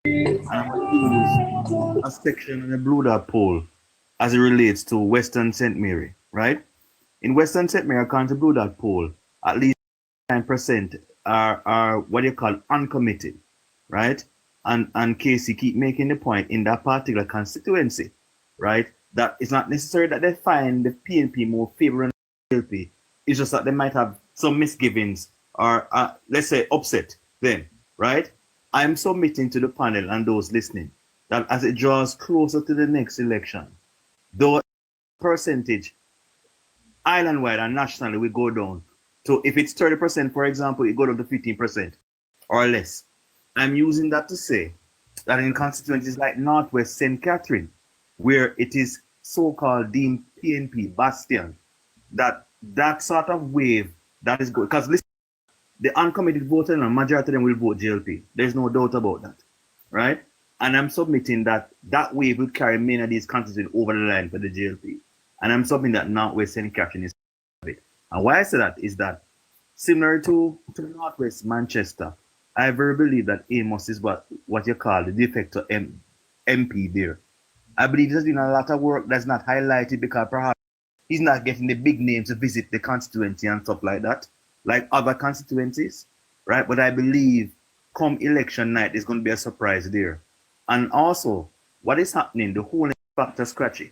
I'm gonna use a section on the Blue Dot poll as it relates to Western St. Mary, right? In Western St. Mary, according to Blue Dot poll, at least 9% are what you call uncommitted, right? And Casey keep making the point in that particular constituency, right? That it's not necessary that they find the PNP more favorable than the LP. It's just that they might have some misgivings or let's say upset them, right? I'm submitting to the panel and those listening that as it draws closer to the next election, though percentage island-wide and nationally will go down. So if it's 30%, for example, it go down to 15% or less. I'm using that to say that in constituencies like Northwest St. Catherine, where it is so-called deemed PNP bastion, that sort of wave that is good. Because listen, the uncommitted voter, and a majority of them will vote JLP. There's no doubt about that, right? And I'm submitting that that wave will carry many of these constituents over the line for the GLP. And I'm submitting that Northwest St. Catherine is of it. And why I say that is that similar to Northwest Manchester, I very believe that Amos is what you call the de facto MP there. I believe there's been a lot of work that's not highlighted because perhaps he's not getting the big names to visit the constituency and stuff like that, like other constituencies, right? But I believe come election night, there's going to be a surprise there. And also, what is happening, the Holness factor, Scratchy,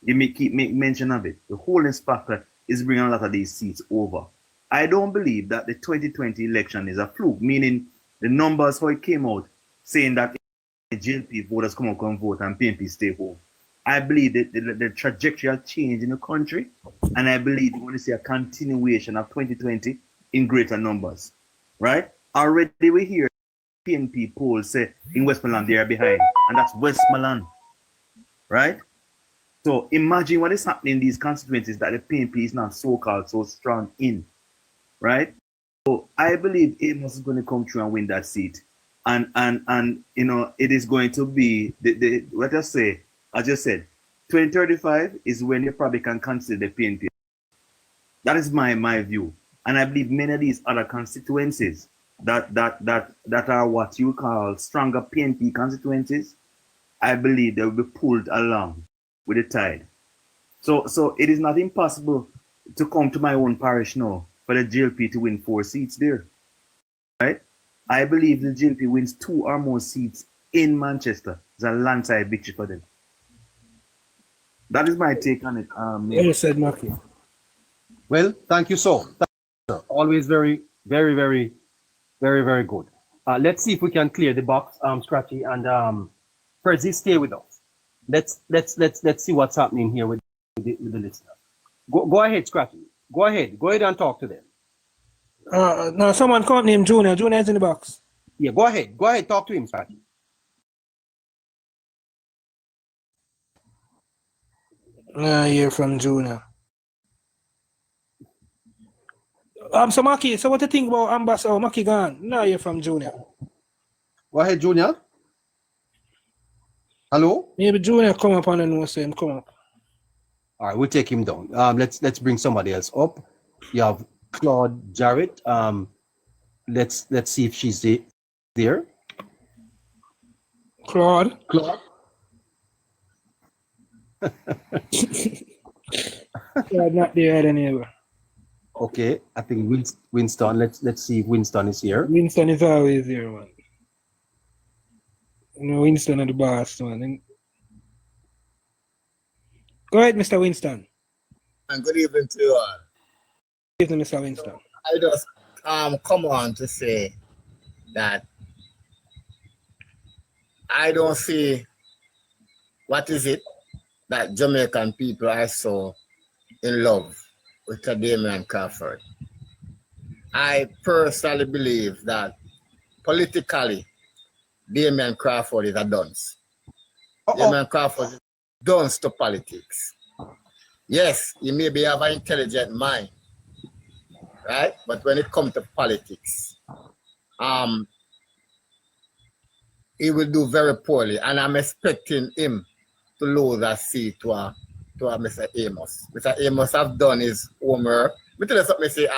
you keep make mention of it. The Holness factor is bringing a lot of these seats over. I don't believe that the 2020 election is a fluke, meaning the numbers how it came out saying that the GLP voters come out and vote and PNP stay home. I believe that the trajectory has changed in the country, and I believe we're going to see a continuation of 2020 in greater numbers, right? Already we hear PNP polls say in Westmoreland they are behind, and that's Westmoreland, right? So imagine what is happening in these constituencies that the PNP is not so-called so strong in, right? So I believe Amos is going to come through and win that seat, and you know it is going to be the let us say, I just said, 2035 is when you probably can consider the PNP. That is my view, and I believe many of these other constituencies that are what you call stronger PNP constituencies, I believe they will be pulled along with the tide. So it is not impossible to come to my own parish now for the GLP to win 4 seats there, right? I believe the GLP wins 2 or more seats in Manchester. It's a landslide victory for them. That is my take on it. Well said, Marky. Well, thank you, sir. Always very, very, very, very, very good. Let's see if we can clear the box, Scratchy, and Percy, stay with us. Let's see what's happening here with the listener. Go ahead, Scratchy. Go ahead and talk to them. No, someone called him Junior. Junior is in the box. Yeah, go ahead, talk to him, Scratchy. I hear from Junior. So Maki, so what do you think about Ambassador Maki gone? No, I hear from Junior. Go ahead, Junior. Hello? Maybe Junior come up and know say him come up. All right, we'll take him down. Let's bring somebody else up. You have Claude Jarrett. Let's see if she's there. Claude. Claude not there anyway. Okay, I think Winston. Let's see if Winston is here. Winston is always here, man. You know, Winston at the boss, man. Go ahead, Mr. Winston. And good evening to you all. Good evening, Mr. Winston. I just come on to say that I don't see what is it that Jamaican people are so in love with Damien Crawford. I personally believe that politically, Damien Crawford is a dunce. Damien Crawford is a dunce to politics. Yes, he maybe have an intelligent mind, right? But when it comes to politics, he will do very poorly, and I'm expecting him to lose that seat to Mr. Amos. Mr. Amos have done his homework. Let me tell you something, say,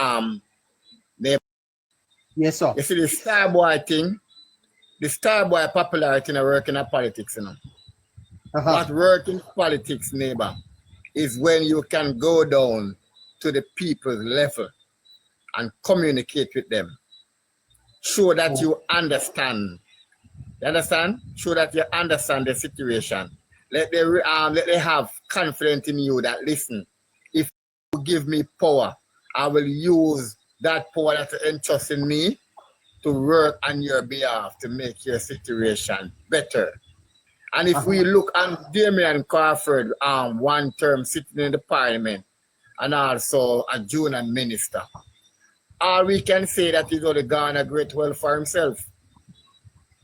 yes, sir. You see the star boy thing, the star boy popularity in working in politics, you know. What work in politics, neighbor, is when you can go down to the people's level and communicate with them. Show that you understand. You understand? Show that you understand the situation. Let they have confidence in you that, listen, if you give me power, I will use that power that you entrust in me to work on your behalf to make your situation better. And if we look at Damien Crawford, one term sitting in the parliament and also a junior minister, all we can say that he's only gone a great well for himself.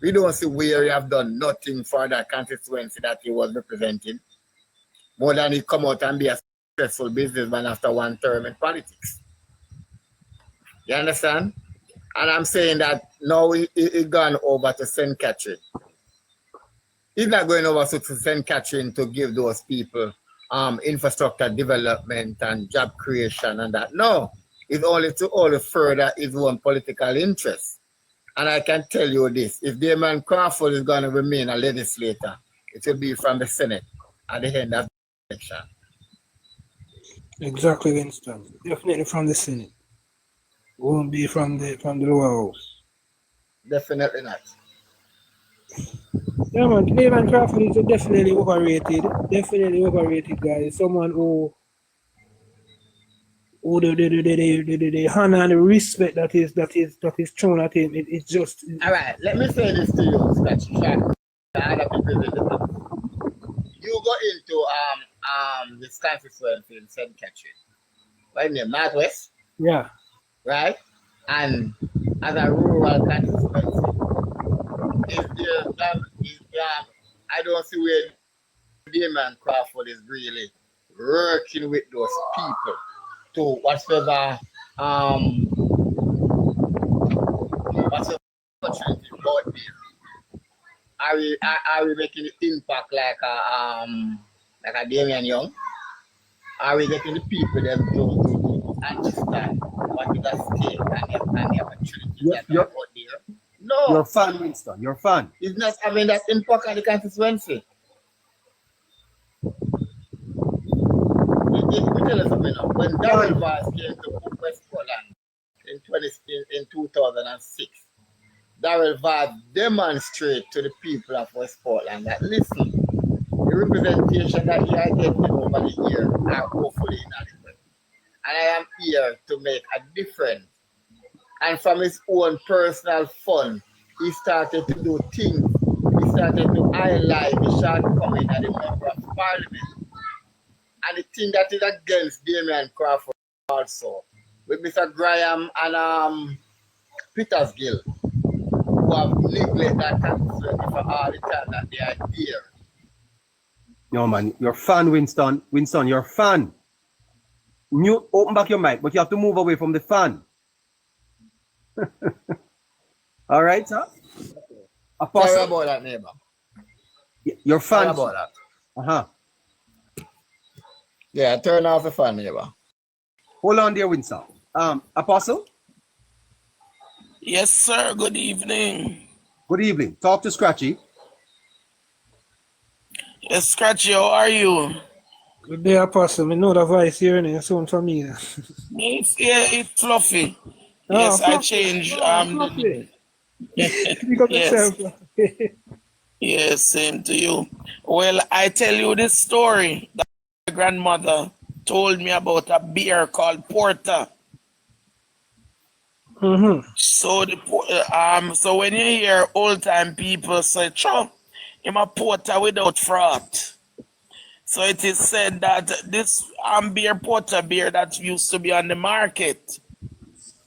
We don't see where he have done nothing for that constituency that he was representing, more than he come out and be a successful businessman after one term in politics. You understand? And I'm saying that now he gone over to St. Catherine. He's not going over to St. Catherine to give those people infrastructure development and job creation and that. No, it's only further his own political interests. And I can tell you this, if Damon Crawford is going to remain a legislator, it will be from the Senate at the end of the election. Exactly, Winston. Definitely from the Senate. Won't be from the lower house. Definitely not. Yeah, man. Damon Crawford is definitely overrated. Definitely overrated guy. Someone who the honor and the respect that is thrown at him. It's just. All right, let me say this to you, Scotchy. You go into this constituency in St. Catherine. What name? Northwest? Yeah. Right? And as a rural constituency, I don't see where Damon Crawford is really working with those people to whatever opportunity about this. Are we making the impact like a Damian Young? Are we getting the people them to understand what is at stake and the opportunities that are out there? No. You're a fan, Winston. You're a fan. It's not having that impact on the constituency. Let me tell you something now. When Darrell Vaz came to West Portland in 2006, Darrell Vaz demonstrated to the people of West Portland that listen, the representation that you are getting over the year are hopefully inadequate. And I am here to make a difference. And from his own personal fund, he started to do things. He started to highlight the shortcoming of the member of parliament. And the thing that is against Damon Crawford also, with Mr. Graham and Petersgill, who have neglected that constituency for all the time that they are here. No, man, you're a fan, Winston. Winston, you're a fan. Open back your mic, but you have to move away from the fan. All right, sir? Apostle. Sorry about that, neighbor. You're a fan. Sorry about that. Uh-huh. Yeah, turn off the fan, neighbor. Hold on there, Winston. Apostle? Yes, sir. Good evening. Good evening. Talk to Scratchy. Yes, Scratchy, how are you? Good day, Apostle. I know the voice here and it sounds familiar. It's fluffy. Oh, Yes, fluffy. I changed. Fluffy. Yes. Yes, same to you. Well, I tell you this story that my grandmother told me about a beer called Porter. Mm-hmm. So when you hear old time people say, "Chum, I'm a porter without froth." So it is said that this Porter beer that used to be on the market,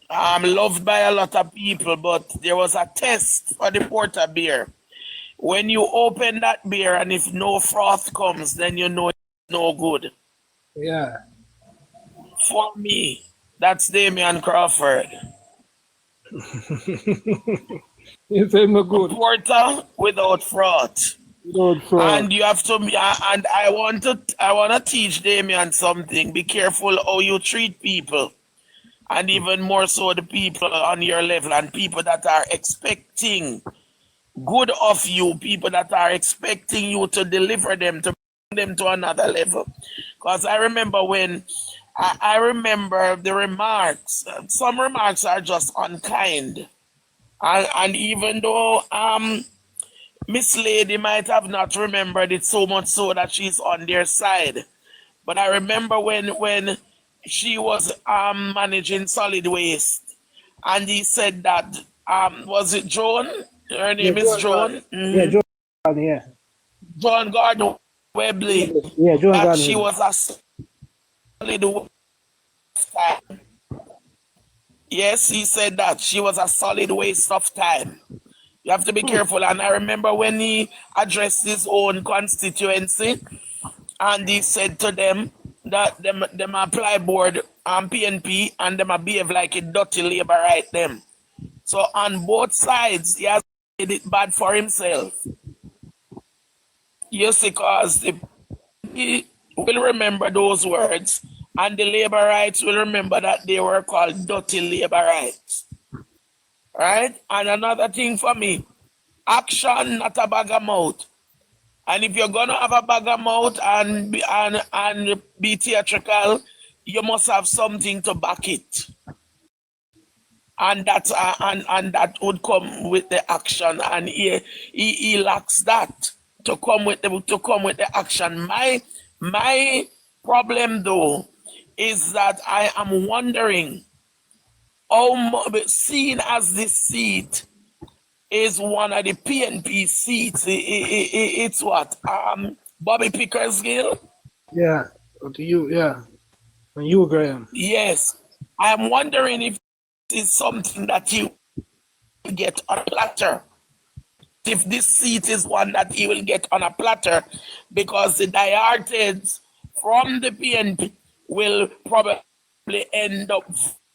loved by a lot of people, but there was a test for the Porter beer. When you open that beer and if no froth comes, then you know it's no good. Yeah. For me, that's Damian Crawford. You say no good. Porter without froth. And you have to, and I want to teach Damian something. Be careful how you treat people, and even more so the people on your level and people that are expecting good of you, people that are expecting you to deliver them, to bring them to another level. Because I remember when I remember the remarks. Some remarks are just unkind, and even though Miss Lady might have not remembered it so much so that she's on their side. But I remember when she was managing solid waste, and he said that was it Joan? Her name is Joan. Yeah, Joan. Yeah. Joan Gordon Webley. Yeah, Joan That Gordon. she was a solid waste time. Yes, he said that she was a solid waste of time. You have to be careful. And I remember when he addressed his own constituency, and he said to them that them apply board PNP and them behave like a dirty labor right them. So on both sides, he has made it bad for himself. You see, because we will remember those words, and the labor rights will remember that they were called dirty labor rights. Right? And another thing for me, action, not a bag of mouth. And if you're gonna have a bag of mouth and be theatrical, you must have something to back it. And that's and that would come with the action, and he lacks that to come with the action. My problem though is that I am wondering how much, seeing as this seat is one of the PNP seats, it's what Bobby Pickersgill. Yeah, to you, yeah. And you, Graham. Yes, I'm wondering if it's something that you get on a platter. If this seat is one that he will get on a platter, because the diartists from the PNP will probably end up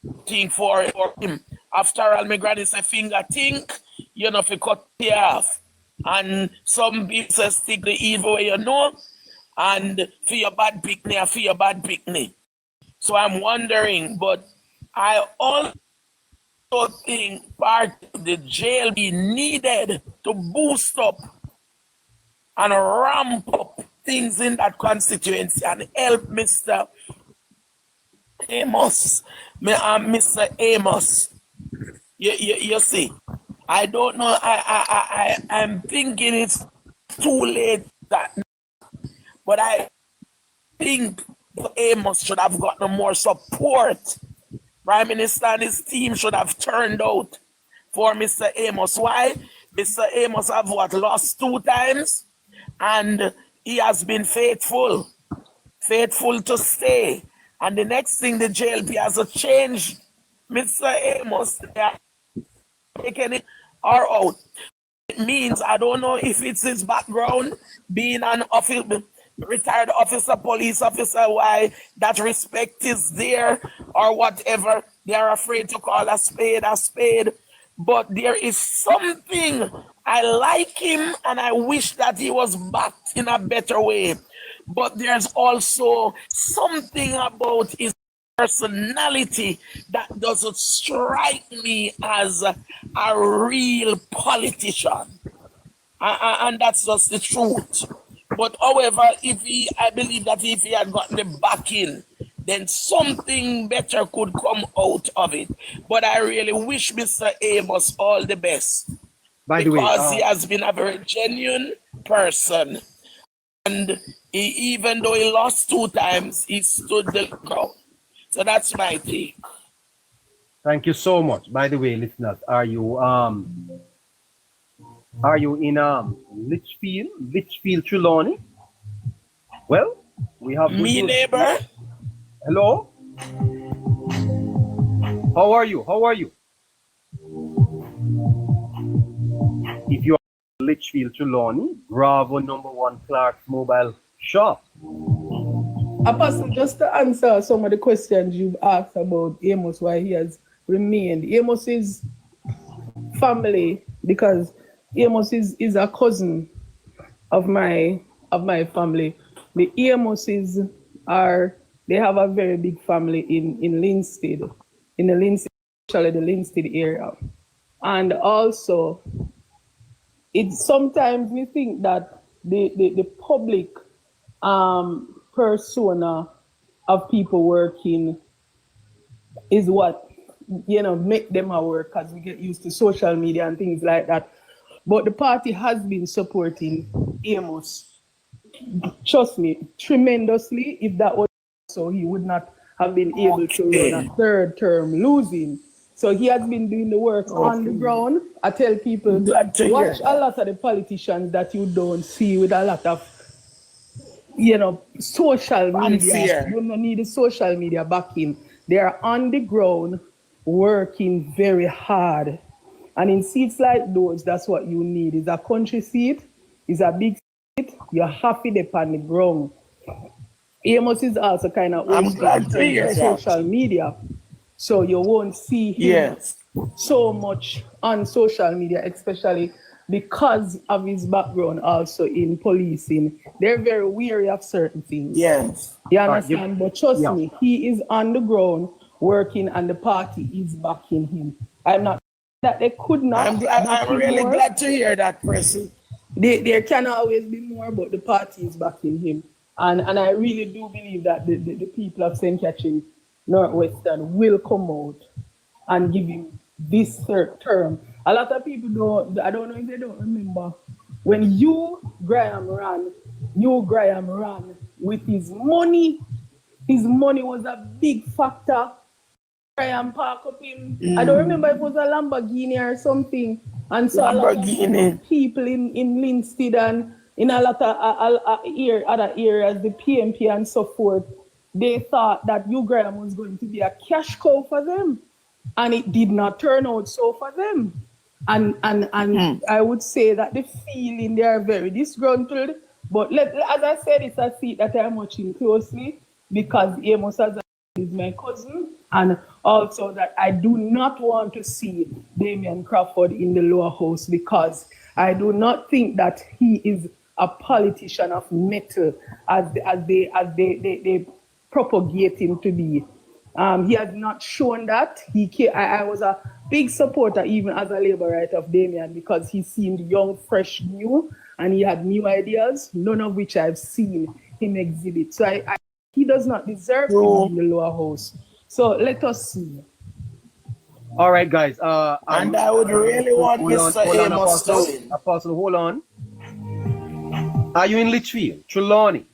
voting for him. After all, my granny say finger think, you know, if you cut it off. And some people say stick the evil way, you know, and for your bad picnic, for your bad picnic. So I'm wondering, but I also think part of the jail be needed to boost up and ramp up things in that constituency and help Mr. Amos, Mr. Amos. You see, I don't know. I'm thinking it's too late that, but I think Amos should have gotten more support. Prime Minister and his team should have turned out for Mr. Amos. Why? Mr. Amos have lost 2 times, and he has been faithful to stay. And the next thing, the JLP has to change Mr. Amos. They are taking it or out. It means, I don't know if it's his background, being an retired officer, police officer, why that respect is there or whatever. They are afraid to call a spade a spade. But there is something, I like him and I wish that he was backed in a better way. But there's also something about his personality that doesn't strike me as a real politician. And that's just the truth. But however, I believe that if he had gotten the backing, then something better could come out of it. But I really wish Mr. Amos all the best. By the way, because he has been a very genuine person. And even though he lost 2 times, he stood the ground. So that's my take. Thank you so much. By the way, listeners, are you in Litchfield, Trelawney? Well, we have me neighbor. Hello. How are you? If you are in Litchfield, Trelawney, Bravo #1 Clark's mobile shop. Apostle, just to answer some of the questions you've asked about Amos, why he has remained. Amos's family, because Amos is a cousin of my family. The Amoses they have a very big family in Linstead, especially the Linstead area. And also, sometimes we think that the public persona of people working is what, make them a work, because we get used to social media and things like that. But the party has been supporting Amos, trust me, tremendously. If that was so, he would not have been able to run a 3rd term losing. So he has been doing the work on the ground. I tell people, watch a lot of the politicians that you don't see with a lot of, social media. You don't need the social media backing. They are on the ground working very hard. And in seats like those, that's what you need. It's a country seat, it's a big seat, you're happy to on the ground. Amos is also kind of on social media, so you won't see him so much on social media, especially because of his background also in policing, they're very wary of certain things. Yes. You understand? But trust me, he is on the ground working and the party is backing him. I'm not that they could not. I'm really glad to hear that, Percy. There can always be more, but the party is backing him. And I really do believe that the people of St. Catherine Northwestern will come out and give him this third term. A lot of people I don't know if they don't remember, when Graham ran with his money. His money was a big factor. Graham park up him. I don't remember if it was a Lamborghini or something. And so a lot of people in Linstead and in a lot of other areas, the PMP and so forth, they thought that Hugh Graham was going to be a cash cow for them. And it did not turn out so for them. And I would say that the feeling, they are very disgruntled. But as I said, it's a seat that I'm watching closely because Amos is my cousin. And also that I do not want to see Damian Crawford in the lower house because I do not think that he is a politician of metal as they propagate him to be. He has not shown that. I was a big supporter, even as a Labourite, of Damian because he seemed young, fresh, new, and he had new ideas, none of which I've seen him exhibit. So he does not deserve to be in the lower house. So let us see. All right, guys. And I would really want Mr. Amos to win. Apostle, hold on. Are you in Litchfield, Trelawney,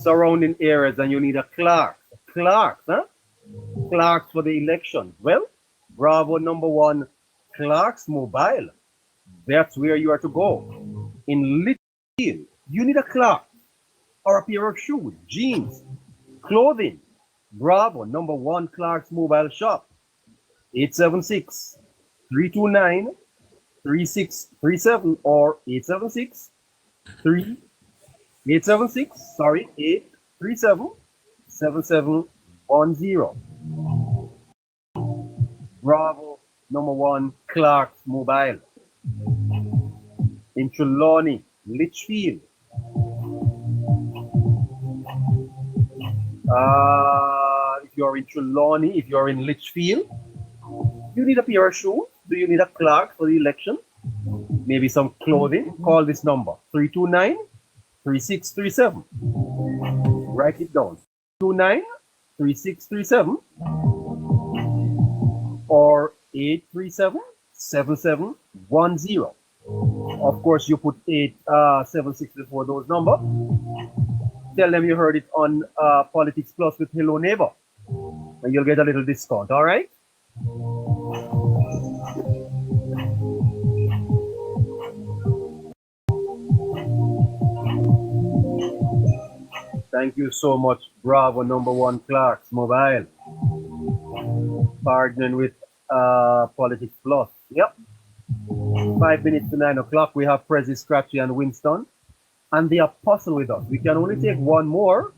surrounding areas, and you need a clerk? Clerks, huh? Clerks for the election. Well, Bravo #1, Clerks Mobile. That's where you are to go. In Litchfield, you need a clerk or a pair of shoes, jeans, clothing. Bravo #1, Clerks Mobile Shop. 876-329-3637 or 837-7710. Bravo #1, Clark's Mobile. In Trelawney, Litchfield. If you're in Trelawney, if you're in Litchfield, you need a pair of shoes. Do you need a clerk for the election? Maybe some clothing? Call this number, 329-3637. Write it down, 329-3637 or 837-7710. Of course, you put 876 before those numbers. Tell them you heard it on Politics Plus with Hello Neighbor, and you'll get a little discount, all right? Thank you so much, Bravo #1, Clark's Mobile. Partnering with Politics Plus. Yep. 5 minutes to 9 o'clock. We have Prezi, Scratchy, and Winston. And the Apostle with us. We can only take one more.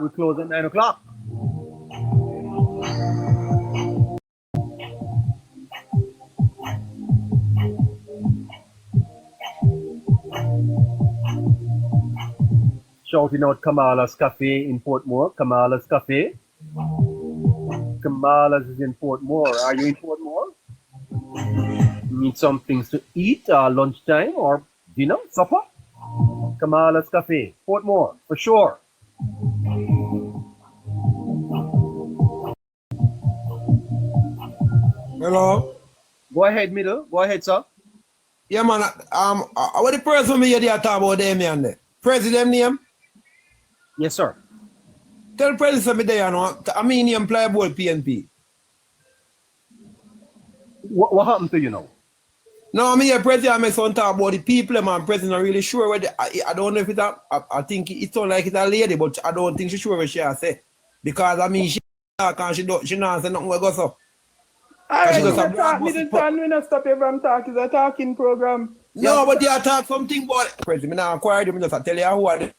We close at 9 o'clock. Shouting out Kamala's Cafe in Portmore. Kamala's Cafe. Kamala's is in Portmore. Are you in Portmore? Need some things to eat, lunchtime or dinner, supper? Kamala's Cafe, Portmore, for sure. Hello. Go ahead, Middle. Go ahead, sir. Yeah, man. What the person me here talk about Damian there? President name? Yes, sir. Tell President me there, I mean him play ball PNP. What happened to you now? No, I mean, yeah, President, my son talk about the people, man. President, not really sure whether I don't know if it's I think it sounds like it's a lady, but I don't think she's sure what she has say. Because I mean, she talk and she not say nothing what goes up. Alright, we not stop you from talking. It's a talking program. No, but they talk something about it. President, I inquired him, just tell you who are the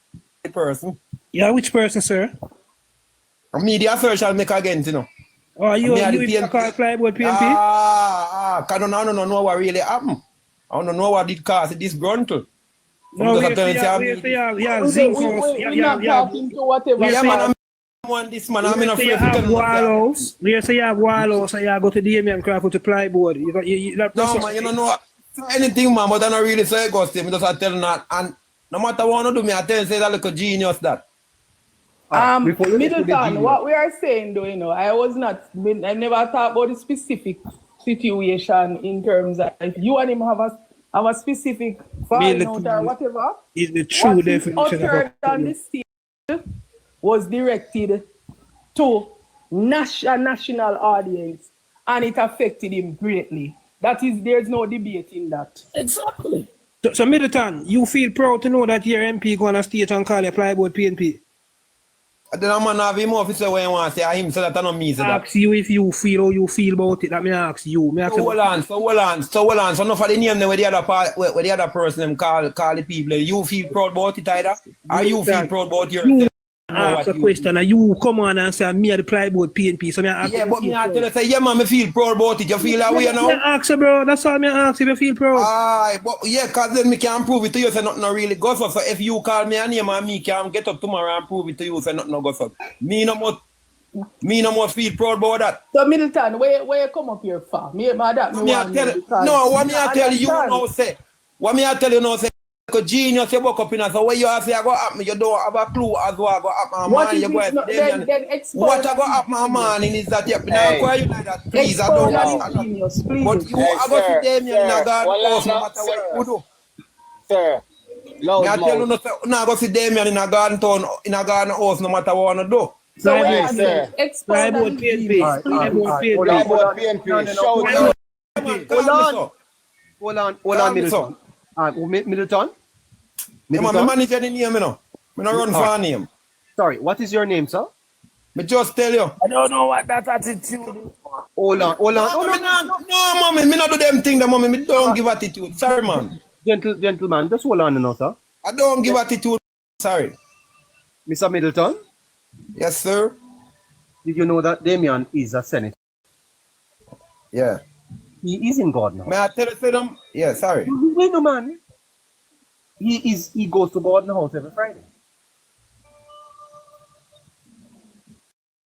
person. Yeah, which person, sir? Media social make again, you know. Oh, you call flyboard PNP? I don't know what really happened. I don't know what it caused disgruntled. No, we're not talking to whatever. Yeah, man, I'm this man. I'm not afraid to tell you. We say you have Wallows and you go to Damien Crawford to plyboard. No, man, you don't know anything, man, but I don't really say Ghost. Me just tell you that. And no matter what I do, me I tell you, say that little genius that. Middleton, what we are saying though, you know, I never thought about the specific situation in terms of if you and him have a specific falling out or whatever. Is the true definition uttered on the stage was directed to a national audience and it affected him greatly. There's no debate in that. Exactly. So Middleton, you feel proud to know that your MP go on a stage and call you plyboard PNP? Then I'm gonna have him officer when you want to say him, so that I don't mean that. Ask you if you feel how you feel about it. Let me ask you. Hold on. So enough of the name where the other person them call the people. You feel proud about it either? Or you feel proud about yourself? Ask a question and you come on and say me at the plyboard PNP. So yeah, but me I tell you say yeah man, me feel proud about it. You feel that way now? Ask you, bro. That's all me ask if you feel proud. Aye, but yeah, cause then me can prove it to you say nothing really goes up. So if you call me a name and me can get up tomorrow and prove it to you say nothing goes up. Me no more feel proud about that. So Middleton, where you come up here for? What me I tell you now say. What me I tell you now say. Genius, you woke up in us. So when you have to go up, you don't have a clue as well. Go up, man. What I go up, my man, is that you like that. Please, I don't want genius, please. But you are going to Damien in a garden house, no matter what you do. Sir, I tell you, now go see Damien in a garden town, in a garden house, no matter what you do. So explain that PNP. Hold on, Middleton. I'm manager the name, I'm not run for a name. Sorry, what is your name, sir? Me just tell you. I don't know what that attitude is. Hold on. No, mommy, me not do them thing, mommy. Me don't give attitude. Sorry, man. Gentleman, just hold on now, sir. I don't give attitude. Sorry. Mr. Middleton? Yes, sir. Did you know that Damien is a senator? Yeah. He is in God now. May I tell you them? Yeah, sorry. Wait no man. He goes to God House every Friday.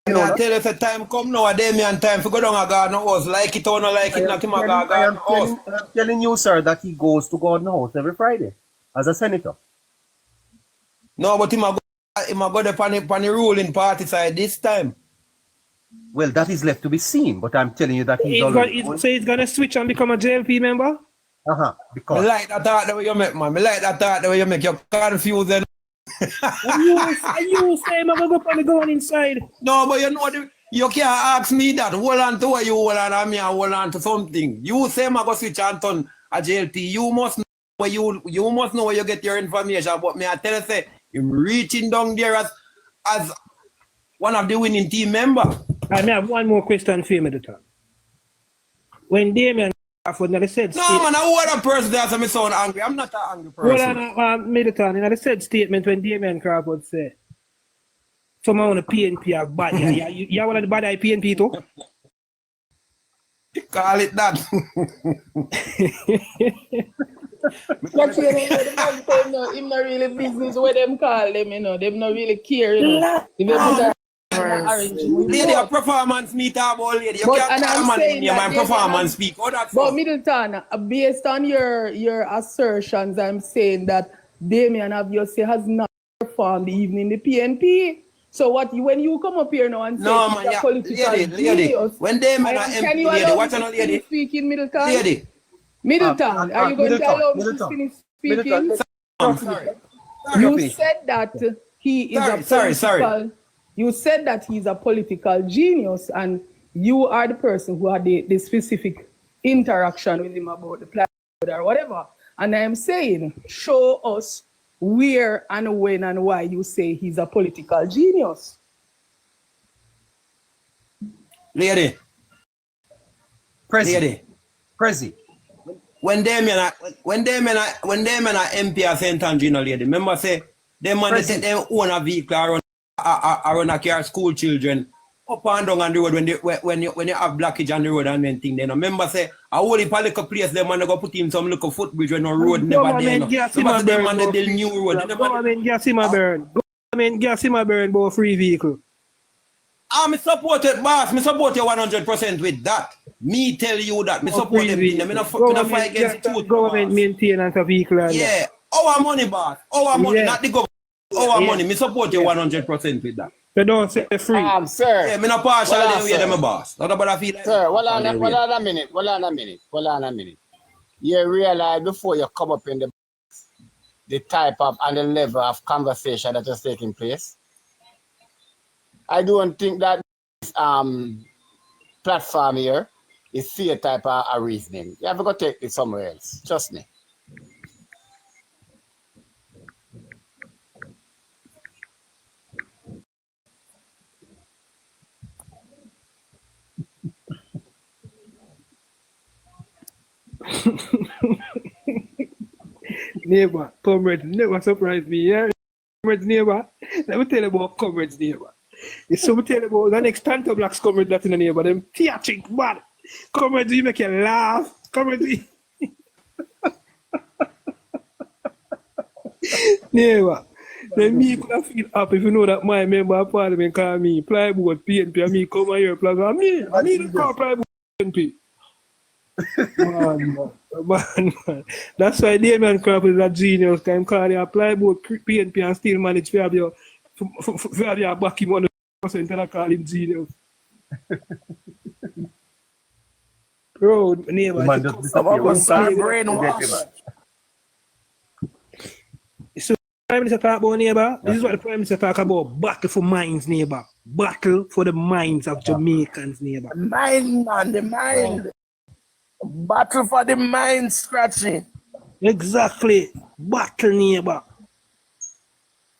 I tell you the time come now, a Damien time to go down a garden house. Like it or not like it, not him a garden house. I'm telling you, sir, that he goes to God House every Friday as a senator. No, but him a go there on the ruling party side this time. Well, that is left to be seen, but I'm telling you that he's already... So he's going to switch and become a JLP member? Because... I like that thought the way you make, man. I like that thought the way you make. You're confused then. you say I'm going to go on the going inside. No, but you know, you can't ask me that. Hold on to where you hold on and me and hold on to something. You say I'm going to switch and turn a JLP. You must know where you must know where you get your information. But me I tell you, say, you're reaching down there as one of the winning team members. I may have one more question for you, Middleton. When Damien Crawford, they said... No, man, I want a person that me sound angry. I'm not an angry person. Well, Middleton, they said statement when Damien Crawford said, someone on the PNP are bad. You one of the bad PNP too? Call it that. Him not really business where them call them, you know. Them not really care, you know. Lady, a performance meet about lady. You can't call man in your performance speak. But Middleton, based on your assertions, I'm saying that Damien obviously has not performed even in the PNP. So when you come up here now and say no, man, lady. When Damien can you allow me to speak in Middleton? Middleton, are you going to allow me to finish speaking? You said that he is You said that he's a political genius, and you are the person who had the specific interaction with him about the plan or whatever. And I am saying, show us where and when and why you say he's a political genius. Lady. Prezi. When Damien a MP of St. Andrew, lady, remember say, them man they say they own a vehicle around a car school children up and down on the road when you have blockage on the road and then thing. Then remember say I whole heap of little place them man go put in some little footbridge when no road never there. No. Gas Remember him say a them man burn, the new road. government gas him a burn. Government gas him a burn about free vehicle. Me support it, boss. Me support you 100% with that. Me tell you that. Me support them thing. Me not fight against the truth. Government maintenance of vehicle. Yeah. Our money, boss. Our money, not the government. Our money. Me support you 100% with that. They don't say free. Sir. Yeah, me not partial Well, them way them a boss. Not about I feel like. Sir, hold on a minute. You realize before you come up in the type of and the level of conversation that is taking place. I don't think that this platform here is see a type of a reasoning. You have to go take it somewhere else. Trust me. Neighbor, comrades never surprise me. Yeah? Comrades neighbor. Let me tell you about comrades neighbor. It's so tell you about the next Tanto Blacks comrades that's in the neighbor. Them theatric bad. Comrades, you make you laugh. Comrades. Neighbor. Then me could feel happy if you know that my member of parliament call me plywood PNP and me come here plug on me. I need to call plywood PNP. Man. That's why Damien Crop is a genius. Can call you apply both PNP and still manage to have your back him 100% and I call him genius. Bro, neighbor. So Prime Minister talk about neighbor. This is what the Prime Minister talk about. Battle for minds, neighbor. Battle for the minds of Jamaicans, neighbor. Mind, man, the mind. Battle for the mind scratching. Exactly. Battle, neighbor.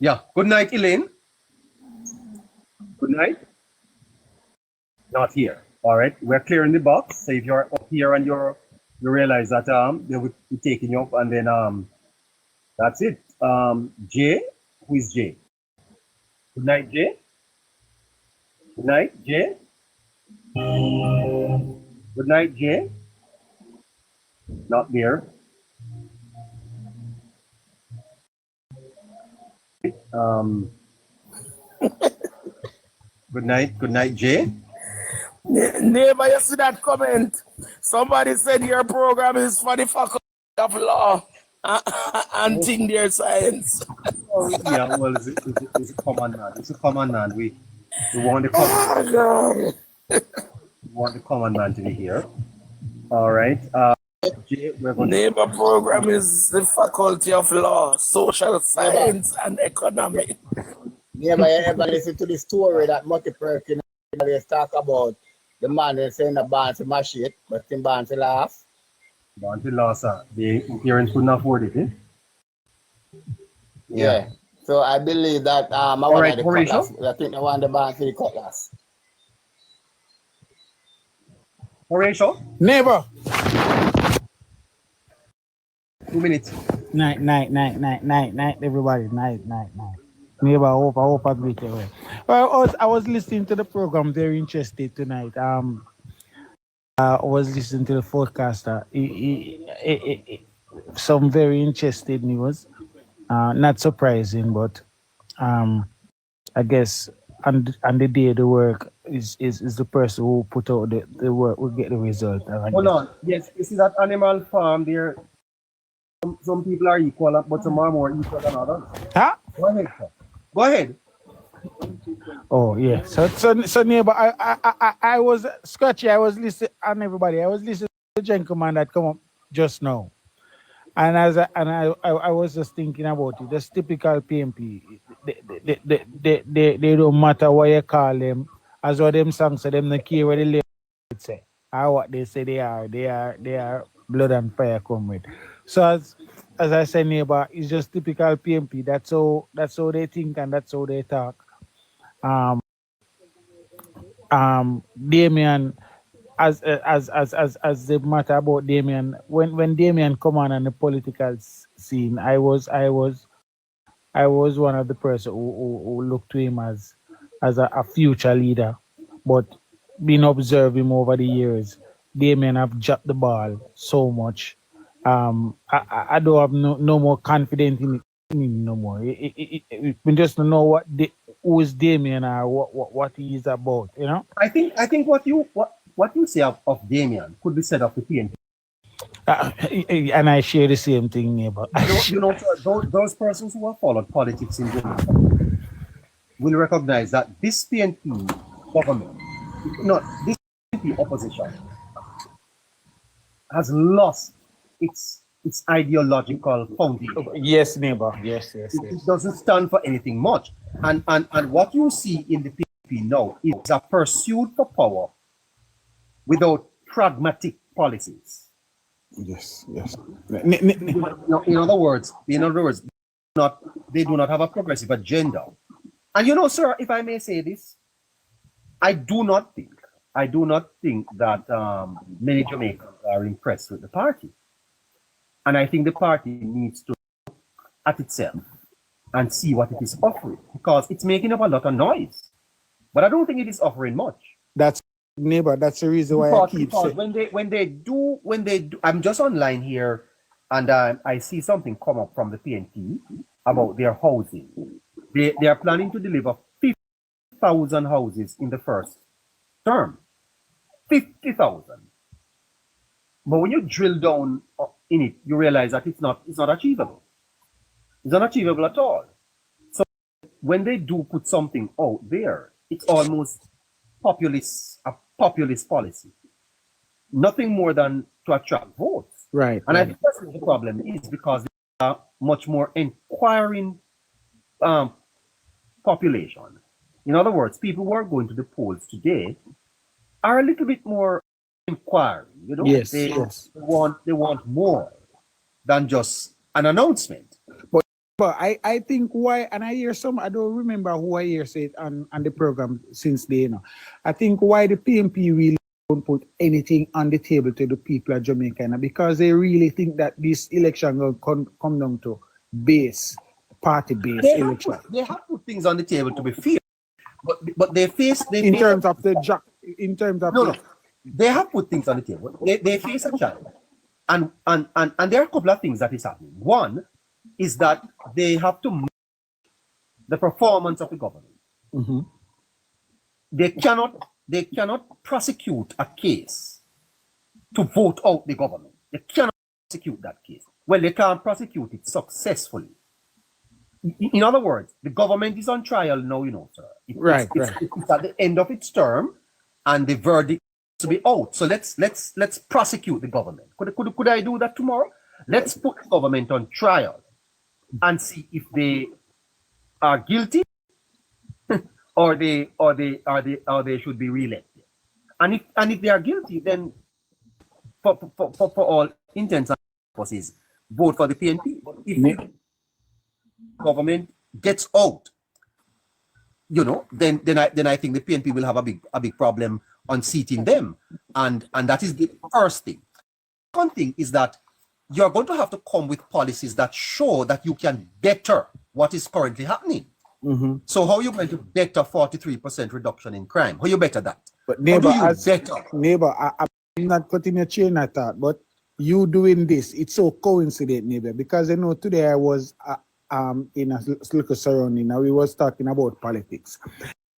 Yeah. Good night, Elaine. Good night. Not here. All right. We're clearing the box. So if you're up here and you realize that they will be taking you up and then that's it. Jay, who is Jay? Good night, Jay. Good night, Jay. Good night, Jay. Not there. Good night, Jay. Neighbor, you see that comment? Somebody said your program is for the faculty of law and think their science. Yeah, well, it's a common man. It's a common man. We want the common man. We want the common man to be here. All right. Jay, neighbor program is the faculty of law, social science, and economy. Never ever listen to the story that Mutty Perkin always talk about the man that's saying the band to mash it, but the band to laugh. Band to laugh, sir. The parents couldn't afford it, eh? Yeah. So I believe that I want the cutlass. I think I want the band to the cutlass. Horatio? Neighbor. 2 minutes. Night, everybody. Night. Neighbor, I hope I greet you. Well, I was listening to the program, very interested tonight. I was listening to the forecaster. Some very interesting news. Not surprising, but I guess on the day the work is the person who put out the work will get the result. Hold on. Yes, you see that animal farm there. Some people are equal, but some are more equal than others. Huh? Go ahead, sir. Go ahead. Oh yeah. So neighbor, I was scratchy. I was listening on everybody. I was listening to the gentleman that come up just now, and I was just thinking about it. That's typical PMP. They don't matter what you call them. As what them songs say, them not care what the label say. Or what they say they are. They are blood and fire comrade. So as I say, neighbor, it's just typical PMP. That's how they think and that's how they talk. Damien, as the matter about Damien, when Damien come on the political scene, I was one of the person who looked to him as a future leader. but been observing him over the years, Damien have dropped the ball so much. I don't have no more confidence in him no more. We just don't know who is Damien or what he is about, you know. I think what you say of Damien could be said of the PNP. And I share the same thing, neighbor. You know, those persons who have followed politics in Jamaica will recognize that this PNP government, this PNP opposition, has lost its ideological foundation. Yes, neighbor. Yes. It doesn't stand for anything much. And what you see in the PNP now is a pursuit for power without pragmatic policies. Yes. In other words, they do not have a progressive agenda. And you know, sir, if I may say this, I do not think that many Jamaicans are impressed with the party. And I think the party needs to look at itself and see what it is offering, because it's making up a lot of noise. But I don't think it is offering much. That's neighbor. That's the reason why I keep saying. When they do, I'm just online here, and I see something come up from the PNP about their housing. They are planning to deliver 50,000 houses in the first term. 50,000. But when you drill down in it, you realize that it's not achievable. It's not achievable at all. So when they do put something out there, it's almost a populist policy. Nothing more than to attract votes. Right. And I think that's what the problem is, because they are much more inquiring population. In other words, people who are going to the polls today are a little bit more inquiring. You know, yes, they want more than just an announcement. But I think why, and I hear I don't remember who I hear say it on the program since then. You know. I think why the PNP really don't put anything on the table to the people of Jamaica, because they really think that this election will come down to party-based election. They have put things on the table, to be fair, but they face they have put things on the table. They face a challenge, and there are a couple of things that is happening. One is that they have to manage the performance of the government. Mm-hmm. They cannot prosecute a case to vote out the government. They cannot prosecute that case. Well, they can't prosecute it successfully. In other words, the government is on trial now, you know, sir. It's at the end of its term, and the verdict to be out. So let's prosecute the government. Could I do that tomorrow? Let's put the government on trial and see if they are guilty or they should be re-elected. And if they are guilty, then for all intents and purposes, vote for the PNP. But if the government gets out, you know, then I think the PNP will have a big problem on seating them, and that is the first thing. Second thing is that you're going to have to come with policies that show that you can better what is currently happening. Mm-hmm. So how are you going to better 43% reduction in crime? How you better that? But neighbor, I'm not putting a chain at that, but you doing this, it's so coincident, neighbor, because you know today I was in a little surrounding and we was talking about politics.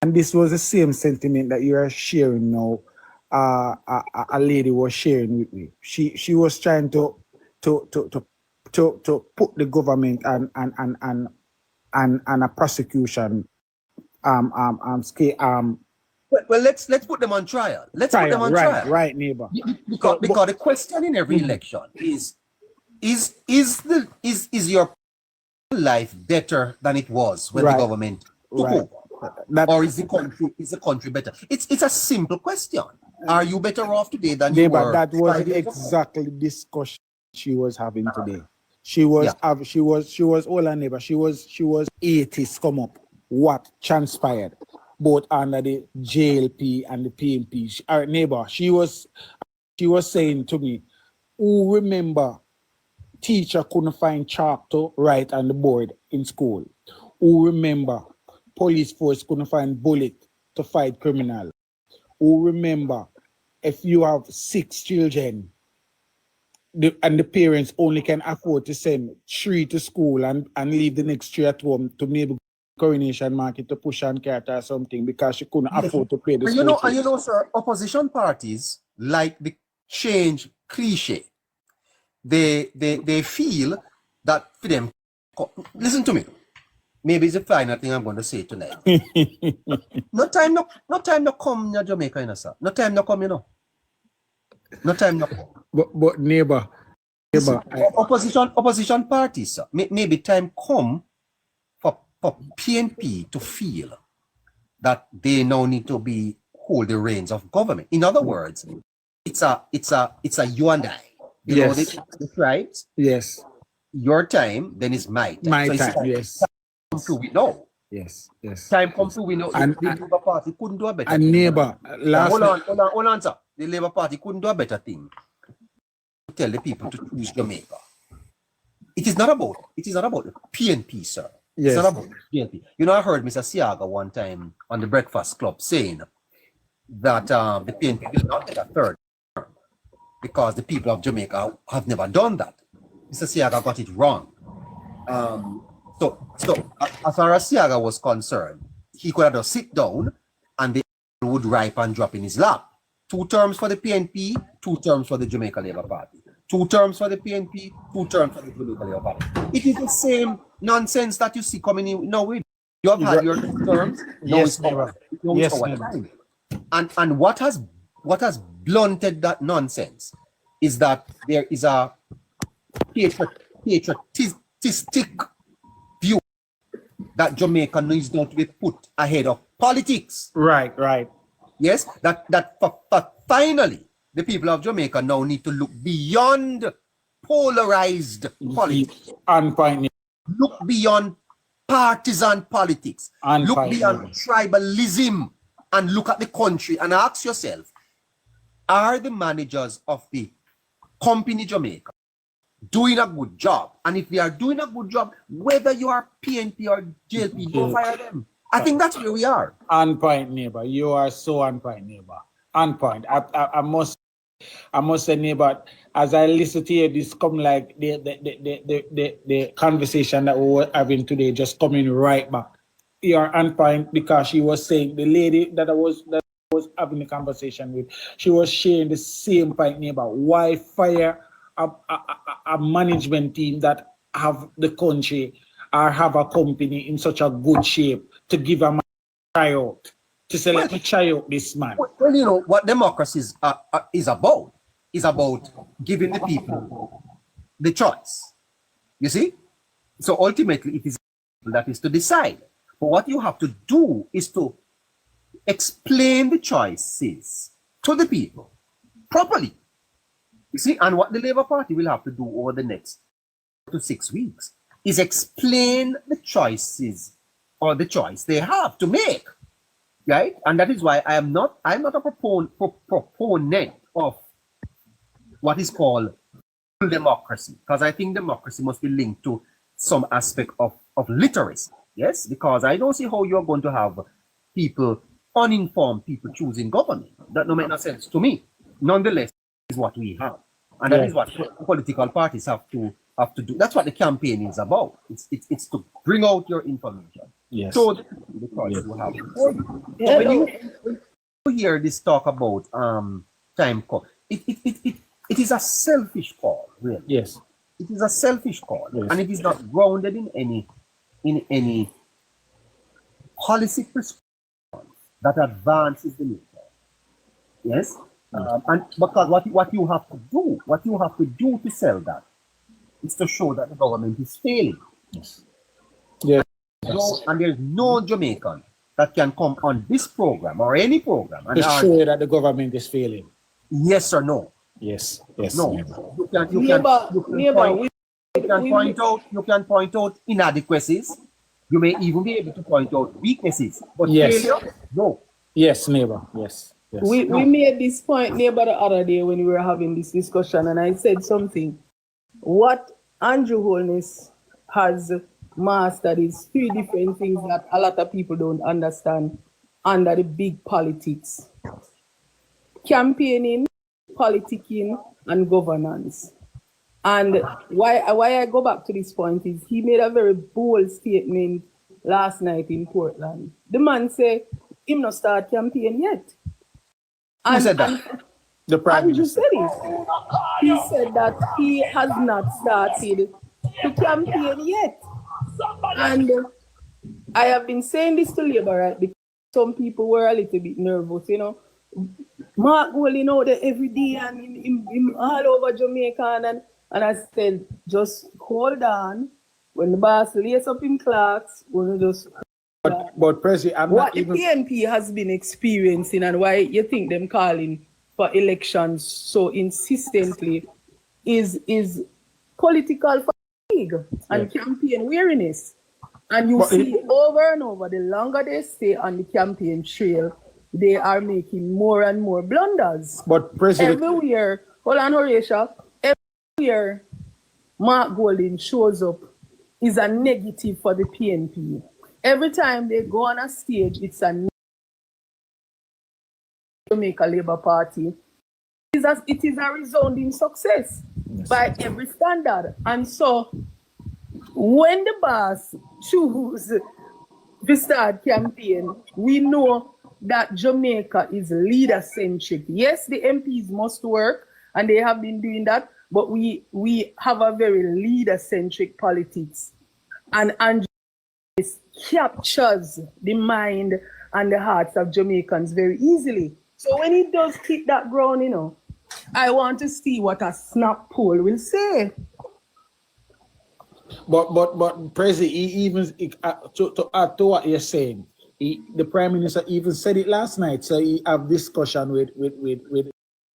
And this was the same sentiment that you are sharing now. A lady was sharing with me. She was trying to put the government and a prosecution scale. Well, let's put them on trial. Let's put them on trial. Right, neighbor. Because the question in every election is your life better than it was when the government took over? Or is the country better? It's a simple question. Are you better off today than you were? That was exactly the discussion she was having today. She was all her neighbor. She was 80s come up. What transpired both under the JLP and the PNP. Our neighbor, she was saying to me, who remember teacher couldn't find chalk to write on the board in school? Who remember police force couldn't find bullet to fight criminal? who remember if you have 6 children and the parents only can afford to send 3 to school and leave the next 3 at home to maybe Coronation Market to push on Carter or something because she couldn't afford to pay the school fees. You know, sir, opposition parties like the change cliche. They feel that for them, listen to me. Maybe it's the final thing I'm going to say tonight. no time no come in Jamaica, you know, sir. No time no come, you know. No time no come. But neighbor, opposition parties, sir. Maybe time come for PNP to feel that they now need to hold the reins of government. In other words, it's a you and I. You know this, right? Yes. Your time, then it's my time. My time, yes. Come through, we know. Yes. Time come through, we know. And the Labour Party couldn't do a better and thing. neighbor, Hold on, sir. The Labour Party couldn't do a better thing to tell the people to choose Jamaica. It is not about the PNP, sir. Yes. It's not about PNP. You know, I heard Mr. Siaga one time on the Breakfast Club saying that the PNP will not get a third term because the people of Jamaica have never done that. Mr. Siaga got it wrong. So as far as Siaga was concerned, he could have just sit down and the would ripe and drop in his lap. 2 terms for the PNP, 2 terms for the Jamaica Labour Party. 2 terms for the PNP, 2 terms for the Jamaica Labour Party. It is the same nonsense that you see coming in. No, you have had your 2 terms. Yes, never. Yes, never. And what has blunted that nonsense is that there is a patriotistic view that Jamaica needs not to be put ahead of politics. Right. Yes, that finally the people of Jamaica now need to look beyond polarized politics. Look beyond partisan politics. Look beyond tribalism and look at the country and ask yourself, are the managers of the company Jamaica doing a good job? And if they are doing a good job, whether you are PNP or JLP, go fire them. I think that's where we are. On point, neighbor. You are so on point, neighbor. On point. I must say, neighbor, as I listen to you, this come like the conversation that we were having today, just coming right back. You are on point because she was saying, the lady that I was having a conversation with, she was sharing the same point, neighbor. Why fire a management team that have the country or have a company in such a good shape to give a man a tryout, to say, let me try out this man? Well, you know, what democracy is about giving the people the choice. You see? So ultimately, it is that is to decide. But what you have to do is to explain the choices to the people properly. You see, and what the Labour Party will have to do over the next 4 to 6 weeks is explain the choices or the choice they have to make, right? And that is why I'm not a proponent of what is called democracy, because I think democracy must be linked to some aspect of literacy, yes? Because I don't see how you're going to have people, uninformed people choosing government. That don't make no sense to me. Nonetheless, is what we have. And that is what political parties have to do. That's what the campaign is about. It's to bring out your information. Yes. So the choice you have. So when you hear this talk about time call, it is a selfish call, really. Yes. It is a selfish call. Yes. And it is not grounded in any policy prescription that advances the nation. Yes? And because what you have to do to sell that is to show that the government is failing. Yes. Yes. And there's no Jamaican that can come on this program or any program and to show that the government is failing. Yes or no? Yes. Yes. No. You can point out inadequacies. You may even be able to point out weaknesses. But failure, no. Yes, neighbor. Yes. Yes. We made this point, neighbor, the other day when we were having this discussion, and I said something. What Andrew Holness has mastered is 3 different things that a lot of people don't understand under the big politics. campaigning, politicking, and governance. And why I go back to this point is he made a very bold statement last night in Portland. The man said him not start campaign yet. Who said that? The Prime Andrew Minister. said it. He said that he has not started to campaign yet. And I have been saying this to Labour, right? Because some people were a little bit nervous, you know. Mark Golding out there every day and him all over Jamaica. And I said, just hold on. When the boss lace up in clocks, we'll just... But President, I'm what not even... the PNP has been experiencing and why you think them calling for elections so insistently is political fatigue and campaign weariness. And you see over and over, the longer they stay on the campaign trail, they are making more and more blunders. But President... Everywhere, hold on, Horatio, everywhere Mark Golding shows up is a negative for the PNP. Every time they go on a stage, it's a Jamaica Labour Party. It is a resounding success by every standard. And so, when the boss choose to start campaign, we know that Jamaica is leader-centric. Yes, the MPs must work, and they have been doing that, but we have a very leader-centric politics. And Andrew captures the mind and the hearts of Jamaicans very easily. So when he does keep that ground, you know, I want to see what a snap poll will say. But President, he even to add to what you're saying, the Prime Minister even said it last night. So he have discussion with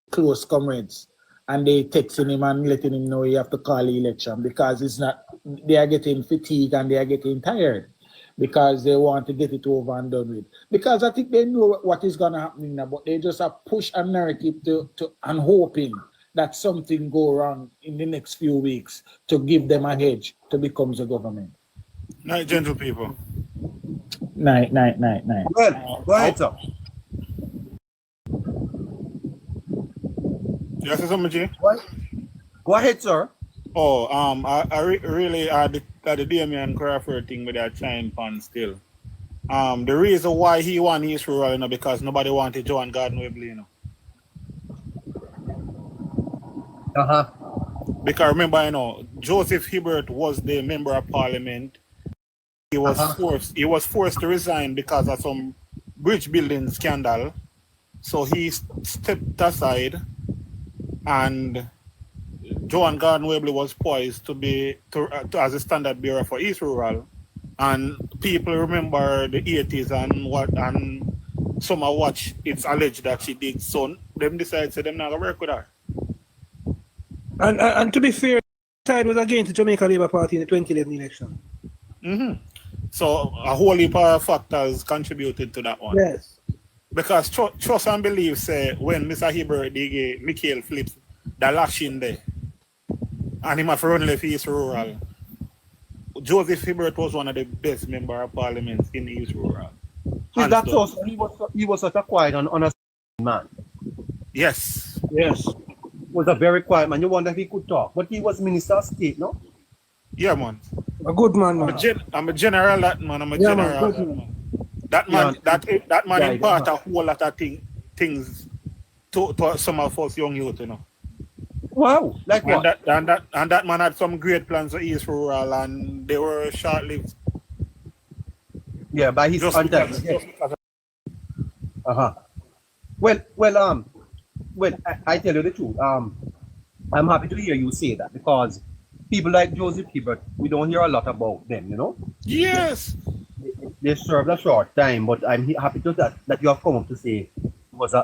close comrades, and they texting him and letting him know he have to call the election because it's not. They are getting fatigued and they are getting tired because they want to get it over and done with. Because I think they know what is going to happen now, but they just have pushed a narrative to and hoping that something go wrong in the next few weeks to give them a hedge to become the government. Night, gentle people. Night. Well, go ahead, sir. You say something, Jay? Go ahead, sir. Oh, I really the Damian Crawford thing with that chime pan still. The reason why he won East Rural, you know, because nobody wanted Joan Garden Webley, you know. Because remember, you know, Joseph Hibbert was the member of parliament. He was forced to resign because of some bridge building scandal. So he stepped aside, and Joan Garden Webley was poised to be as a standard bearer for East Rural. And people remember the 80s and some of what it's alleged that she did. So them decided to them not gonna work with her. And to be fair, the side was against the Jamaica Labour Party in the 2011 election. So a whole heap of factors contributed to that one. Yes. Because trust and believe say when Mr. Hibbert gave Michael Phillips the lash in there and him have run left East Rural, Joseph Hibbert was one of the best member of parliament in East Rural. Is that so? He was such a quiet and honest man. Yes. Was a very quiet man. You wonder if he could talk. But he was Minister of State, no? Yeah, man. A good man, man. I'm a general, that man. I'm a general. Man. That man, that man impart a whole lot of things to some of us young youth, you know. Wow, like what? And that man had some great plans for East Rural, and they were short-lived. Yeah, by his contact. Well, I tell you the truth. I'm happy to hear you say that because people like Joseph Hibbert, we don't hear a lot about them, you know? Yes. They served a short time, but I'm happy to that you have come up to say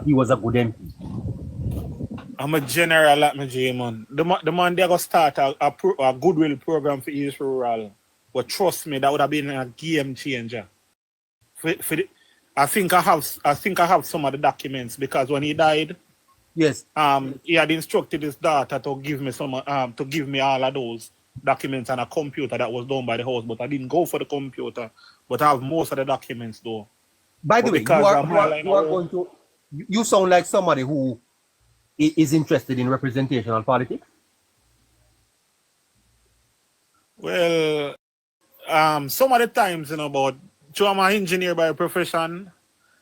he was a good MP. I'm a general at my J, man. The man they go start a goodwill program for East Rural. But trust me, that would have been a game changer. I think I have some of the documents because when he died, yes, he had instructed his daughter to give me all of those documents and a computer that was done by the house, but I didn't go for the computer. But I have most of the documents though. By the way, you sound like somebody who is interested in representational politics. Well, some of the times, but I'm an engineer by profession.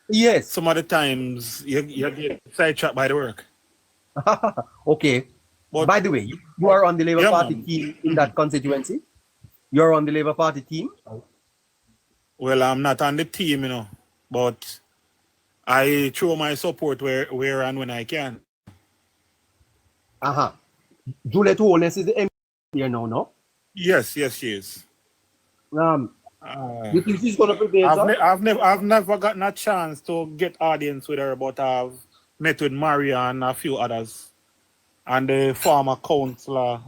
Yes. Some of the times you get sidetracked by the work. Okay. But by the way, you are on the Labour Party team in that constituency? You're on the Labour Party team? Well, I'm not on the team, but I throw my support where and when I can. Juliet Holness is the MP here now, no? Yes, she is. You think she's gonna prevail? I've never gotten a chance to get audience with her, but I've met with Maria and a few others, and the former councillor,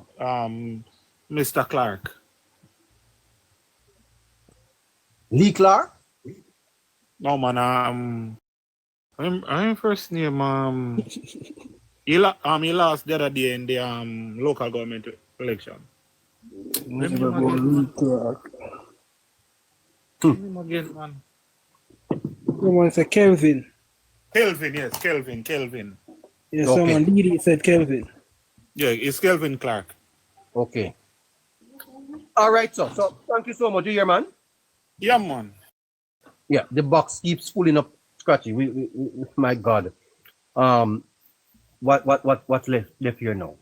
Mr. Clark. Lee Clark? No man, I'm first name he lost the other day in the local government election. Again, man. Someone said Kelvin. Kelvin, yes, Kelvin. Yeah, someone Didi said Kelvin. Yeah, it's Kelvin Clark. Okay. All right, so thank you so much. You hear, man? Yeah, man. Yeah, the box keeps pulling up scratchy. We my God. What's left here now?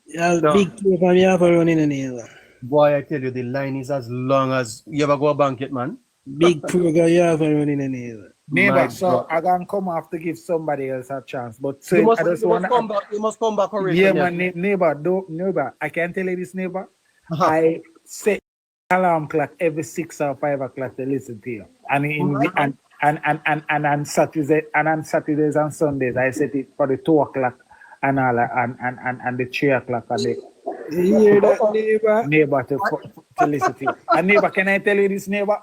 Yeah, big program you have running in here. Boy, I tell you, the line is as long as you ever go a banquet, man. Big program you have running in here. Neighbor, so I can come off to give somebody else a chance. But so you must come back already. Yeah, man, neighbor, I can tell you this, neighbor. I set alarm clock every 6 or 5 o'clock to listen to you. And on Saturdays and Sundays I set it for the 2 o'clock and all and the 3 o'clock and the you hear that, neighbor to listen to you. And neighbor, can I tell you this, neighbor?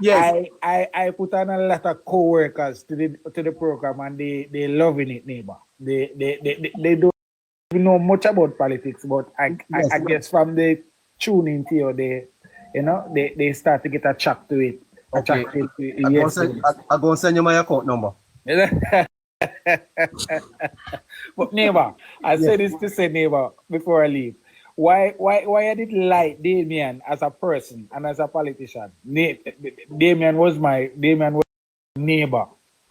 Yes. I put on a lot of co-workers to the program and they loving it, neighbor. They don't know much about politics, but I guess from the tuning to you, they start to get a chat to it. Okay. I'm going to send you my account number. But neighbor, I said this to say, neighbor, before I leave. Why I didn't like Damien as a person and as a politician? Damien was my neighbor,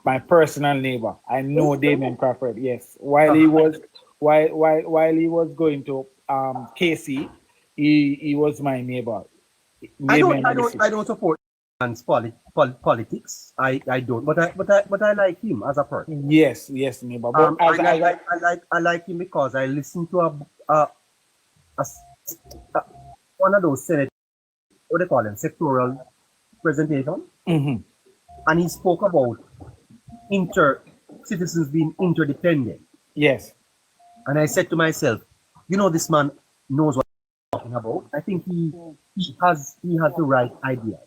my personal neighbor. I know Damien Crawford, yes. While he was going to KC, he was my neighbor. I don't support politics. I don't, but I like him as a person. Yes, neighbor. But I like him because I listened to one of those Senate, what they call them, sectoral presentation, and he spoke about citizens being interdependent. Yes. And I said to myself, this man knows what he's talking about. I think he has the right idea.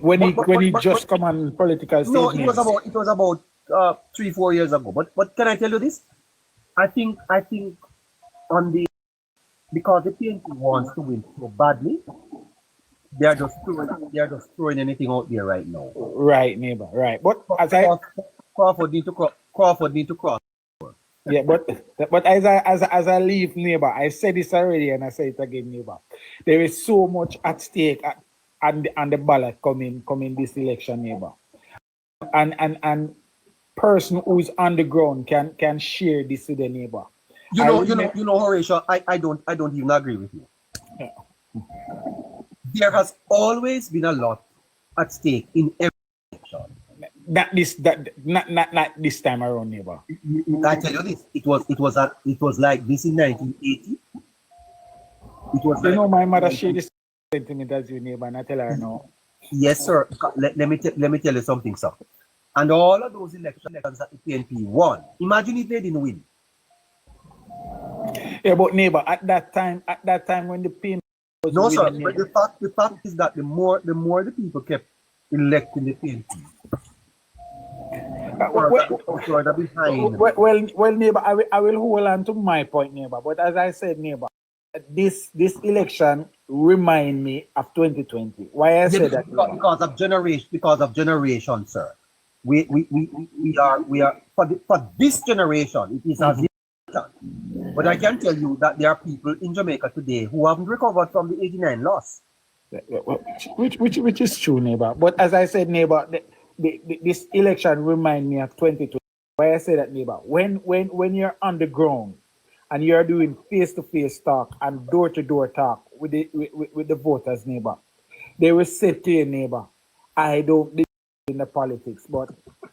When he just come on political stage. No, it was about 3-4 years ago. But can I tell you this? I think because the PNP wants to win so badly, they are just throwing anything out there right now. Right, neighbor. Right, but as Crawford need to cross. Yeah, but as I leave, neighbor, I said this already and I say it again, neighbor. There is so much at stake and the ballot coming this election, neighbor. And person who's on the ground can share this with the neighbor. Horatio, I don't even agree with you. Yeah. There has always been a lot at stake in every election. Not this time around, neighbor. I tell you this, it was like this in 1980. It was. My mother shared this sentiment as you, neighbor, and I tell her no. Yes, sir. Let me tell you something, sir. And all of those elections that the PNP won. Imagine if they didn't win. Yeah, but neighbor, at that time when the PNP was no, sir. winning, But the fact is that the more the people kept electing the PNP. Well, neighbor, I will hold on to my point, neighbor. But as I said, neighbor, this election remind me of 2020. Why I said that? Because of generation, sir. we are for this generation, it is as if. But I can tell you that there are people in Jamaica today who haven't recovered from the 89 loss. Which is true, neighbor. But as I said, neighbor, this election remind me of 2020. Why I say that, neighbor? When you're on the ground and you're doing face-to-face talk and door-to-door talk with the voters, neighbor, they will say to you, neighbor, I don't believe in the politics, but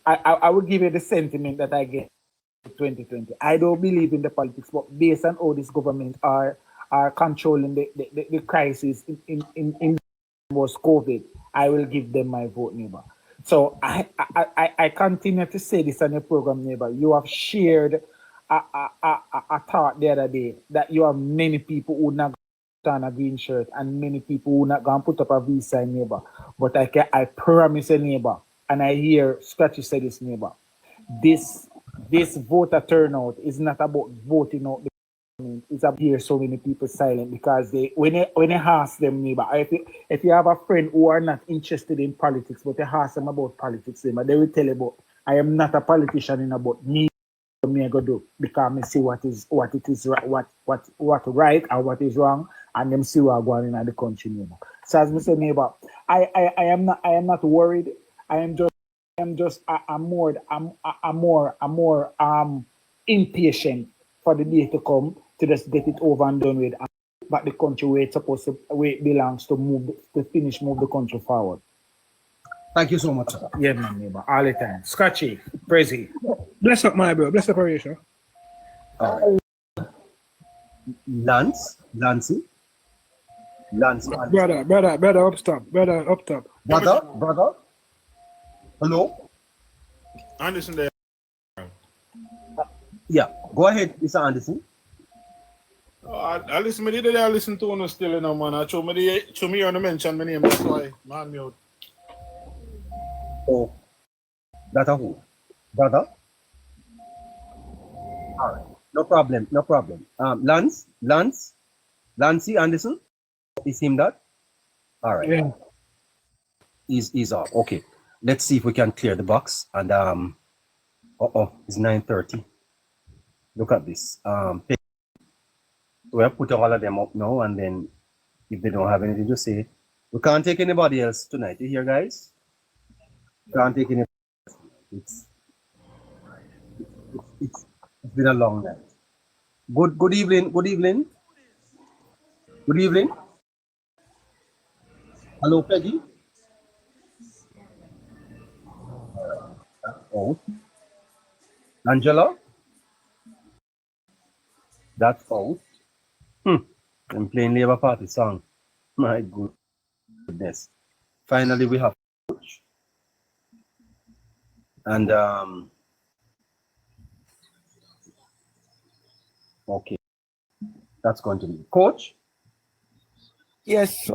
I will give you the sentiment that I get. 2020. I don't believe in the politics, but based on how this government are controlling the crisis in was COVID, I will give them my vote, neighbor. So I continue to say this on your program, neighbor. You have shared a thought the other day that you have many people who not put on a green shirt and many people who not gonna put up a V sign, neighbor. But I promise you, neighbor, and I hear Scratchy say this, neighbor. This voter turnout is not about voting out the government. It's about hear so many people silent because when they ask them, neighbor, if you have a friend who are not interested in politics, but they ask them about politics, neighbor, they will tell you about I am not a politician in about me I go do because I see what it is what right and what is wrong, and them see what going in the country, neighbor. So as I say, neighbor, I am not worried. I'm more impatient for the day to come to just get it over and done with. But the country where it belongs to move the country forward. Thank you so much, sir. Yeah, man, neighbor. All the time. Scratchy, Prezi. Bless up, my bro. Bless up, Arisha. Lancey. Brother, up top. Brother. Hello? Anderson there. Yeah, go ahead, Mr. Anderson. I listen to the I listen to no still, you know, man. I show me on the mention my name, that's why, man, mute. Oh, that's a who? Brother? All right, no problem. Lancey Anderson? Is him that? All right. Yeah. He's off. Okay. Let's see if we can clear the box. And it's 9:30. Look at this. We'll put all of them up now, and then if they don't have anything to say, we can't take anybody else tonight. You hear, guys? Can't take anybody else. It's been a long night. Good evening. Hello, Peggy. Oh, Angela, that's out. I'm playing Labour Party song. My goodness. Finally, we have Coach. And okay, that's going to be Coach. Yes,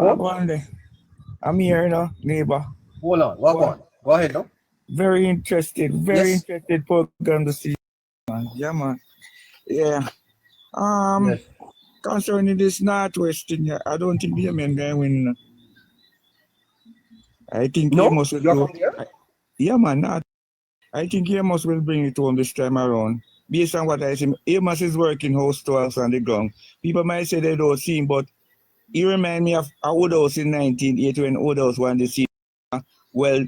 I'm here, you know, neighbor. Hold on, walk on. Go ahead, no? Very interested program to see, man. Yeah, man. Yeah. Yes. Concerning this Northwest thing, I don't think the men guy win. I think Amos will go. Yeah, man. I think Amos will bring it home this time around. Based on what I see, Amos is working house to house on the ground. People might say they don't see him, but he remind me of Woodhouse in 1980 when Woodhouse won the seat. Well,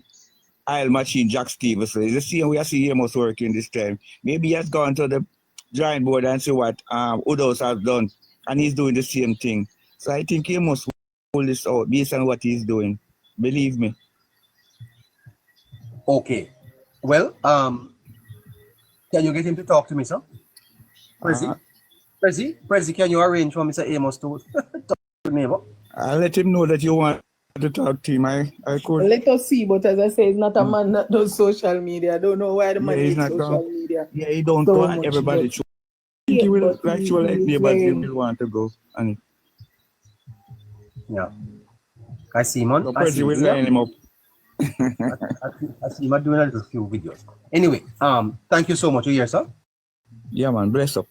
I'll machine Jack Stevens. It's the same way I see Amos working this time. Maybe he has gone to the drawing board and see what Woodhouse has done, and he's doing the same thing. So I think Amos will pull this out based on what he's doing. Believe me. Okay. Well, can you get him to talk to me, sir? Prezi, can you arrange for Mr. Amos to talk to me? I'll let him know that you want to talk to him. I could. Let us see, but as I say, he's not a man that does social media. I don't know why the man does social media. Yeah, he don't so want everybody to. I think he will like me, but he will want to go. And yeah. I see him on. I see him up. I see him doing a little few videos. Anyway, thank you so much. You here, sir? Yeah, man. Bless up.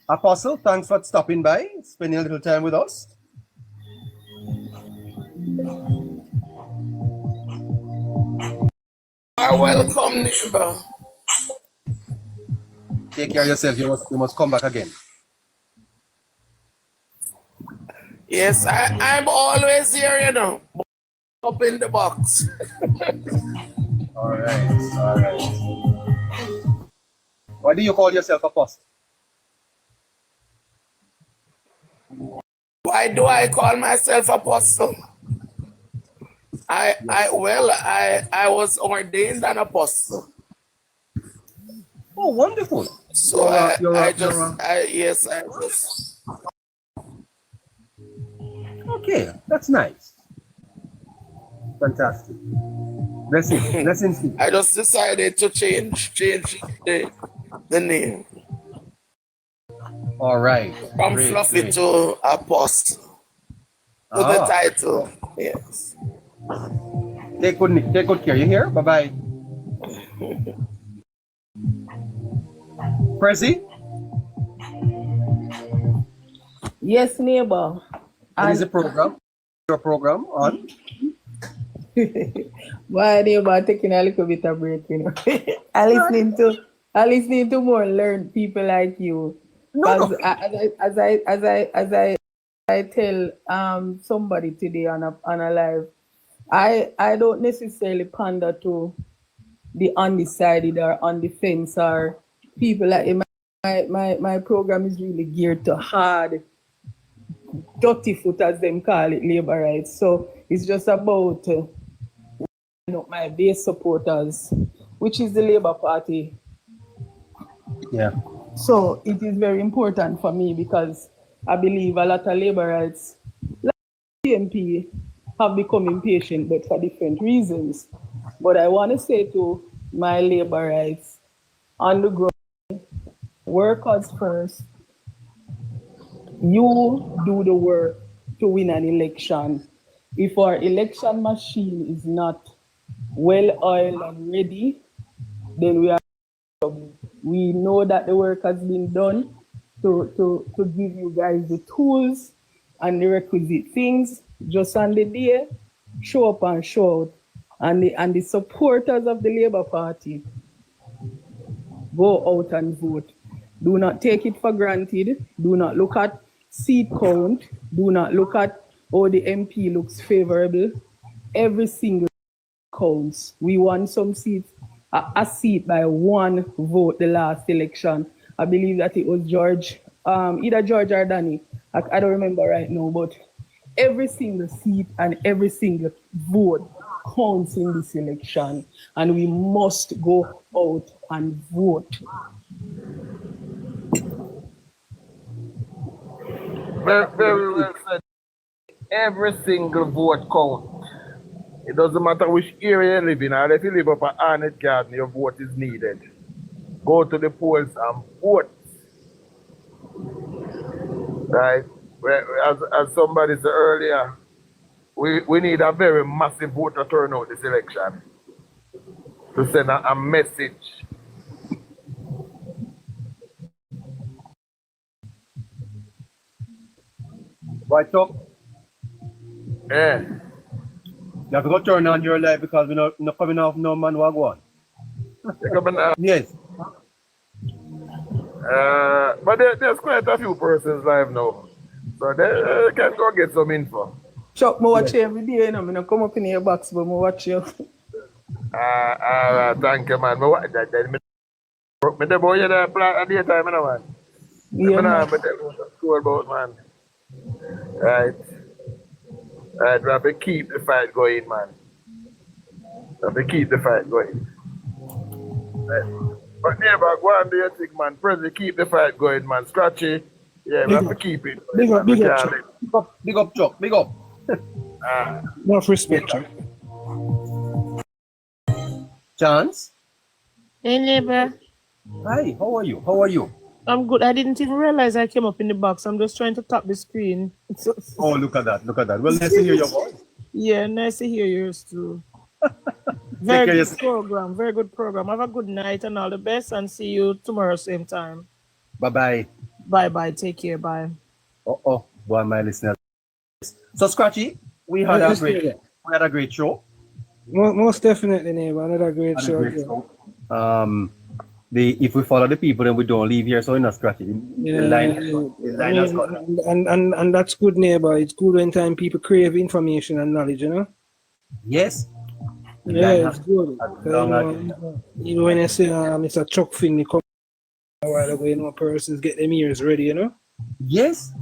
Apostle, thanks for stopping by, spending a little time with us. are welcome, neighbor. Take care of yourself. You must come back again. Yes, I'm always here, you know. Up in the box. All right. Why do you call yourself apostle? Why do I call myself apostle? I was ordained an apostle. Oh, wonderful. So I just Okay, that's nice. Fantastic. Blessings. I just decided to change the name. All right. From Fluffy to apostle. To the title. Yes. Take good care. You hear? Bye-bye. Prezi? Yes, neighbor. What is the program? Your program on? Why neighbor taking a little bit of break, you know. I listening to more learned people like you. No. As I tell somebody today on a live, I don't necessarily pander to the undecided or on the fence or people like my program is really geared to hard, dirty foot as them call it, labor rights. So it's just about my base supporters, which is the Labour Party. Yeah. So it is very important for me because I believe a lot of labor rights, like PMP, have become impatient, but for different reasons. But I want to say to my labor rights on the ground, workers first. You do the work to win an election. If our election machine is not well oiled and ready, then we are in trouble. We know that the work has been done to give you guys the tools and the requisite things. Just on the day, show up and show out. And the supporters of the Labour Party, go out and vote. Do not take it for granted. Do not look at seat count. Do not look at how the MP looks favorable. Every single counts. We won some seats, a seat by one vote the last election. I believe that it was George, either George or Danny. I don't remember right now, but every single seat and every single vote counts in this election, and we must go out and vote. Very well said. Every single vote counts. It doesn't matter which area you live in, or if you live up at Arnett Garden, your vote is needed. Go to the polls and vote. Right? As somebody said earlier, we need a very massive voter turnout this election to send a message. Right, Chuck? Yeah. You have to go turn on your light because we're not coming off no man wagwan. You're coming out? Yes. But there's quite a few persons live now. So they can go get some info. Chuck, I watch you every day, you know. I don't come up in your box, but I watch you. Thank you, man. I watch that. I the boy at the daytime, man. Yeah, man. But sure about, man. Right. Right, we have to keep the fight going, man. We have to keep the fight going. Right. But neighbor, go on do your thing, man. Prezi, keep the fight going, man. Scratchy, yeah, we have to keep it. Big up, Chuck. Big up. Enough respect, Chuck. Chance? Hey, neighbor. Hi, how are you? I'm good. I didn't even realize I came up in the box. I'm just trying to tap the screen. Oh, look at that. Well, nice to hear your voice. Yeah, nice to hear yours too. Very good program. Have a good night and all the best, and see you tomorrow same time. Bye-bye. Bye-bye. Take care. Bye. Boy, my listeners. So, Scratchy, we had a great show. Most definitely, neighbor. Another great Another show. great again. show. If we follow the people, then we don't leave here, so we're not scratching. Yeah, The line, yeah. the I line has mean, got. and that's good, neighbor. It's good when time people crave information and knowledge, you know? Yes. The Yeah, line it's has good. a long agenda. You know, when I say Mr. Chuck Finney come a while ago, you know, persons get them ears ready, you know? Yes.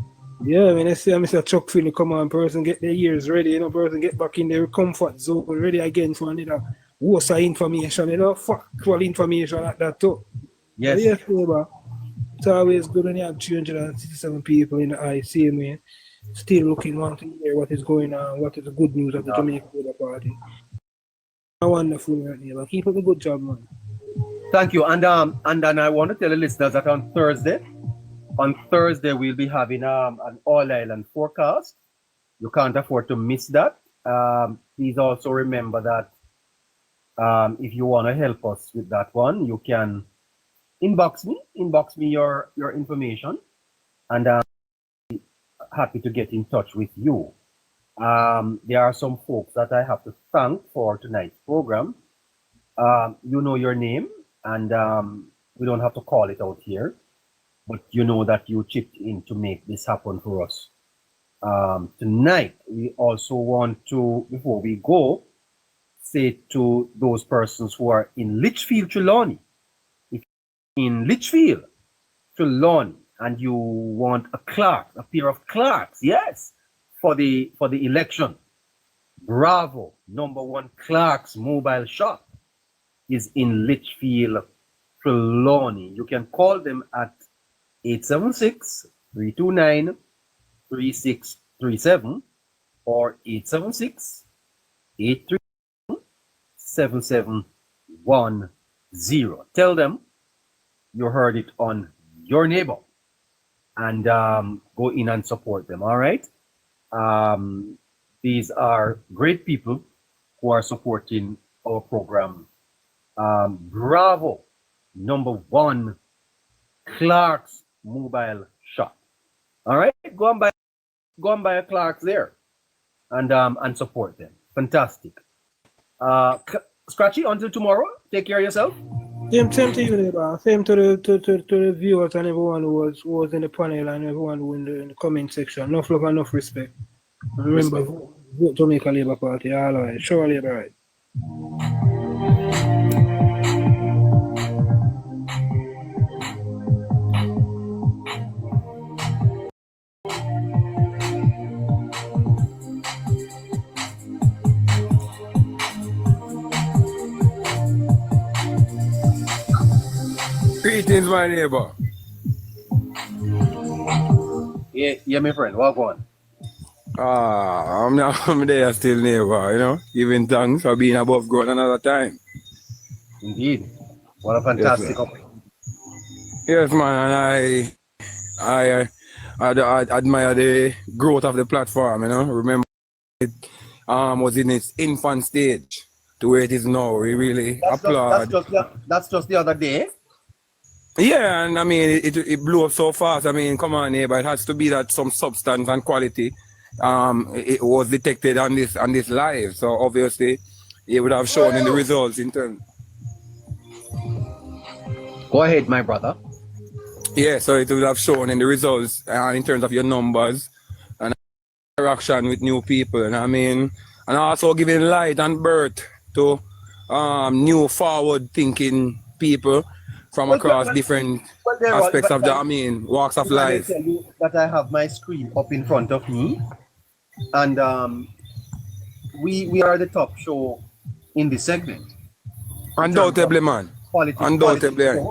Yeah, when I say Mr. Chuck Finney come on, person get their ears ready, you know, person get back in their comfort zone, ready again for another worse information, you know, factual information like that too. Yes. Yes, neighbor. It's always good when you have 367 people in the eye, same way, still looking, want to hear what is going on, what is the good news of the Jamaica Labour Party. Wonderful, neighbor. Keep up the good job, man. Thank you. And then I want to tell the listeners that on Thursday we'll be having an all island forecast. You can't afford to miss that. Please also remember that if you want to help us with that one, you can inbox me your information, and happy to get in touch with you. There are some folks that I have to thank for tonight's program. You know your name, and we don't have to call it out here, but you know that you chipped in to make this happen for us. Tonight, we also want to, before we go, say to those persons who are in Litchfield, Trelawney, if you're in Litchfield, Trelawney, and you want a pair of clerks, yes, for the election, Bravo, #1 Clark's mobile shop is in Litchfield, Trelawney. You can call them at 876-329-3637 or 876-837-7710. Tell them you heard it on Your Neighbor, and go in and support them. All right. These are great people who are supporting our program. Bravo, #1 Clark's mobile shop. All right, go and buy a Clark's there, and support them. Fantastic. Scratchy, until tomorrow. Take care of yourself. Same to you, neighbor. Same to the viewers and everyone who was in the panel and everyone who in the comment section. Enough love and enough respect. And remember, vote Jamaica Labour Party. All right. Show Labour right. Greetings, my neighbor. Yeah, my friend. Walk on. I'm there still, neighbor, you know, giving thanks for being above ground another time. Indeed. What a fantastic opportunity. Yes, man, and I admire the growth of the platform, you know. Remember, it was in its infant stage to where it is now. We really applaud. That's just the other day. Yeah, and I mean, it blew up so fast. I mean, come on, neighbor, it has to be that some substance and quality it was detected on this live. So obviously, it would have shown in the results in terms. Go ahead, my brother. Yeah, so it would have shown in the results in terms of your numbers and interaction with new people. And I mean, and also giving light and birth to new forward-thinking people from across different aspects of walks of life. I tell you that I have my screen up in front of me, and we are the top show in this segment. Undoubtedly, man. Undoubtedly.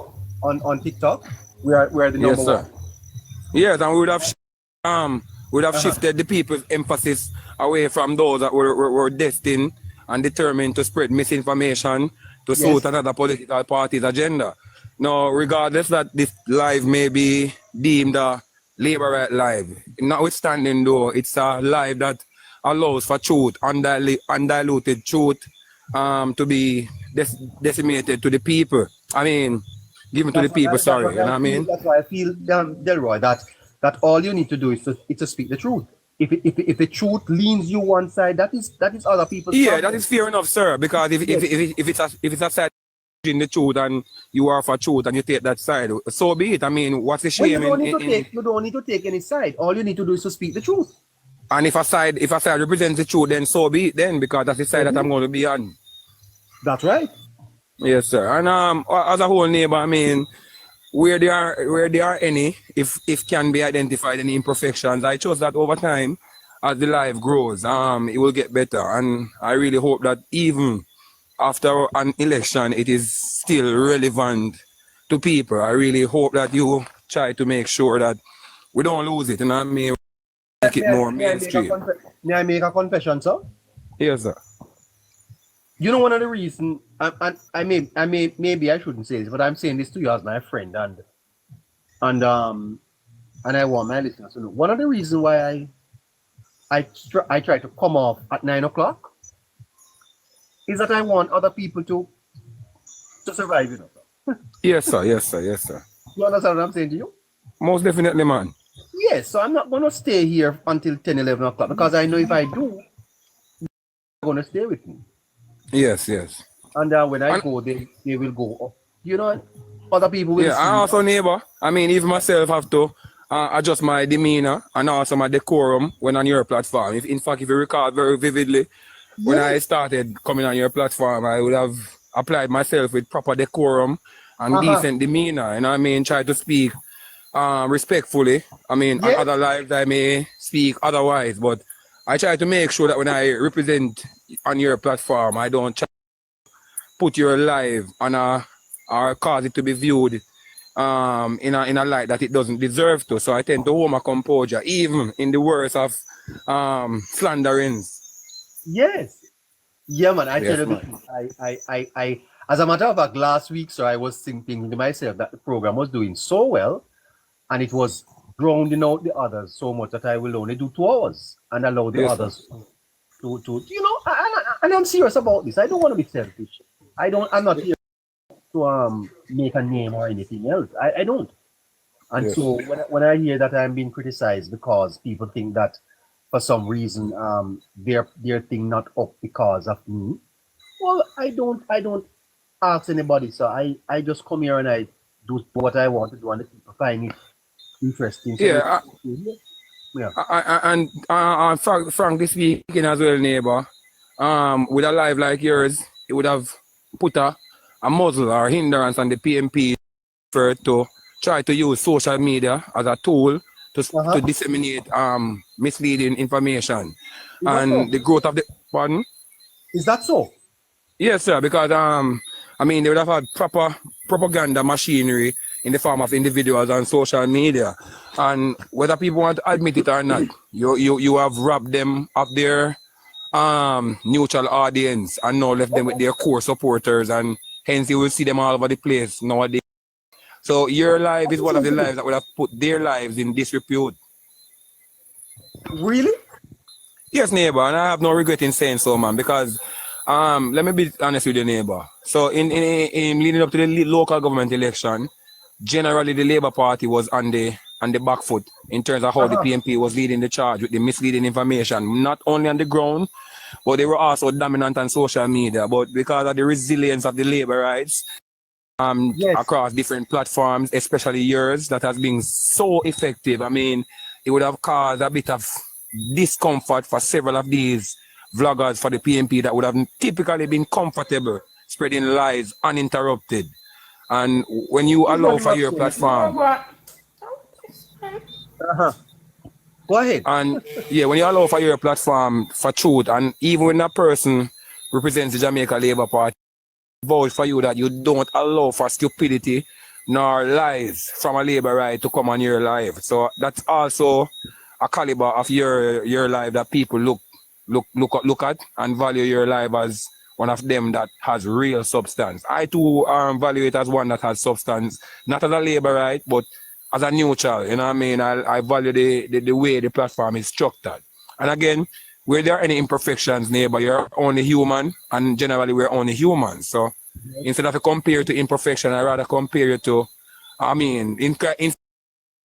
On TikTok, we are the number one. Yes, and we would have shifted the people's emphasis away from those that were destined and determined to spread misinformation to suit another political party's agenda. Now, regardless that this live may be deemed a labor right live, notwithstanding though, it's a live that allows for truth, undiluted truth, to be decimated to the people. I mean, given to the people, sorry, you know what I mean? That's why I feel, Delroy, that all you need to do is to speak the truth. if the truth leans you one side, that is other people's Yeah, problem. that is fair enough, sir. Because if it's a side in the truth and you are for truth and you take that side, so be it. I mean, what's the Well, shame you don't need to take any side. All you need to do is to speak the truth. And if a side represents the truth, then so be it then, because that's the side that I'm going to be on. That's right. Yes, sir. And as a whole neighbor, I mean, where there are any, if can be identified any imperfections, I trust that over time, as the life grows, it will get better. And I really hope that even after an election, it is still relevant to people. I really hope that you try to make sure that we don't lose it. And I mean, make it more mainstream. May I make a confession, sir? Yes, sir. You know, one of the reasons, maybe I shouldn't say this, but I'm saying this to you as my friend, and I want my listeners to know. One of the reasons why I try to come off at 9 o'clock is that I want other people to survive, you know. Yes, sir. Yes, sir. Yes, sir. You understand what I'm saying to you? Most definitely, man. Yes, so I'm not going to stay here until 10, 11 o'clock because I know if I do, they're going to stay with me. Yes, yes. And when I go, they will go. You know, other people will see. And also, neighbor, I mean, even myself have to adjust my demeanor and also my decorum when on your platform. In fact, if you recall very vividly, when I started coming on your platform, I would have applied myself with proper decorum and decent demeanor. And I mean, try to speak respectfully. I mean, on other lives, I may speak otherwise, but I try to make sure that when I represent on your platform, I don't try to put your life on or cause it to be viewed in a light that it doesn't deserve to. So I tend to hold my composure, even in the worst of slanderings. Yes. Yeah, man. I tell you, I as a matter of fact, last week, so I was thinking to myself that the program was doing so well, and it was drowning out the others so much that I will only do 2 hours and allow the others to you know, and I'm serious about this. I don't want to be selfish. I'm not here to make a name or anything else. I don't. And so when I hear that I'm being criticized because people think that for some reason their thing not up because of me, well, I don't ask anybody. So I just come here and I do what I want to do, and the people find it interesting. So and frankly speaking as well, neighbor, with a life like yours, it would have put a muzzle or hindrance on the PMP for to try to use social media as a tool to disseminate misleading information. And the growth of the pardon? Is that so? Yes, sir, because I mean, they would have had proper propaganda machinery in the form of individuals on social media. And whether people want to admit it or not, you have robbed them of their neutral audience and now left them with their core supporters, and hence you will see them all over the place nowadays. So your life is one of the lives that would have put their lives in disrepute. Really? Yes, neighbor, and I have no regret in saying so, man, because let me be honest with you, neighbor. So in leading up to the local government election, generally the Labour Party was on the back foot in terms of how the PMP was leading the charge with the misleading information, not only on the ground, but they were also dominant on social media. But because of the resilience of the Labour rights across different platforms, especially yours, that has been so effective, I mean, it would have caused a bit of discomfort for several of these vloggers for the PMP that would have typically been comfortable spreading lies uninterrupted. And when you allow for your platform, go ahead. And yeah, when you allow for your platform for truth, and even when a person represents the Jamaica Labour Party, vouch for you that you don't allow for stupidity nor lies from a Labour right to come on your life. So that's also a caliber of your life that people look at and value your life as one of them that has real substance. I too value it as one that has substance, not as a Labour right, but as a neutral. You know what I mean? I value the way the platform is structured. And again, where there are any imperfections, neighbor, you're only human, and generally we're only humans. So instead of compare to imperfection, I rather compare you to, I mean, in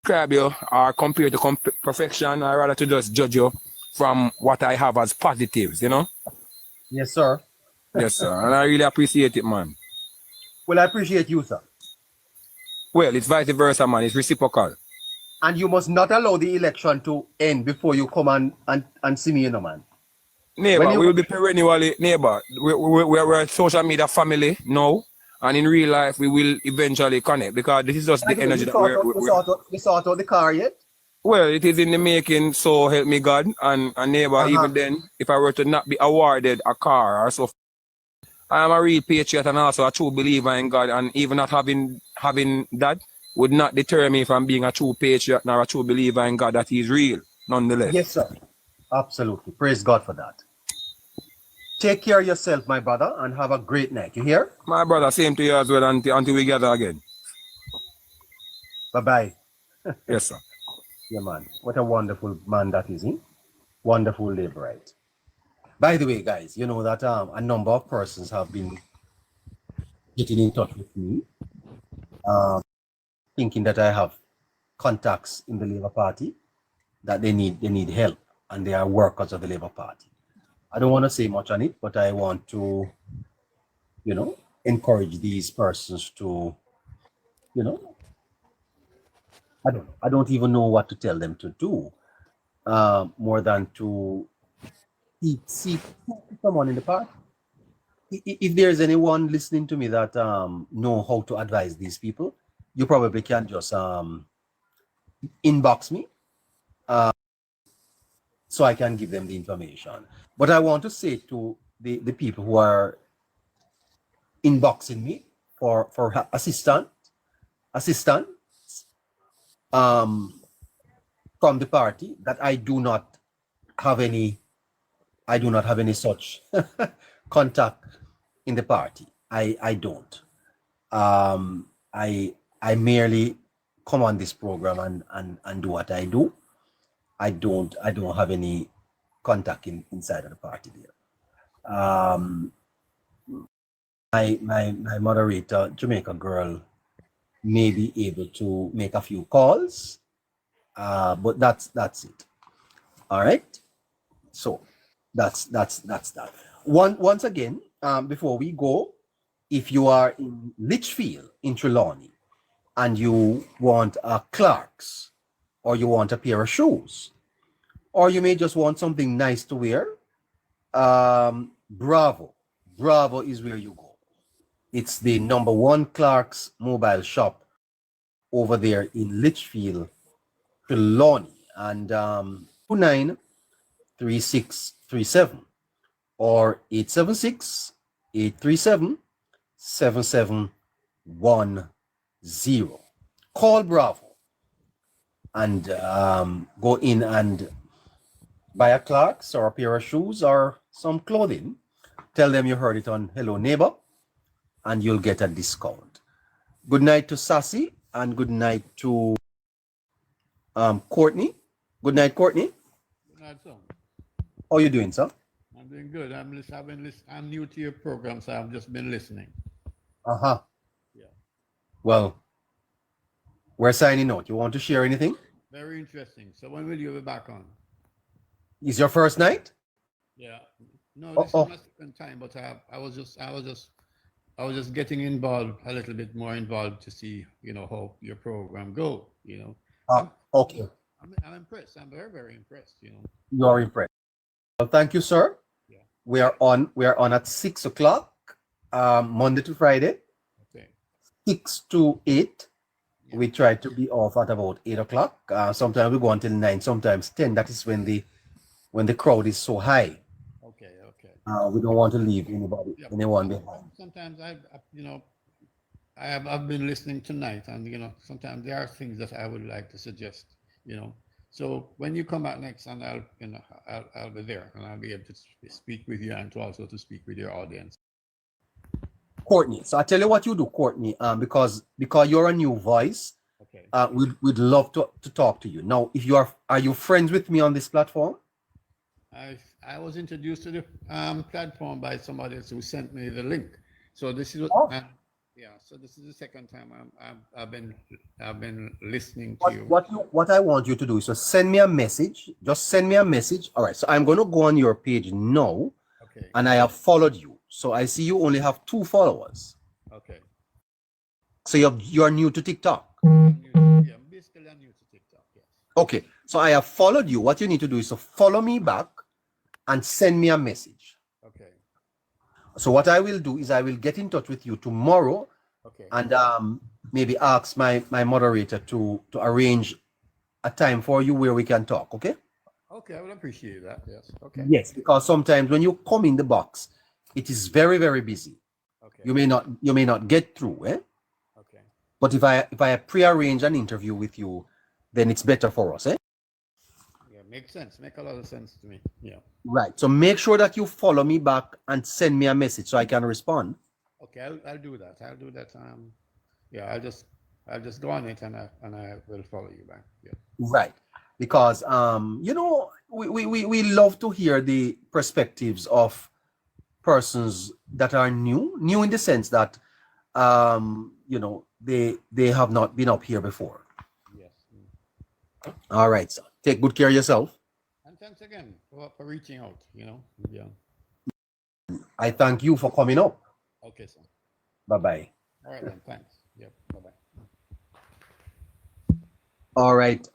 describe you or compare to perfection, I rather to just judge you from what I have as positives, you know? Yes, sir. Yes, sir. And I really appreciate it, man. Well, I appreciate you, sir. Well, it's vice versa, man. It's reciprocal. And you must not allow the election to end before you come and see me, you know, man. Neighbor, we will be perennially, neighbor. We're a social media family now. And in real life, we will eventually connect because this is just the energy that You sort out the car yet? Well, it is in the making, so help me God. And neighbor, even then, if I were to not be awarded a car or so, I am a real patriot and also a true believer in God. And even not having that would not deter me from being a true patriot nor a true believer in God that He is real, nonetheless. Yes, sir. Absolutely. Praise God for that. Take care of yourself, my brother, and have a great night. You hear? My brother, same to you as well until we gather again. Bye-bye. Yes, sir. Yeah, man. What a wonderful man that is, eh? Wonderful Labourite. By the way, guys, you know that a number of persons have been getting in touch with me, thinking that I have contacts in the Labour Party, that they need help, and they are workers of the Labour Party. I don't want to say much on it, but I want to, you know, encourage these persons to, you know, I don't even know what to tell them to do, more than to seek someone in the party. If there's anyone listening to me that know how to advise these people, you probably can just inbox me, so I can give them the information. But I want to say to the people who are inboxing me for assistance from the party, that I do not have any such contact in the party. I don't. I merely come on this program and do what I do. I don't have any contact inside of the party there. My moderator, Jamaica Girl, may be able to make a few calls, but that's it. All right. So that's that. Once again, before we go, if you are in Litchfield in Trelawney and you want a Clark's, or you want a pair of shoes, or you may just want something nice to wear, Bravo is where you go. It's the #1 Clark's mobile shop over there in Litchfield, Trelawney, and 293637 or 876-837-7710. Call Bravo and go in and buy a Clark's or a pair of shoes or some clothing. Tell them you heard it on Hello Neighbor, and you'll get a discount. Good night to Sassy, and good night to Courtney. Good night, Courtney. Good night, sir. How are you doing, sir? I'm doing good. I'm new to your program, so I've just been listening. Uh-huh. Yeah. Well, we're signing out. You want to share anything? Very interesting. So when will you be back on? Is your first night? Yeah. No, this is my second time, but I was just getting involved, a little bit more involved, to see, you know, how your program go, you know. Okay. I'm impressed. I'm very, very impressed, you know. You are impressed. Well, thank you, sir. Yeah. We are on at 6 o'clock, Monday to Friday. Okay. 6 to 8. Yeah. We try to be off at about 8 o'clock. Sometimes we go until 9, sometimes 10. That is when the crowd is so high. Okay. We don't want to leave anyone behind. Sometimes I've been listening tonight, and you know, sometimes there are things that I would like to suggest, you know. So when you come back next, and I'll be there, and I'll be able to speak with you, and also to speak with your audience. Courtney, so I tell you what you do, Courtney, because you're a new voice. Okay. We'd love to talk to you. Now, if are you friends with me on this platform? I was introduced to the platform by somebody else who sent me the link. So this is what Yeah. So this is the second time I've been listening to you. What I want you to do is to send me a message. Just send me a message. All right. So I'm going to go on your page now. Okay. And I have followed you. So I see you only have 2 followers. Okay. So you're new to TikTok. Yeah, I'm basically new to TikTok. Yes. Okay. So I have followed you. What you need to do is to follow me back and send me a message. Okay. So what I will do is I will get in touch with you tomorrow. Okay. And maybe ask my moderator to arrange a time for you where we can talk. Okay. Okay, I would appreciate that. Yes. Okay. Yes, because sometimes when you come in the box, it is very, very busy. Okay. You may not get through, eh? Okay. But if I pre-arrange an interview with you, then it's better for us, eh? Yeah, makes sense. Make a lot of sense to me. Yeah. Right. So make sure that you follow me back and send me a message so I can respond. Okay, I'll do that. I'll do that. Yeah, I'll just go on it and I will follow you back. Yeah. Right. Because you know, we love to hear the perspectives of persons that are new in the sense that you know, they have not been up here before. Yes. All right, so take good care of yourself. And thanks again for reaching out, you know. Yeah. I thank you for coming up. Okay, sir. Bye-bye. All right then, thanks. Yep. Bye-bye. All right.